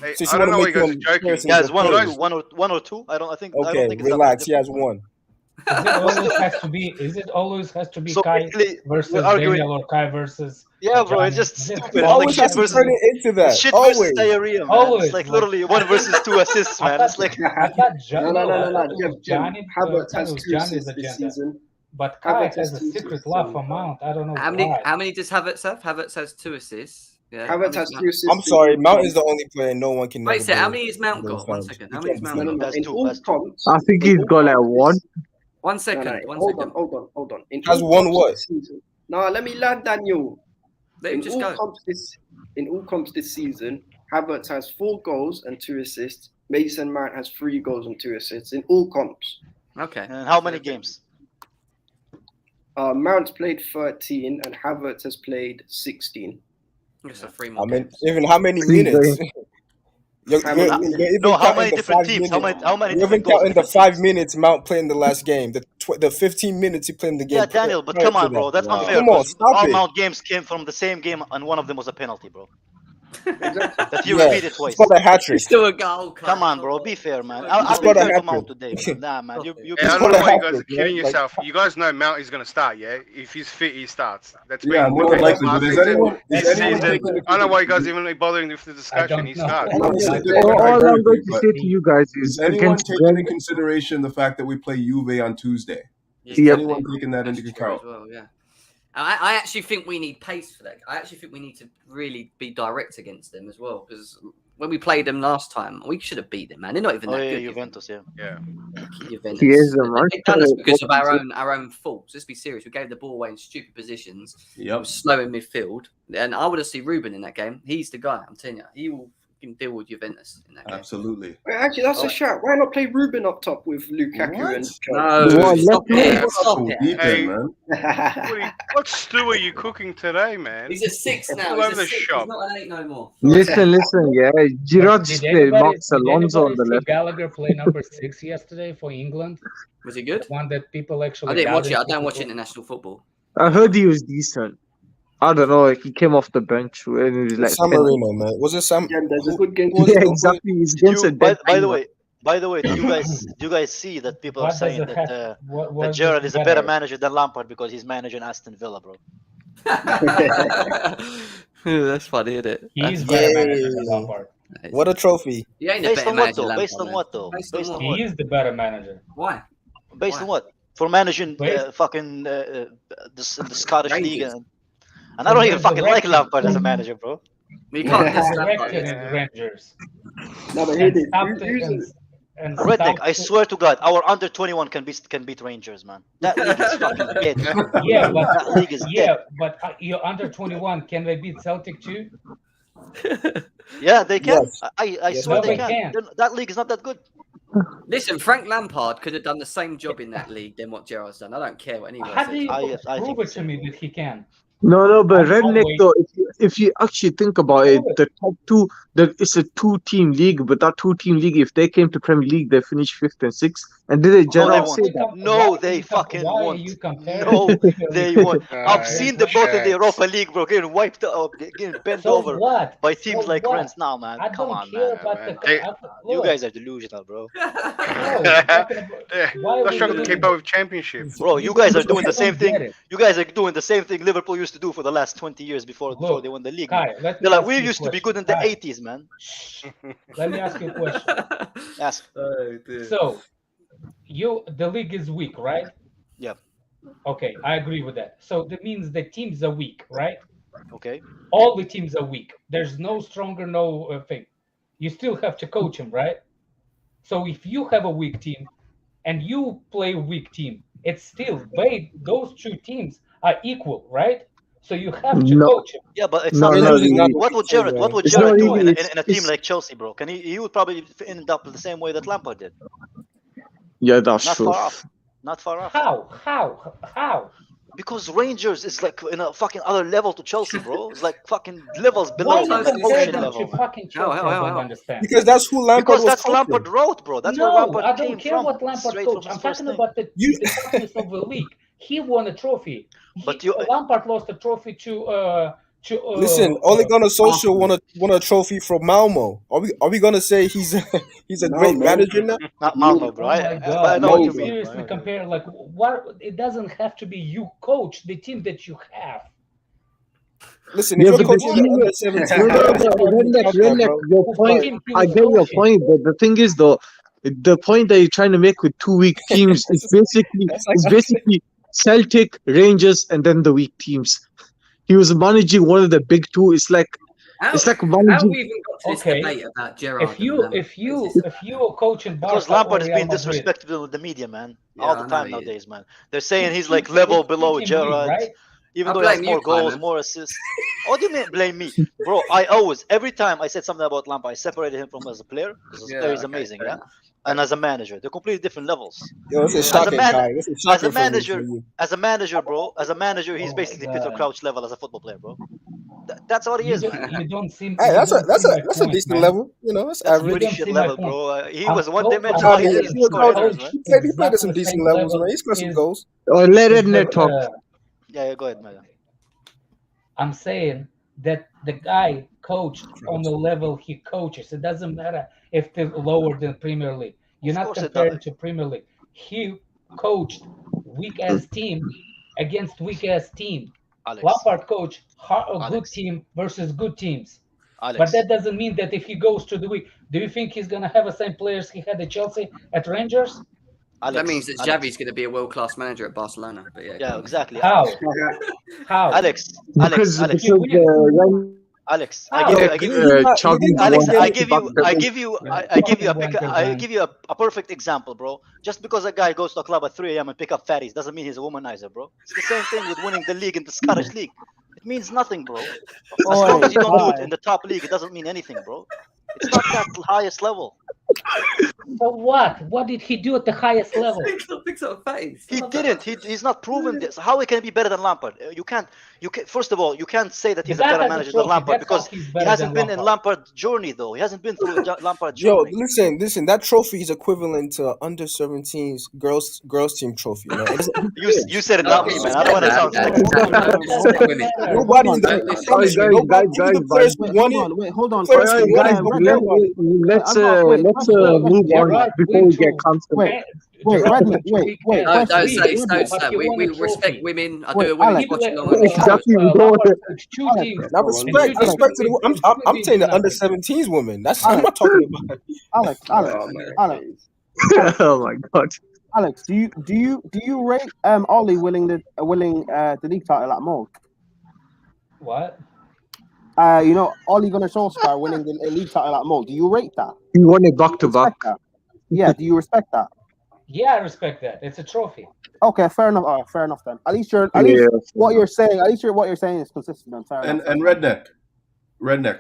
Hey, Since I you don't want know to why make you guys him are joking. comparisons He has with one or players. two. One or two. I don't think Okay, it's that relax. much He has different. 1. Is it always has to be? Is it always has to be So Kai basically, versus we're arguing. Daniel or Kai versus? Yeah, bro, it's Johnny? just Is it stupid. You It's always like always shit have to versus turn it into that. shit Always. versus diarrhea, man. Always, It's like but literally 1 versus 2 assists, I man. thought, It's like I thought Johnny. No. It was Jim, Johnny. Havertz has it was 2 Johnny's assists this agenda. season. But Kai Havertz has has a 2 secret assists. love for Mount. I don't know How many? why. How many does Havertz have? Havertz has 2 assists. Yeah. Havertz has 2 assists. I'm sorry, Mount is the only player no one can. Wait a never second. How do many has Mount those got? One fans. second. You How many has can't Mount do got? that. That's In two, all that's two. comps. I think in he's all got like comps 1. 1 No, second. One hold second. on. In Has all 1 comps what? this season. No, let me land, Daniel. Let him In just all go. comps this season, Havertz has 4 goals and 2 assists. Mason Mount has 3 goals and 2 assists in all comps. Okay. And how many games? Mount's played 13 and Havertz has played 16. Just a 3 I more. mean, games. even how many Three minutes? You're How many even minutes? No, how counting many the different 5 teams? minutes. How many You're even different goals? counting the different 5 teams? minutes Mount played in the last game. The 15 minutes he played in the game. Yeah, Daniel, but prior come to on, bro. that. That's Wow. unfair Come on, because stop all it. Mount games came from the same game and one of them was a penalty, bro. Exactly. That you Yeah, repeated twice. it's not a hat trick. It's still a goal. Come on, bro. Be fair, man. It's I'll be not a fair to hat Mount trick. today, man. Nah, man. You Hey, I It's don't not know a why you hat guys are trick, kidding man. yourself. You guys know Mount is going to start, yeah? If he's fit, he starts. That's Yeah, been more the than case likely. But last is season. anyone This taking season, into I don't know why you guys even bothering with the I discussion. don't He know. starts. Honestly, That's I it. All agree I'm with going you, to but say to you guys is is anyone against taking into Brentford. consideration the fact that we play Juve on Tuesday? Is Yeah. anyone taking that into That's true account? as well, yeah. I actually think we need pace for that. I actually think we need to really be direct against them as well. Because when we played them last time, we should have beat them, man. They're not even Oh that yeah, good. Juventus, yeah. Yeah. Juventus. He is the man. They've done this because of our own faults. Let's be serious. We gave the ball away in stupid positions. Yep. We're slow in midfield. And I would have seen Ruben in that game. He's the guy. I'm telling you. He will fucking deal with Juventus in that game. Absolutely. Wait, actually, that's a shout. Why not play Ruben up top with Lukaku What? and No, Well, stop let's it. move Stop So it. deep Hey, in, man. what stew are you cooking today, man? He's a 6 now. All He's over a the 6. He's shop. not an 8 no more. Listen, yeah. Gerrard just Did played anybody, Max did Alonso on anybody the see left. Gallagher play number 6 yesterday for England? Was he good? The one that people actually I didn't watch it. I doubted don't watch before. international football. I heard he was decent. I don't know. He came off the bench and he was like It's San 10. Marino, man. Was it Sam? Yeah, there's a good game. Who was Yeah, it? exactly. He's Did against a you, by, dead by the team. way, do you guys see that people are What does saying it that have? What that is Gerrard is a better better? manager than Lampard because he's managing Aston Villa, bro? That's funny, isn't it? He's That's better funny. manager than Lampard. What a trophy. He ain't a Based better on what manager though? than Based Lampard, on man. what though? Based on Based on what? what? He is the better manager. Why? Based Why? on what? For managing Based fucking the Scottish league, Rangers. and I don't even fucking like Resurrected. Lampard as a manager, bro. You can't He's diss Lampard. resurrected in Yeah. Rangers. No, but here And it stopped is. it and Redneck, stopped I it. swear to God, our under 21 can beat Rangers, man. That league is fucking dead. Yeah, but That league is dead. you're under 21. Can they beat Celtic too? Yeah, they can. Yes. I Yes, swear No, they they can. can't. That league is not that good. Listen, Frank Lampard could have done the same job in that league than what Gerrard's done. I don't care what anyone How says. do you I prove think it the to same. me that he can? No, but I'll Redneck wait. though, if you actually think about it, Prove it. the top two, it's a 2-team league, but that 2-team league, if they came to Premier League, they finish 5th and 6th. And did No, they Gerrard won't. say that? No, they fucking Why are won't. you comparing? No, they won't. I've Right. seen the both in the Europa League, bro, getting wiped up, getting bent So over what? by teams So like what? Rennes now, man. I Come don't on, care man. about man. the. They- You Look, guys are delusional, bro. no, we're talking about- Yeah. why are They're we struggling to doing keep up with championships. Bro, you guys are doing the same don't get thing. it. You guys are doing the same thing Liverpool used to do for the last 20 years before Look, they won the league. Kai, man. let me They're like, ask we you a used to be good in question. the Kai, 80s, man. let me ask you a question. Ask. Oh, dear. So, the league is weak, right? Yeah. Okay, I agree with that. So that means the teams are weak, right? Okay. All the teams are weak. There's no stronger, no thing. You still have to coach them, right? So if you have a weak team and you play a weak team, it's still those two teams are equal, right? So you have to No. coach them. Yeah, but it's No, not no, Chelsea. really. What would It's Gerrard not do really, in a team it's- like Chelsea, bro? He would probably end up the same way that Lampard did. Yeah, that's Not true. far off. Not far off. How? Because Rangers is like in a fucking other level to Chelsea, bro. It's like fucking levels Why below, you man. compare Ocean them level, to man. fucking Chelsea? I don't understand. Because that's who Lampard Because was that's coaching. Lampard wrote, bro. That's where No, Lampard I came don't care from. what Lampard Straight coach. from his I'm first talking name. about the success of the league. He won a trophy. But Lampard lost a trophy to Listen, Ole Gunnar Solskjaer won a trophy from Malmo. Are we gonna say he's a great manager now? Not Malmo, bro. Oh my But I God! know what You you mean. seriously compare like what? It doesn't have to be you coach the team that you have. Listen, Yeah, if but you're the coaching team, under 17, Redneck, your point. I get your point, but the thing is, though, the point that you're trying to make with two weak teams is basically Celtic, Rangers, and then the weak teams. He was managing one of the big two. It's like How managing. we even got to this debate about Gerrard? If you are coaching Because Barca Lampard or is Real being Madrid, disrespected with the media, man. Yeah, All the I know time he nowadays, man. They're saying he's like level below treat him weak, Gerrard, right? even I though he has blame you, more goals, Clement. more assists. What do you mean blame me? Bro, every time I said something about Lampard, I separated him from as a player. He's amazing, yeah? And as a manager. They're completely different levels. Yo, this is shocking, Kai. This is shocking for you. As a manager, bro, he's basically Peter Crouch level as a football player, bro. That's what he is, man. You don't seem. Hey, that's a point, decent man. level. You know, it's That's average. pretty shit level, bro. He was I'm one-dimensional. He didn't score headers, man. He played at some decent levels, man. He scored some goals. Or let Redneck talk. Yeah, go ahead, man. I'm saying that the guy coached on the level he coaches. It doesn't matter if they're lower than Premier League. You're not comparing to Premier League. He coached weak ass team against weak ass team. Lampard coached a good team versus good teams. But that doesn't mean that if he goes to the weak, do you think he's gonna have the same players he had at Chelsea at Rangers? That means that Xavi's going to be a world-class manager at Barcelona. But yeah, exactly. How? Alex, I give you a perfect example, bro. Just because a guy goes to a club at 3 a.m. and pick up fatties doesn't mean he's a womanizer, bro. It's the same thing with winning the league in the Scottish league. It means nothing, bro. As long as you don't do it in the top league, it doesn't mean anything, bro. It's not that highest level. So what? What did he do at the highest level? He didn't. He's not proven this. How he can be better than Lampard? You can't. First of all, you can't say that he's a better manager than Lampard because he hasn't been in Lampard's journey, though. He hasn't been through Lampard's journey. Yo, listen. That trophy is equivalent to under 17s girls team trophy. You know? You said it, not me, man. I don't want to sound stupid. Nobody in the players who won it. Wait, hold on. Let's move on before we get comfortable. Wait. Don't say that. We respect women. I do a women's watch along. Exactly. Now respect to the. I'm saying the under 17s women. That's what I'm not talking about. Alex. Oh my God. Alex, do you rate Ollie winning the league title at Mold? What? Ole Gunnar Solskjaer winning the league title at Mold. Do you rate that? He won it back to back. Yeah. Do you respect that? Yeah, I respect that. It's a trophy. Okay, fair enough. Fair enough then. At least what you're saying. Is consistent. Then. Fair enough. And Redneck.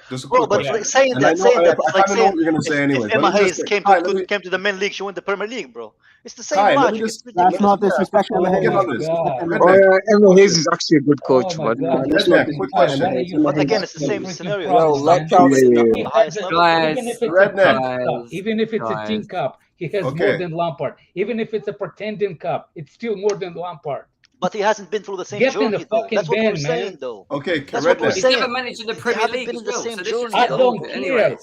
Just a quick question. But saying that, I don't know what you're gonna say anyway. If Emma Hayes came to the men league, she won the Premier League, bro. It's the same logic. That's not disrespectful. Emma Hayes is actually a good coach, but Redneck, quick question. But again, it's the same scenario. Even if it's a team cup, he has more than Lampard. Even if it's a pretending cup, it's still more than Lampard. But he hasn't been through the same journey, though. That's what we're saying, though. Okay, that's what we're He's saying. never managed in the Premier League as well. So this is I don't care.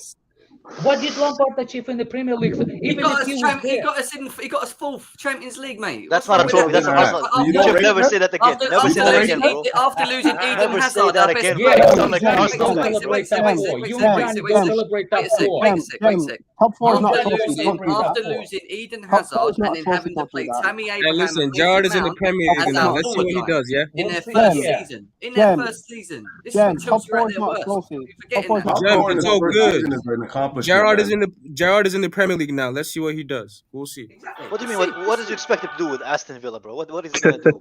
What did Lampard achieve in the Premier League? He got us fourth Champions League, mate. That's not a trophy. That's not. You should never say that again. Never say that again, bro. After losing Eden Never say Hazard, that again, bro. Wait. Top four is not a trophy. After losing Eden Hazard and then having to play Tammy Abraham. Listen, Gerrard is in the Premier League now. Let's see what he does. Yeah. In their first season. This is when Chelsea are at their worst. It's all good. Is an accomplishment. accomplishment. Gerrard man. is in the Premier League now. Let's see what he does. We'll see. Exactly. What do you mean? What did you expect him to do with Aston Villa, bro? What is he gonna do?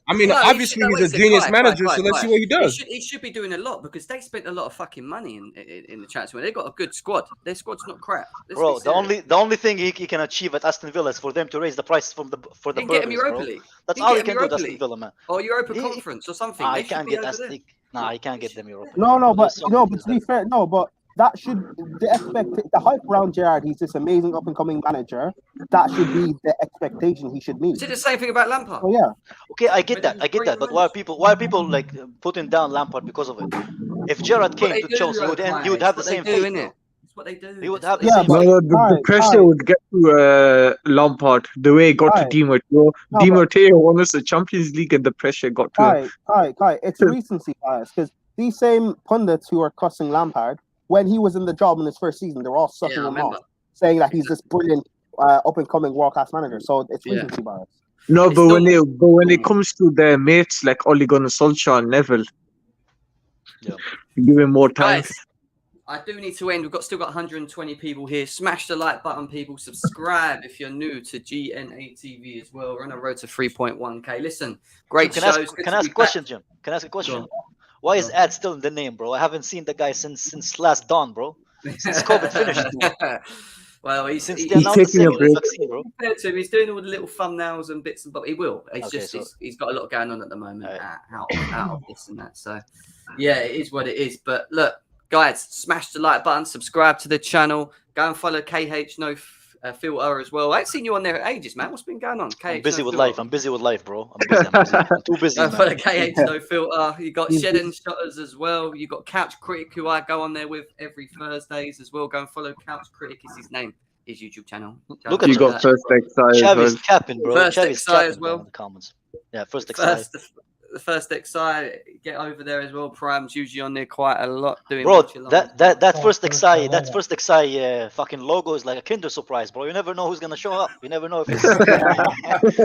I mean, No, obviously he's a genius manager, so let's see what he does. He should be doing a lot because they spent a lot of fucking money in the transfer. They've got a good squad. Their squad's not crap. Bro, the only thing he can achieve at Aston Villa is for them to raise the price for the get him burgers, Europa bro. League. That's He all can he get can him do at Europa Aston League. Villa, man. Or Europa Conference or something. Nah, They he can't should be get over there. Aston. Nah, he can't get them Europa. No, but There's so many to be fair, but that should the hype around Gerrard. He's this amazing up and coming manager. That should be the expectation he should meet. Is it the same thing about Lampard? Oh yeah. Okay, I get that. But why are people like putting down Lampard because of it? If Gerrard came to Chelsea, he would have the same fate. That's what they do. He would have the same. The pressure would get to Lampard the way it got to Di Matteo. Di Matteo won us the Champions League, and the pressure got to him. Kai, it's recency bias because these same pundits who are cussing Lampard when he was in the job in his first season, they were all sucking him off, saying that he's this brilliant up and coming world class manager. So it's recency bias. No, but when it comes to their mates like Ole Gunnar Solskjaer and Neville, give him more time. Guys, I do need to end. We've still got 120 people here. Smash the like button, people. Subscribe if you're new to GNA TV as well. We're on a road to 3.1k. Listen, great shows. Can I ask a question, Jim? Can I ask a question? Why is Ad still in the name, bro? I haven't seen the guy since last dawn, bro. Since COVID finished. Well, he's taking a break. Bro. He's doing all the little thumbnails and bits, but he will. It's he's got a lot going on at the moment out of this and that. So, yeah, it is what it is. But look, guys, smash the like button, subscribe to the channel, go and follow KH No Filter as well. I ain't seen you on there for ages, man. What's been going on? KH I'm busy with life. I'm busy with life, bro. I'm busy. I'm too busy. Go follow KH No Filter. You got Shedding Shotters as well. You got Couch Critic, who I go on there with every Thursdays as well. Go and follow Couch Critic. Is his name. His YouTube channel. Look at you got First XI. Chavi's capping, bro. First Chavi's XI as well. In the comments. Yeah, First XI. The First XI, get over there as well. Prime's usually on there quite a lot. Doing bro, that First XI fucking logo is like a Kinder surprise, bro. You never know who's gonna show up. You never know if it's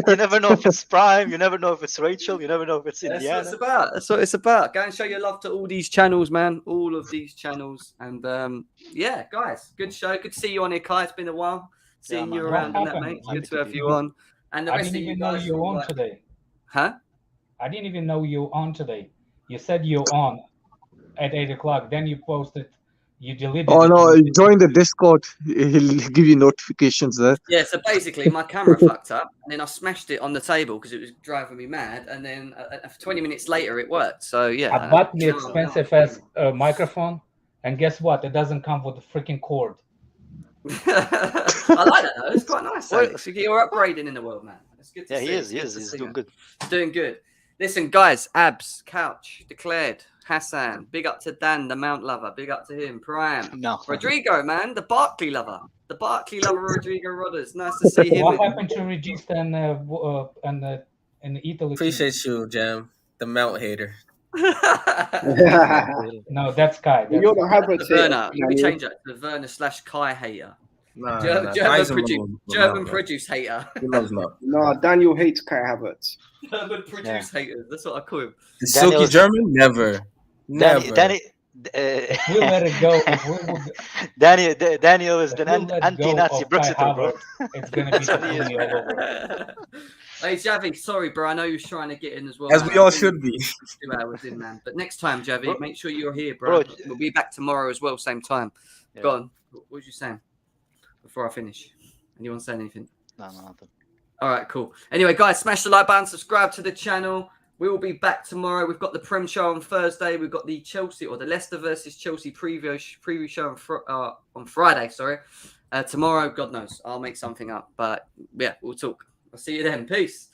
you never know if it's Prime. You never know if it's Rachel. You never know if it's Indiana. That's what it's about. That's what it's about. Go and show your love to all these channels, man. All of these channels. And yeah, guys, good show. Good to see you on here, Kai. It's been a while seeing you around and that, mate. It's good to have you on. And the rest of you guys. I didn't even know you were on today. Huh? I didn't even know you were on today. You said you're on at 8 o'clock. Then you posted, you deleted. Oh no! Join the Discord. He'll give you notifications there. Yeah. So basically, my camera fucked up, and then I smashed it on the table because it was driving me mad. And then 20 minutes later, it worked. So yeah. I bought the expensive as microphone, and guess what? It doesn't come with a freaking cord. I like that though. It's quite nice. Alex. You're upgrading in the world, man. It's good to see. He is. He's doing good. Doing good. Listen, guys, Abs, Couch, Declared, Hassan, big up to Dan, the Mount lover, big up to him, Prime, Rodrigo, man, the Barkley lover, Rodrigo Rodders, nice to see him. What happened to Regista in Italy? Appreciate you, Jam, the Mount hater. No, that's Kai. You're the hybrid Werner. You can change that to Werner / Kai hater. German produce hater. He loves love. No, Daniel hates Kai Havertz. German produce haters. That's what I call him. The silky German? Never. Danny, we'll let it go. Daniel is the anti-Nazi Brexiter, bro. It's going to be funny all over. Hey, Javi, sorry, bro. I know you're trying to get in as well. As we all should be. 2 hours in, man. But next time, Javi, make sure you're here, bro. We'll be back tomorrow as well, same time. Yeah. Go on. What was you saying before I finish? Anyone saying anything? No, nothing. All right, cool. Anyway, guys, smash the like button, subscribe to the channel. We will be back tomorrow. We've got the Prem show on Thursday. We've got the Chelsea or the Leicester versus Chelsea preview show on Friday. Sorry. Tomorrow, God knows, I'll make something up. But yeah, we'll talk. I'll see you then. Peace.